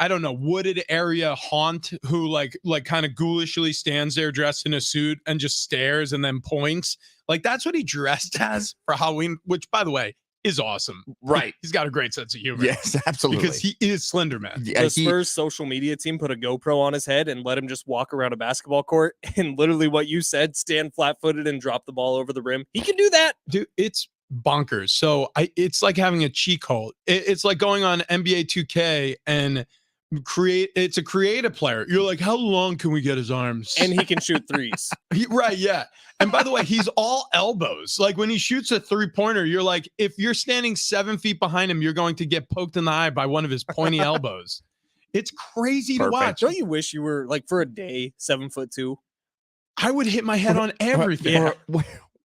I don't know, wooded area haunt who like kind of ghoulishly stands there dressed in a suit and just stares and then points. Like that's what he dressed as for Halloween, which by the way, is awesome. Right. He's got a great sense of humor. Yes, absolutely. Because he is Slender Man. Yeah, the Spurs social media team put a GoPro on his head and let him just walk around a basketball court and literally what you said, stand flat-footed and drop the ball over the rim. He can do that. Dude, it's bonkers. So it's like having a cheat code. It's like going on NBA 2K and It's a creative player. You're like, how long can we get his arms? And he can shoot threes. Right, yeah. And by the way, he's all elbows. Like when he shoots a 3-pointer, you're like, if you're standing 7 feet behind him, you're going to get poked in the eye by one of his pointy elbows. It's crazy to watch. Don't you wish you were like for a day 7'2"? I would hit my head on everything.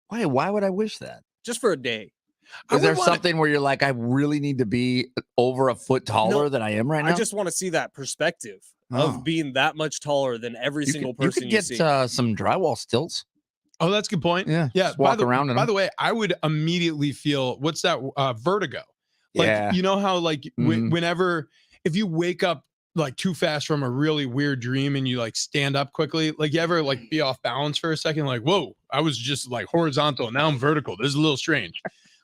Why would I wish that? Just for a day. Is there something where you're like, I really need to be over a foot taller than I am right now? I just want to see that perspective of being that much taller than every single person you could see. get some drywall stilts. Oh, that's a good point. Yeah. Walk around. By the way, I would immediately feel what's that? Vertigo. Like you know how like whenever if you wake up like too fast from a really weird dream and you like stand up quickly, like you ever like be off balance for a second, like whoa, I was just like horizontal, now I'm vertical. This is a little strange.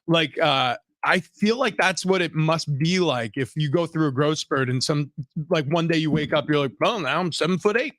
Like I feel like that's what it must be like if you go through a growth spurt and some like one day you wake up, you're like, well, now I'm 7'8".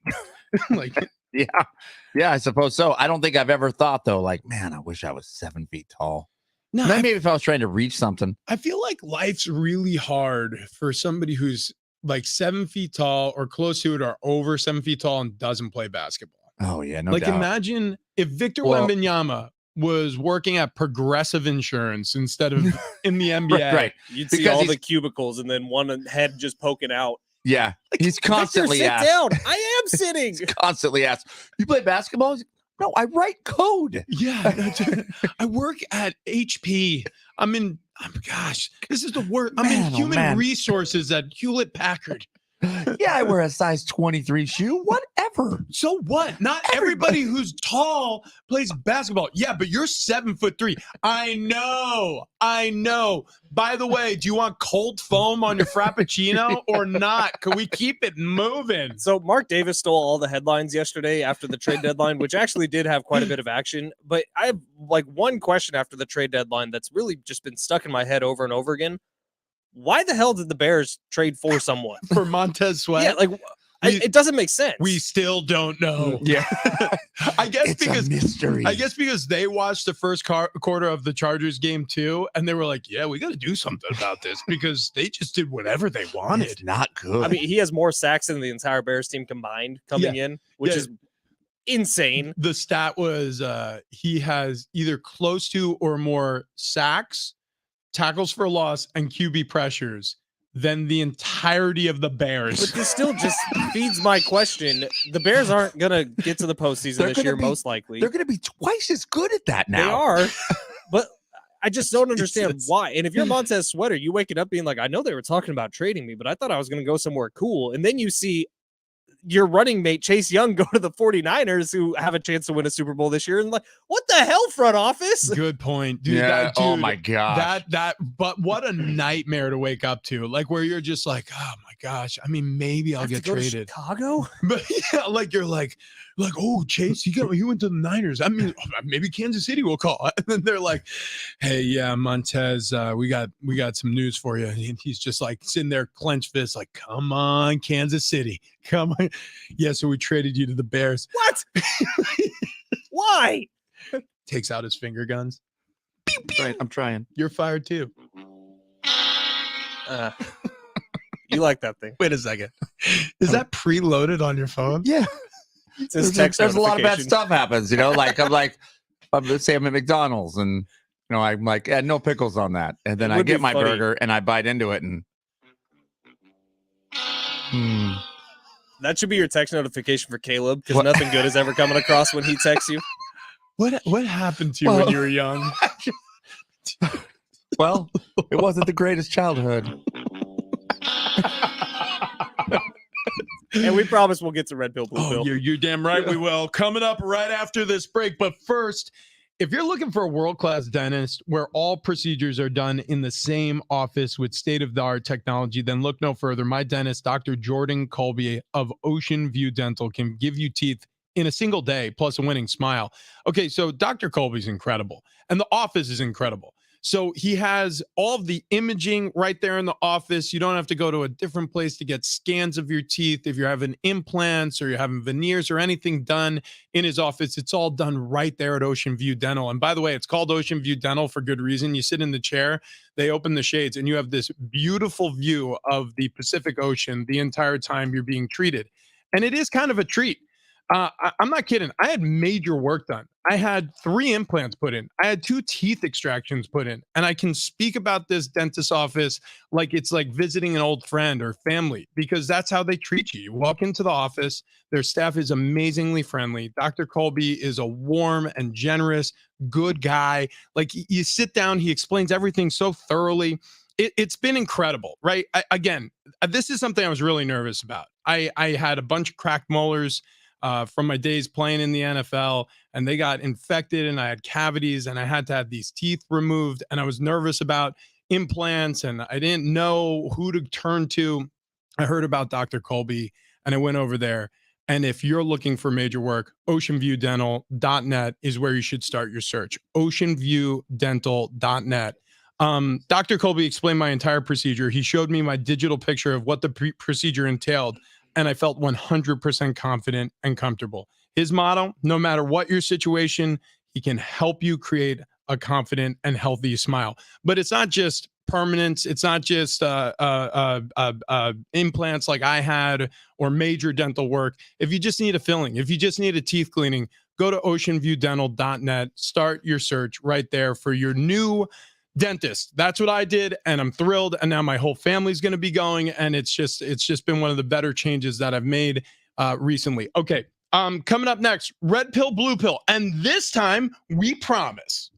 Like yeah, I suppose so. I don't think I've ever thought though, like, man, I wish I was 7 feet tall. No, maybe if I was trying to reach something. I feel like life's really hard for somebody who's like 7 feet tall or close to it or over 7 feet tall and doesn't play basketball. Oh yeah, no like doubt. Imagine if Victor Wembanyama was working at Progressive Insurance instead of in the NBA. Right. You'd see all the cubicles and then one head just poking out. Yeah. He's constantly Victor, sit asked. down. I am sitting. He's constantly asked, you play basketball? No, I write code. Yeah. I work at HP. Gosh, this is the worst. I'm in human resources at Hewlett Packard. Yeah, I wear a size 23 shoe. Whatever. So what? Not everybody who's tall plays basketball. Yeah, but you're 7'3". I know. By the way, do you want cold foam on your Frappuccino or not? Can we keep it moving? So Mark Davis stole all the headlines yesterday after the trade deadline, which actually did have quite a bit of action. But I have like one question after the trade deadline that's really just been stuck in my head over and over again. Why the hell did the Bears trade for someone? For Montez Sweat? Yeah, like it doesn't make sense. We still don't know. Yeah. I guess it's because a mystery. I guess because they watched the first quarter of the Chargers game too, and they were like, yeah, we got to do something about this because they just did whatever they wanted. It's not good. I mean, he has more sacks than the entire Bears team combined coming in, which is insane. The stat was he has either close to or more sacks, tackles for loss, and QB pressures than the entirety of the Bears. But this still just feeds my question. The Bears aren't going to get to the postseason this year, most likely. They're going to be twice as good at that now. They are, but I just don't understand why. And if you're Montez Sweater, you waking up being like, I know they were talking about trading me, but I thought I was going to go somewhere cool. And then you see your running mate Chase Young go to the 49ers who have a chance to win a Super Bowl this year, and like, what the hell, front office? Good point, dude. Yeah. Oh my gosh. But what a nightmare to wake up to. Like where you're just like, oh my gosh. I mean, maybe I'll get traded. Chicago, but yeah, like you're like, oh, Chase, he went to the Niners. I mean, maybe Kansas City will call. And then they're like, hey, yeah, Montez, we got some news for you. And he's just like sitting there, clenched fists, like, come on, Kansas City, come on. Yeah, so we traded you to the Bears. What? Why? Takes out his finger guns. Pew, pew. Right, I'm trying. You're fired too. You like that thing? Wait a second. Is that preloaded on your phone? Yeah. There's a lot of bad stuff happens, like let's say I'm at McDonald's and I'm like, no pickles on that. And then I get my burger and I bite into it and that should be your text notification for Caleb, because nothing good is ever coming across when he texts you. What happened to you when you were young? Well, it wasn't the greatest childhood. And we promise we'll get to Red Pill, Blue Pill. You're damn right we will. Coming up right after this break. But first, if you're looking for a world-class dentist where all procedures are done in the same office with state-of-the-art technology, then look no further. My dentist, Dr. Jordan Colby of Ocean View Dental, can give you teeth in a single day, plus a winning smile. Okay, so Dr. Colby's incredible, and the office is incredible. So he has all of the imaging right there in the office. You don't have to go to a different place to get scans of your teeth. If you're having implants or you're having veneers or anything done in his office, it's all done right there at Ocean View Dental. And by the way, it's called Ocean View Dental for good reason. You sit in the chair, they open the shades, and you have this beautiful view of the Pacific Ocean the entire time you're being treated. And it is kind of a treat. I'm not kidding. I had major work done. I had 3 implants put in. I had 2 teeth extractions put in. And I can speak about this dentist office like it's like visiting an old friend or family, because that's how they treat you. You walk into the office, their staff is amazingly friendly. Dr. Colby is a warm and generous, good guy. Like, you sit down, he explains everything so thoroughly. It's been incredible, right? Again, this is something I was really nervous about. I had a bunch of cracked molars from my days playing in the NFL, and they got infected, and I had cavities, and I had to have these teeth removed, and I was nervous about implants, and I didn't know who to turn to. I heard about Dr. Colby, and I went over there. And if you're looking for major work, oceanviewdental.net is where you should start your search. Oceanviewdental.net. Dr. Colby explained my entire procedure. He showed me my digital picture of what the procedure entailed, and I felt 100% confident and comfortable. His motto: no matter what your situation, he can help you create a confident and healthy smile. But it's not just permanence. It's not just implants like I had or major dental work. If you just need a filling, if you just need a teeth cleaning, go to oceanviewdental.net. Start your search right there for your new dentist. That's what I did, and I'm thrilled. And now my whole family's going to be going, and it's just been one of the better changes that I've made recently. Okay, coming up next, red pill, blue pill, and this time we promise.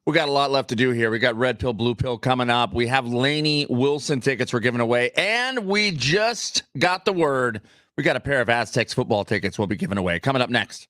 We got a lot left to do here. We got red pill, blue pill coming up. We have Lainey Wilson tickets we're giving away. And we just got the word we got a pair of Aztecs football tickets we'll be giving away. Coming up next.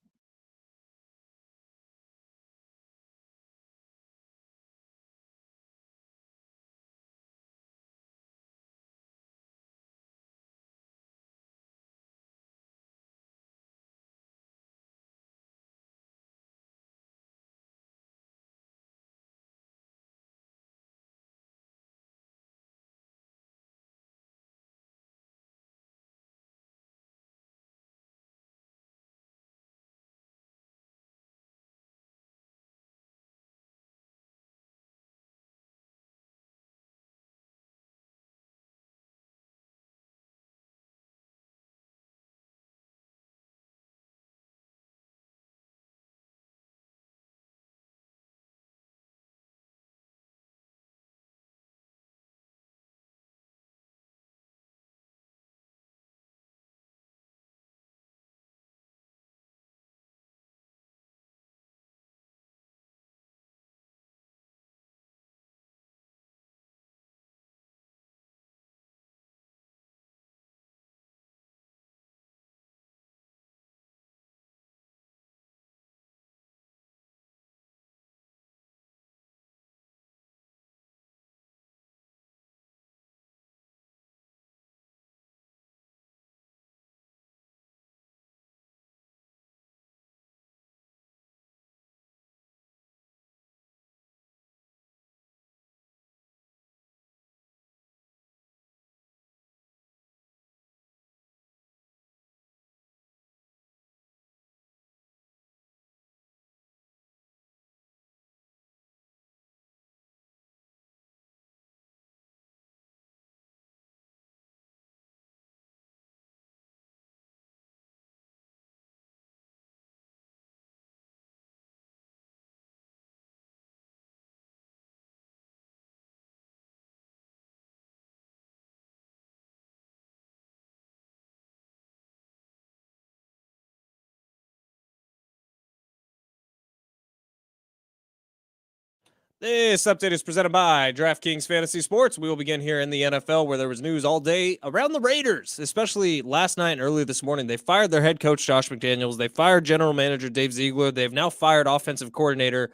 This update is presented by DraftKings Fantasy Sports. We will begin here in the NFL, where there was news all day around the Raiders, especially last night and early this morning. They fired their head coach, Josh McDaniels. They fired general manager Dave Ziegler. They've now fired offensive coordinator,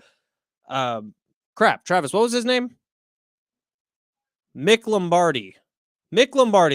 Travis, what was his name? Mick Lombardi,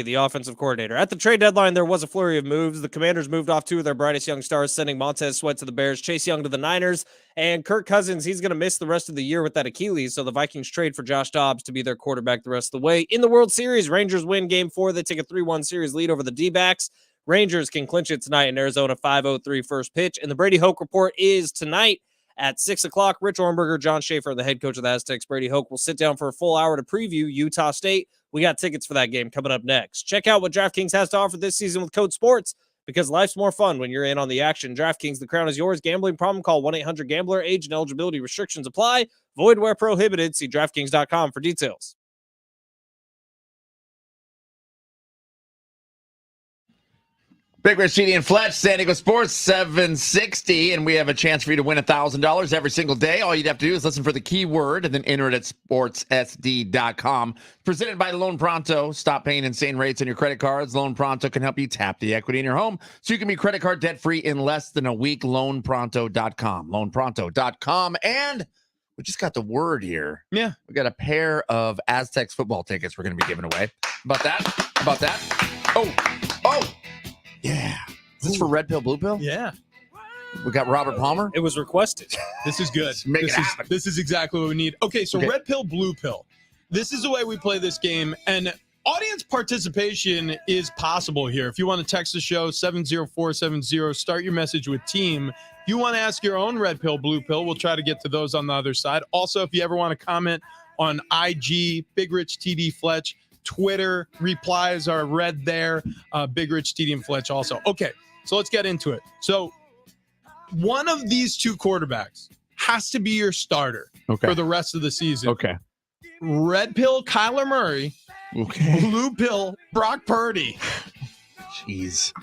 the offensive coordinator. At the trade deadline, there was a flurry of moves. The Commanders moved off two of their brightest young stars, sending Montez Sweat to the Bears, Chase Young to the Niners, and Kirk Cousins, he's going to miss the rest of the year with that Achilles, so the Vikings trade for Josh Dobbs to be their quarterback the rest of the way. In the World Series, Rangers win Game 4. They take a 3-1 series lead over the D-backs. Rangers can clinch it tonight in Arizona, 5:03 first pitch. And the Brady Hoke Report is tonight at 6 o'clock. Rich Ornberger, John Schaefer, the head coach of the Aztecs, Brady Hoke, will sit down for a full hour to preview Utah State. We got tickets for that game coming up next. Check out what DraftKings has to offer this season with Code SPORTS, because life's more fun when you're in on the action. DraftKings, the crown is yours. Gambling problem? Call 1-800-GAMBLER. Age and eligibility restrictions apply. Void where prohibited. See DraftKings.com for details. Big Rich, CD, and Fletch, San Diego Sports 760, and we have a chance for you to win $1,000 every single day. All you'd have to do is listen for the keyword and then enter it at sportssd.com. Presented by Loan Pronto. Stop paying insane rates on your credit cards. Loan Pronto can help you tap the equity in your home so you can be credit card debt-free in less than a week. LoanPronto.com. LoanPronto.com. And we just got the word here. Yeah. We got a pair of Aztecs football tickets we're going to be giving away. About that. Oh. Yeah. Is this for Red Pill, Blue Pill? Yeah. We got Robert Palmer. It was requested. This is good. Make it happen. This is exactly what we need. Okay, so Red Pill, Blue Pill. This is the way we play this game, and audience participation is possible here. If you want to text the show, 70470, start your message with team. If you want to ask your own Red Pill, Blue Pill, we'll try to get to those on the other side. Also, if you ever want to comment on IG, Big Rich TD Fletch, Twitter replies are read there. Big Rich, TD, and Fletch also. Okay, so let's get into it. So one of these two quarterbacks has to be your starter for the rest of the season. Okay. Red Pill, Kyler Murray. Okay. Blue Pill, Brock Purdy. Jeez.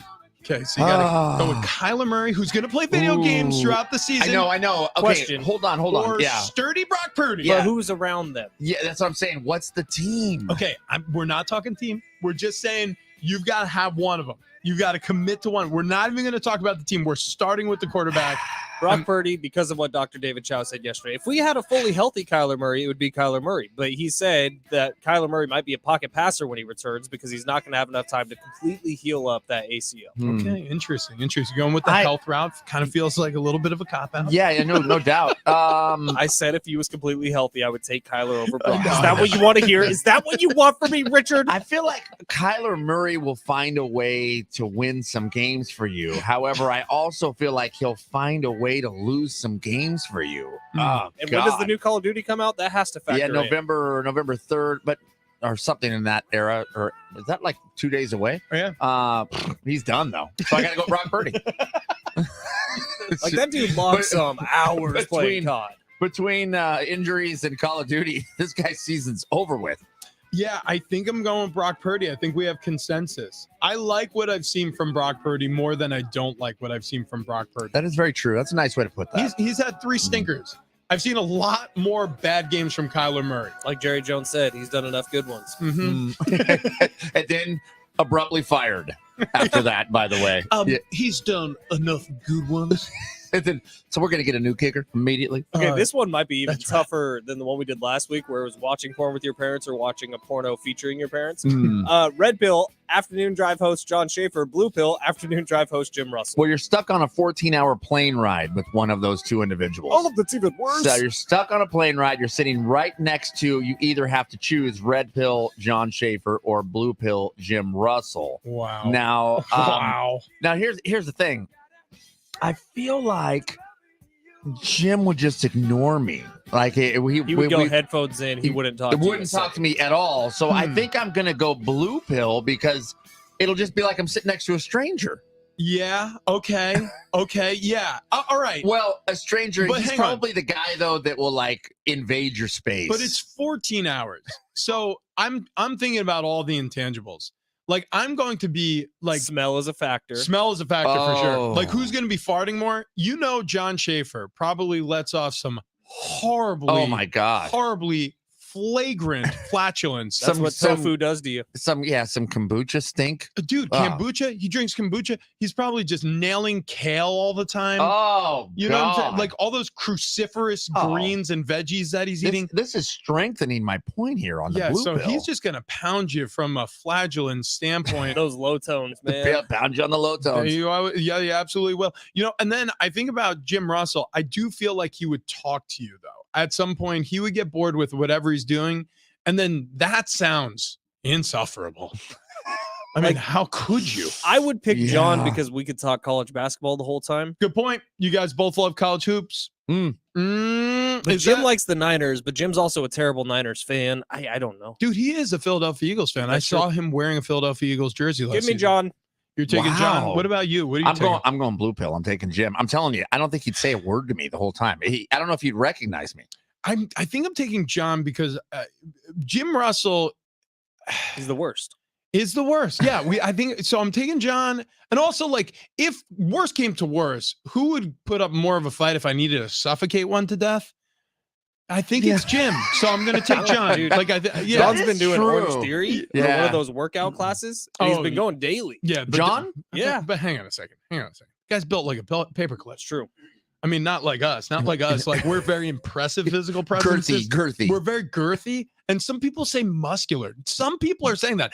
Okay, so you got to go with Kyler Murray, who's going to play video games throughout the season. I know. Okay, Question. hold on. Or Yeah. sturdy Brock Purdy. But who's around them? Yeah, that's what I'm saying. What's the team? Okay, we're not talking team. We're just saying you've got to have one of them. You've got to commit to one. We're not even going to talk about the team. We're starting with the quarterback. Brock Purdy, because of what Dr. David Chow said yesterday. If we had a fully healthy Kyler Murray, it would be Kyler Murray. But he said that Kyler Murray might be a pocket passer when he returns because he's not going to have enough time to completely heal up that ACL. Okay, interesting. Going with the health route kind of feels like a little bit of a cop-out. Yeah, no doubt. I said if he was completely healthy, I would take Kyler over Brock. Is that what you want to hear? Is that what you want from me, Richard? I feel like Kyler Murray will find a way to win some games for you. However, I also feel like he'll find a way to lose some games for you. And when does the new Call of Duty come out? That has to factor in. November 3rd, or something in that era. Or is that like 2 days away? Oh, yeah. He's done though. So I got to go Brock Purdy. Like that dude logged some hours playing COD. Between injuries and Call of Duty, this guy's season's over with. Yeah, I think I'm going with Brock Purdy. I think we have consensus. I like what I've seen from Brock Purdy more than I don't like what I've seen from Brock Purdy. That is very true. That's a nice way to put that. He's had 3 stinkers. I've seen a lot more bad games from Kyler Murray. Like Jerry Jones said, he's done enough good ones. And then abruptly fired after that, by the way. He's done enough good ones. And then, so we're going to get a new kicker immediately. Okay, this one might be even tougher than the one we did last week where it was watching porn with your parents or watching a porno featuring your parents. Red Pill, afternoon drive host John Schaefer. Blue Pill, afternoon drive host Jim Russell. Well, you're stuck on a 14-hour plane ride with one of those two individuals. All of that's even worse. So you're stuck on a plane ride. You're sitting right next to, you either have to choose Red Pill, John Schaefer, or Blue Pill, Jim Russell. Wow. Now here's the thing. I feel like Jim would just ignore me. Like he would go headphones in. He wouldn't talk. To me at all. So I think I'm gonna go Blue Pill because it'll just be like I'm sitting next to a stranger. Yeah. Okay. Yeah. All right. Well, a stranger. But he's probably the guy though that will like invade your space. But it's 14 hours. So I'm thinking about all the intangibles. Like, I'm going to be like... Smell is a factor. For sure. Like, who's going to be farting more? John Schaefer probably lets off some horribly, Oh my gosh. horribly flagrant flatulence. That's what tofu does to you. Some kombucha stink. Dude, Oh. kombucha, he drinks kombucha. He's probably just nailing kale all the time. Oh, you know what I'm saying? Like all those cruciferous greens and veggies that he's eating. This is strengthening my point here on the blue so pill. he's just going to pound you from a flagellant standpoint. Those low tones, man. Pound you on the low tones. Yeah, you absolutely will. You know, and then I think about Jim Russell. I do feel like he would talk to you, though. At some point, he would get bored with whatever he's doing. And then that sounds insufferable. I mean, how could you? I would pick John because we could talk college basketball the whole time. Good point. You guys both love college hoops. But Jim likes the Niners, but Jim's also a terrible Niners fan. I don't know. Dude, he is a Philadelphia Eagles fan. I saw him wearing a Philadelphia Eagles jersey last Give me season. John. You're taking John. What about you? What are you taking? I'm going blue pill. I'm taking Jim. I'm telling you, I don't think he'd say a word to me the whole time. I don't know if he'd recognize me. I think I'm taking John because Jim Russell is the worst. Yeah, I think so. I'm taking John, and also like if worse came to worse, who would put up more of a fight if I needed to suffocate one to death? I think it's Jim, so I'm gonna take John. Dude, like John's been doing Orange Theory, one of those workout classes. And he's been going daily. Yeah, John. But hang on a second. Guy's built like a paperclip. It's true. I mean, not like us. Like we're very impressive physical presence. Girthy. We're very girthy. And some people say muscular. Some people are saying that.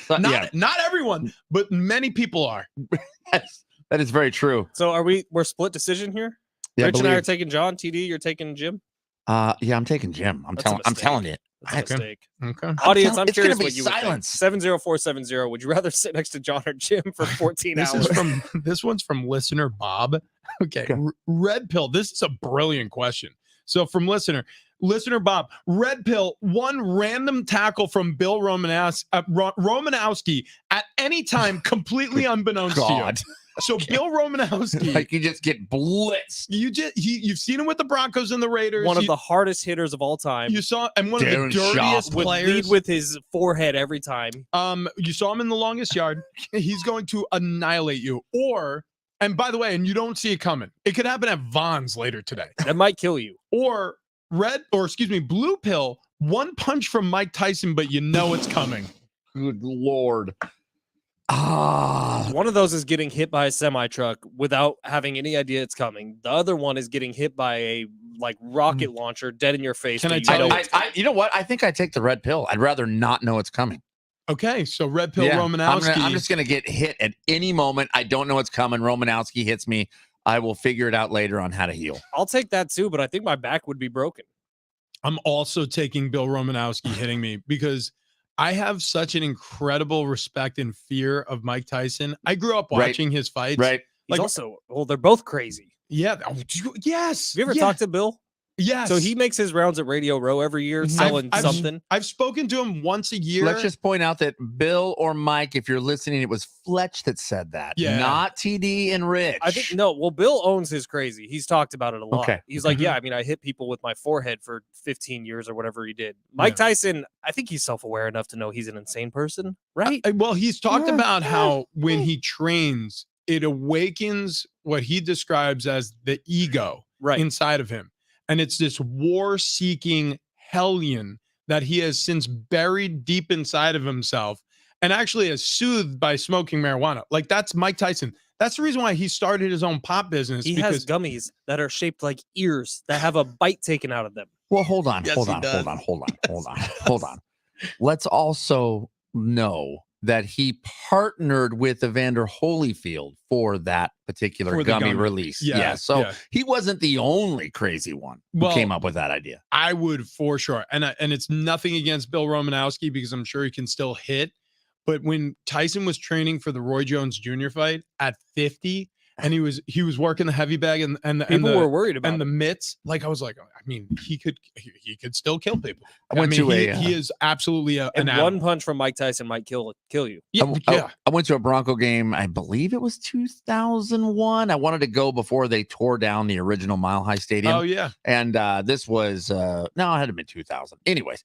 Not everyone, but many people are. That is very true. So we're split decision here? Yeah, Rich and I are taking John. TD, you're taking Jim? Yeah, I'm taking Jim. I'm telling you. That's a mistake. Okay. Audience, I'm curious what what you silence. would think. 70470. Would you rather sit next to John or Jim for 14 hours? This one's from listener Bob. Okay. Red pill. This is a brilliant question. So from listener Bob, red pill, one random tackle from Bill Romanowski at any time, completely unbeknownst to you. So Bill Romanowski, like you just get blitzed. You've seen him with the Broncos and the Raiders. One of the hardest hitters of all time. You saw, and one of the dirtiest players. Lead with his forehead every time. You saw him in the longest yard. He's going to annihilate you. And by the way, and you don't see it coming. It could happen at Vaughn's later today. That might kill you. Or blue pill, one punch from Mike Tyson, but you know it's coming. Good Lord. One of those is getting hit by a semi truck without having any idea it's coming. The other one is getting hit by a rocket launcher dead in your face. Can I tell you? You know what? I think I take the red pill. I'd rather not know it's coming. Okay, so red pill Romanowski. I'm just gonna get hit at any moment. I don't know what's coming. Romanowski hits me. I will figure it out later on how to heal. I'll take that too, but I think my back would be broken. I'm also taking Bill Romanowski hitting me because I have such an incredible respect and fear of Mike Tyson. I grew up watching his fights. Right. He's they're both crazy. Yeah. Yes. Have you ever talked to Bill? Yes. So he makes his rounds at Radio Row every year selling something. I've spoken to him once a year. Let's just point out that Bill or Mike, if you're listening, it was Fletch that said that, not TD and Rich. I think Bill owns his crazy. He's talked about it a lot. Okay. He's like, I hit people with my forehead for 15 years or whatever he did. Mike Tyson, I think he's self-aware enough to know he's an insane person, right? Well, he's talked about how when he trains, it awakens what he describes as the ego inside of him. And it's this war-seeking hellion that he has since buried deep inside of himself and actually is soothed by smoking marijuana. Like, that's Mike Tyson. That's the reason why he started his own pop business. He has gummies that are shaped like ears that have a bite taken out of them. Well, hold on. Let's also know that he partnered with Evander Holyfield for that particular gummy release. So he wasn't the only crazy one who came up with that idea. I would for sure. And it's nothing against Bill Romanowski because I'm sure he can still hit. But when Tyson was training for the Roy Jones Jr. fight at 50, and he was working the heavy bag and people were worried about the mitts. Like I was like, I mean, he could still kill people. He is absolutely and one punch from Mike Tyson might kill you. I went to a Bronco game. I believe it was 2001. I wanted to go before they tore down the original Mile High Stadium. Oh yeah. And this was it had to been 2000. Anyways,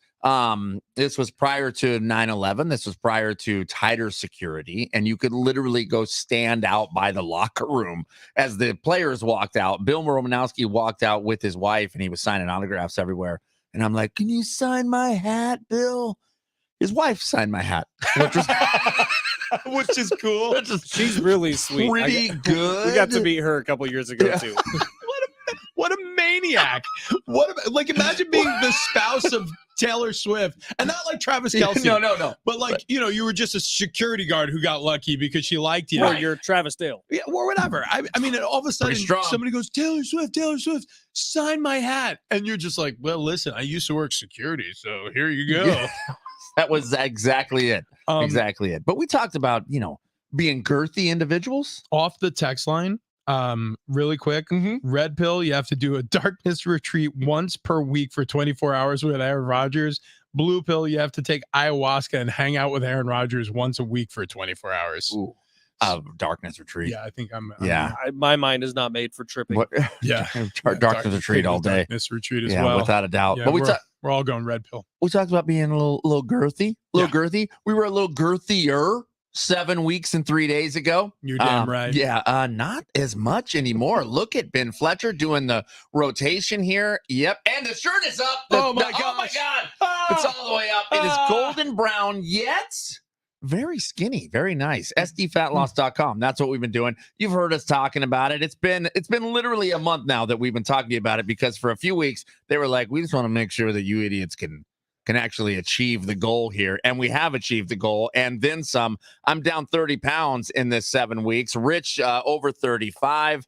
This was prior to 9/11. This was prior to tighter security, and you could literally go stand out by the locker room as the players walked out. Bill Romanowski walked out with his wife, and he was signing autographs everywhere. And I'm like, "Can you sign my hat, Bill?" His wife signed my hat, which was which is cool. She's really sweet. pretty good. We got to meet her a couple years ago Yeah. too. What a maniac! Like imagine being the spouse of Taylor Swift, and not like Travis Kelce. No. But like you were just a security guard who got lucky because she liked you. Or you're Travis Dale. Yeah, or whatever. I mean, all of a sudden strong. somebody goes, Taylor Swift, sign my hat, and you're just like, well, listen, I used to work security, so here you go. That was exactly it. Exactly it. But we talked about, being girthy individuals. Off the text line, really quick. Red pill, you have to do a darkness retreat once per week for 24 hours with Aaron Rodgers. Blue pill, you have to take ayahuasca and hang out with Aaron Rodgers once a week for 24 hours. Ooh. Darkness retreat. Yeah, I think I'm My mind is not made for tripping. What? Yeah. Darkness retreat all day. Darkness retreat as Yeah, well. without a doubt. Yeah, But we're all going red pill. we talked about being a little girthy. Girthy. We were a little girthier 7 weeks and 3 days ago. You're damn right. Yeah, not as much anymore. Look at Ben Fletcher doing the rotation here. Yep. And the shirt is up. Oh my God. Ah! It's all the way up. It is golden brown, yet very skinny, very nice. SDFatLoss.com. That's what we've been doing. You've heard us talking about it. It's been literally a month now that we've been talking to you about it, because for a few weeks they were like, we just want to make sure that you idiots can actually achieve the goal here. And we have achieved the goal and then some. I'm down 30 pounds in this 7 weeks. Rich, over 35.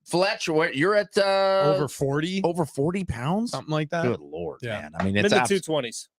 Fletch, you're at Over 40? Over 40 pounds? Something like that. Good Lord, Yeah. man. I mean, In it's the 220s.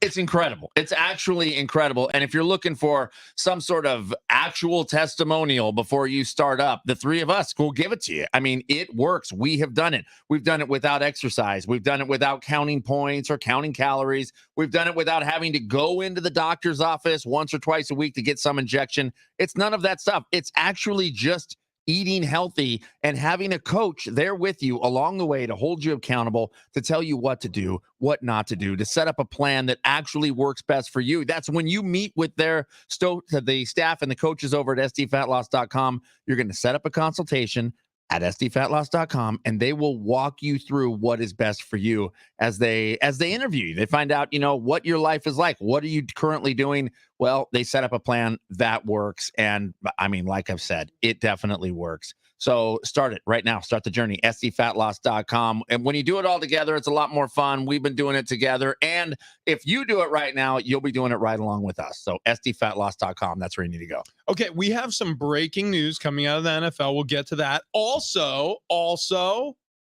It's incredible. It's actually incredible. And if you're looking for some sort of actual testimonial before you start up, the three of us will give it to you. I mean, it works. We have done it. We've done it without exercise. We've done it without counting points or counting calories. We've done it without having to go into the doctor's office once or twice a week to get some injection. It's none of that stuff. It's actually just eating healthy and having a coach there with you along the way to hold you accountable, to tell you what to do, what not to do, to set up a plan that actually works best for you. That's when you meet with the staff and the coaches over at SDFatLoss.com. You're going to set up a consultation at SDFatLoss.com, and they will walk you through what is best for you as they interview you. They find out, what your life is like. What are you currently doing? Well, they set up a plan that works. And I mean, like I've said, it definitely works. So start it right now. Start the journey, SDFatLoss.com. And when you do it all together, it's a lot more fun. We've been doing it together. And if you do it right now, you'll be doing it right along with us. So SDFatLoss.com, that's where you need to go. Okay, we have some breaking news coming out of the NFL. We'll get to that. Also,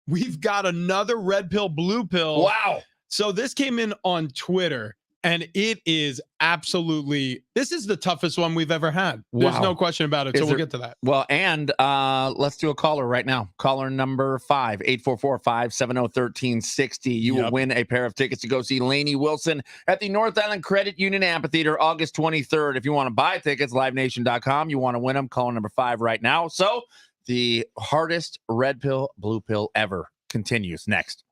we've got another red pill, blue pill. Wow. So this came in on Twitter, and it is this is the toughest one we've ever had. There's no question about it. So we'll get to that. Well, and let's do a caller right now. Caller number 5, 844-570-1360. You will win a pair of tickets to go see Lainey Wilson at the North Island Credit Union Amphitheater, August 23rd. If you want to buy tickets, livenation.com. You want to win them, caller number 5 right now. So the hardest red pill, blue pill ever continues next.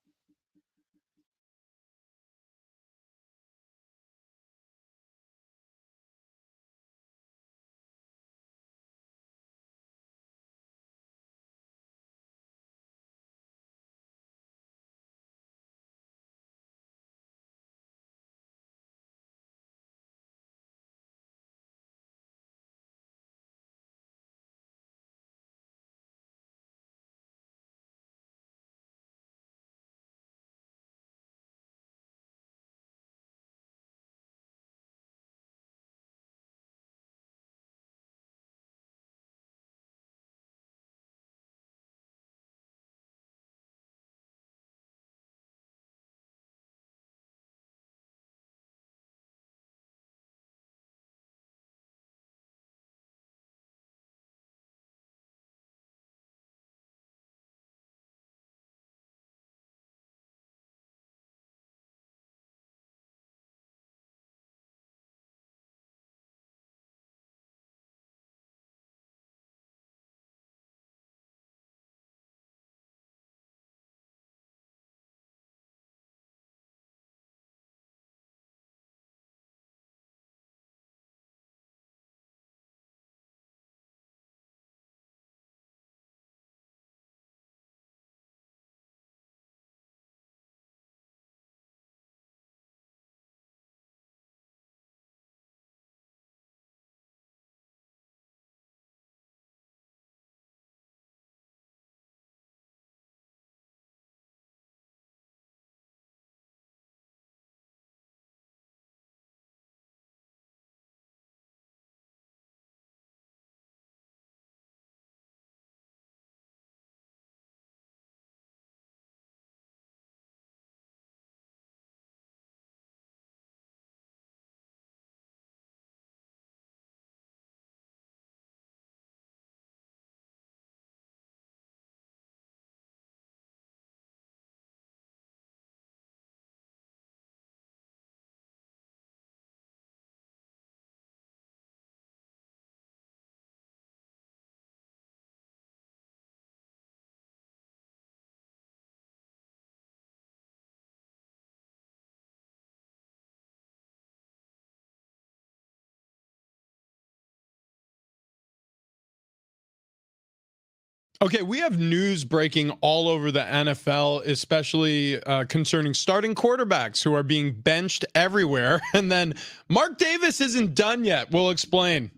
Okay, we have news breaking all over the NFL, especially concerning starting quarterbacks who are being benched everywhere. And then Mark Davis isn't done yet. We'll explain.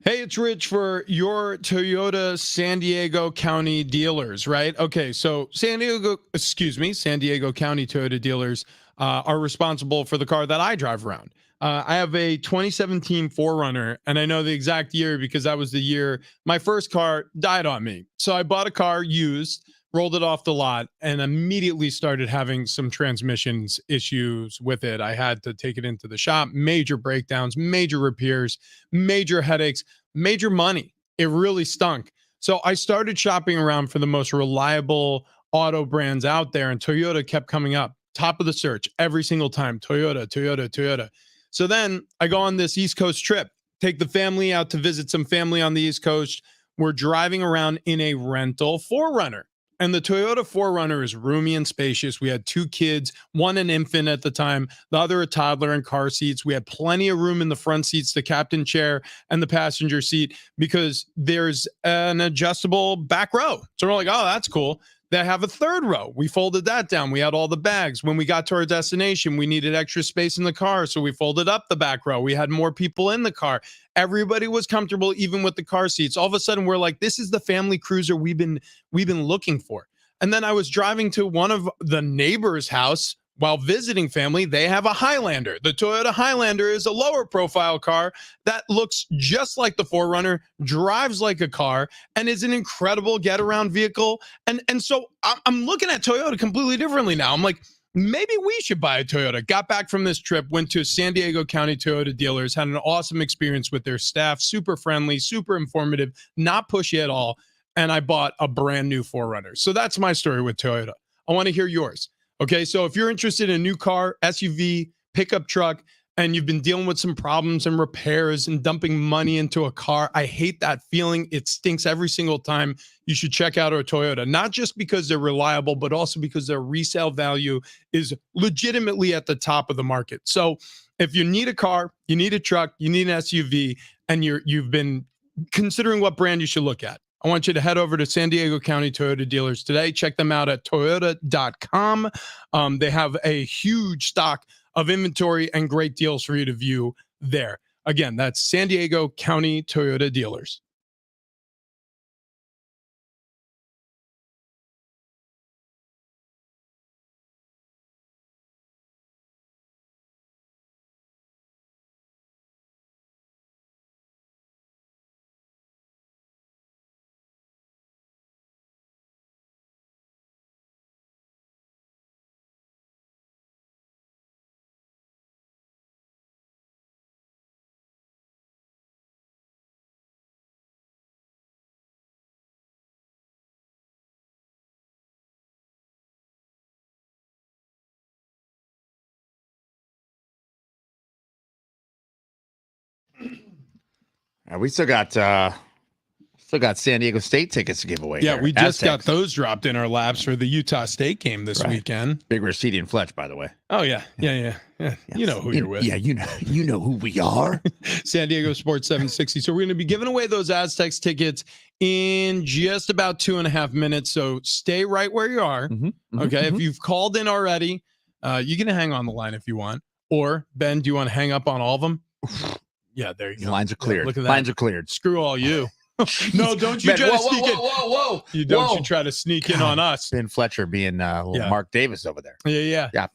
Hey, it's Rich for your Toyota San Diego County dealers, right? Okay, so San Diego County Toyota dealers are responsible for the car that I drive around. I have a 2017 4Runner, and I know the exact year because that was the year my first car died on me. So I bought a car used, rolled it off the lot, and immediately started having some transmissions issues with it. I had to take it into the shop, major breakdowns, major repairs, major headaches, major money. It really stunk. So I started shopping around for the most reliable auto brands out there, and Toyota kept coming up, top of the search every single time. Toyota, Toyota, Toyota. So then I go on this East Coast trip, take the family out to visit some family on the East Coast. We're driving around in a rental 4Runner. And the Toyota 4Runner is roomy and spacious. We had 2 kids, one an infant at the time, the other a toddler in car seats. We had plenty of room in the front seats, the captain chair and the passenger seat, because there's an adjustable back row. So we're like, oh, that's cool. They have a third row. We folded that down. We had all the bags. When we got to our destination, we needed extra space in the car. So we folded up the back row. We had more people in the car. Everybody was comfortable, even with the car seats. All of a sudden, we're like, this is the family cruiser we've been looking for. And then I was driving to one of the neighbor's house while visiting family. They have a Highlander. The Toyota Highlander is a lower profile car that looks just like the 4Runner, drives like a car, and is an incredible get around vehicle. And so I'm looking at Toyota completely differently now. I'm like, maybe we should buy a Toyota. Got back from this trip, went to San Diego County Toyota dealers, had an awesome experience with their staff, super friendly, super informative, not pushy at all. And I bought a brand new 4Runner. So that's my story with Toyota. I want to hear yours. Okay, so if you're interested in a new car, SUV, pickup truck, and you've been dealing with some problems and repairs and dumping money into a car, I hate that feeling. It stinks every single time. You should check out our Toyota, not just because they're reliable, but also because their resale value is legitimately at the top of the market. So if you need a car, you need a truck, you need an SUV, and you've been considering what brand you should look at, I want you to head over to San Diego County Toyota dealers today. Check them out at toyota.com. They have a huge stock of inventory and great deals for you to view there. Again, that's San Diego County Toyota dealers. We still got San Diego State tickets to give away. Yeah, here. we just got Aztecs. those dropped in our laps for the Utah State game this weekend. Big Rashidi and Fletch, by the way. Oh, yeah. You know who you're with. Yeah, you know who we are. San Diego Sports 760. So we're going to be giving away those Aztecs tickets in just about 2.5 minutes. So stay right where you are. Okay. If you've called in already, you can hang on the line if you want. Or, Ben, do you want to hang up on all of them? Yeah, there you go. Lines are cleared. Yeah, look at that. Lines are cleared. Screw all you. No, don't you Man, try to whoa, sneak in. whoa. You try to sneak in on us. Ben Fletcher being little Mark Davis over there. Yeah.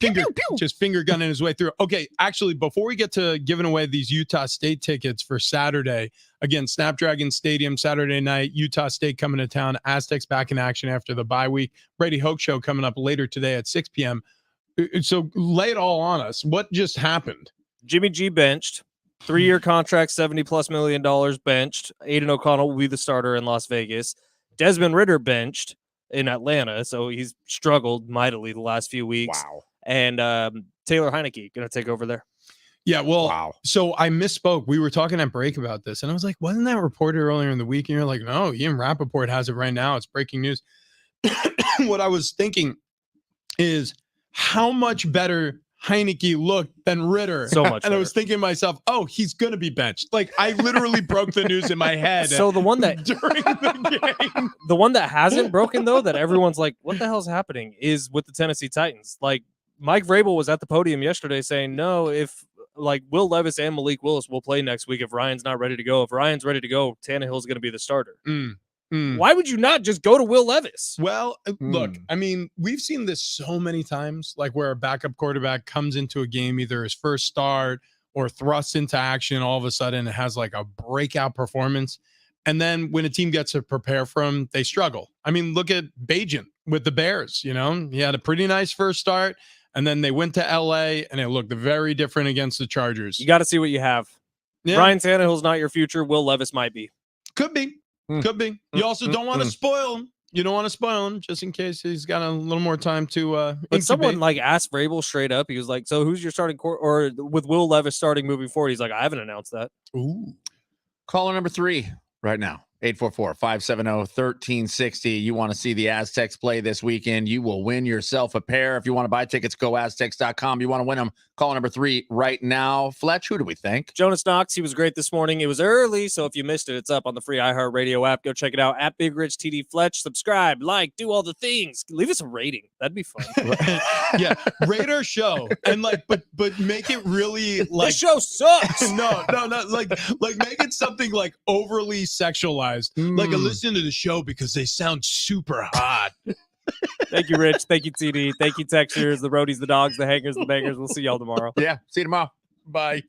Just finger gunning his way through. Okay, actually, before we get to giving away these Utah State tickets for Saturday, again, Snapdragon Stadium, Saturday night, Utah State coming to town, Aztecs back in action after the bye week. Brady Hoke Show coming up later today at 6 p.m. So lay it all on us. What just happened? Jimmy G benched. 3-year contract, $70+ million benched. Aiden O'Connell will be the starter in Las Vegas. Desmond Ridder benched in Atlanta, so he's struggled mightily the last few weeks. Wow. And Taylor Heineke going to take over there. Yeah, well, Wow. so I misspoke. We were talking at break about this, and I was like, wasn't that reported earlier in the week? And you're like, no, Ian Rappaport has it right now. It's breaking news. What I was thinking is how much better Heineke looked than Ritter. So much And I was better. thinking to myself, oh, he's going to be benched. Like, I literally broke the news in my head So the one that during the game. the one that hasn't broken though, that everyone's like, what the hell's happening, is with the Tennessee Titans. Like Mike Vrabel was at the podium yesterday saying, no, if like Will Levis and Malik Willis will play next week if Ryan's not ready to go. If Ryan's ready to go, Tannehill's going to be the starter. Why would you not just go to Will Levis? Well, look, I mean, we've seen this so many times, like where a backup quarterback comes into a game, either his first start or thrusts into action, all of a sudden it has like a breakout performance. And then when a team gets to prepare for him, they struggle. I mean, look at Bajan with the Bears, you know, he had a pretty nice first start, and then they went to LA and it looked very different against the Chargers. You got to see what you have. Yeah. Ryan Tannehill's not your future. Will Levis might be. Could be. Could be. You also don't want to spoil him. You don't want to spoil him just in case he's got a little more time to But incubate. someone like asked Vrabel straight up. He was like, so who's your starting or with Will Levis starting moving forward? He's like, I haven't announced that. Ooh. Caller number 3 right now. 844-570-1360. You want to see the Aztecs play this weekend? You will win yourself a pair. If you want to buy tickets, go Aztecs.com. You want to win them? Call number 3 right now. Fletch, who do we think? Jonas Knox, he was great this morning. It was early, so if you missed it, it's up on the free iHeartRadio app. Go check it out at Big Rich TD Fletch. Subscribe, like, do all the things. Leave us a rating. That'd be fun. Yeah, rate our show and like, but make it really like. This show sucks. No, like make it something like overly sexualized. Like, I listen to the show because they sound super hot. Thank you, Rich. Thank you, TD. Thank you, Textures, the Roadies, the Dogs, the Hangers, the Bangers. We'll see y'all tomorrow. Yeah, see you tomorrow. Bye.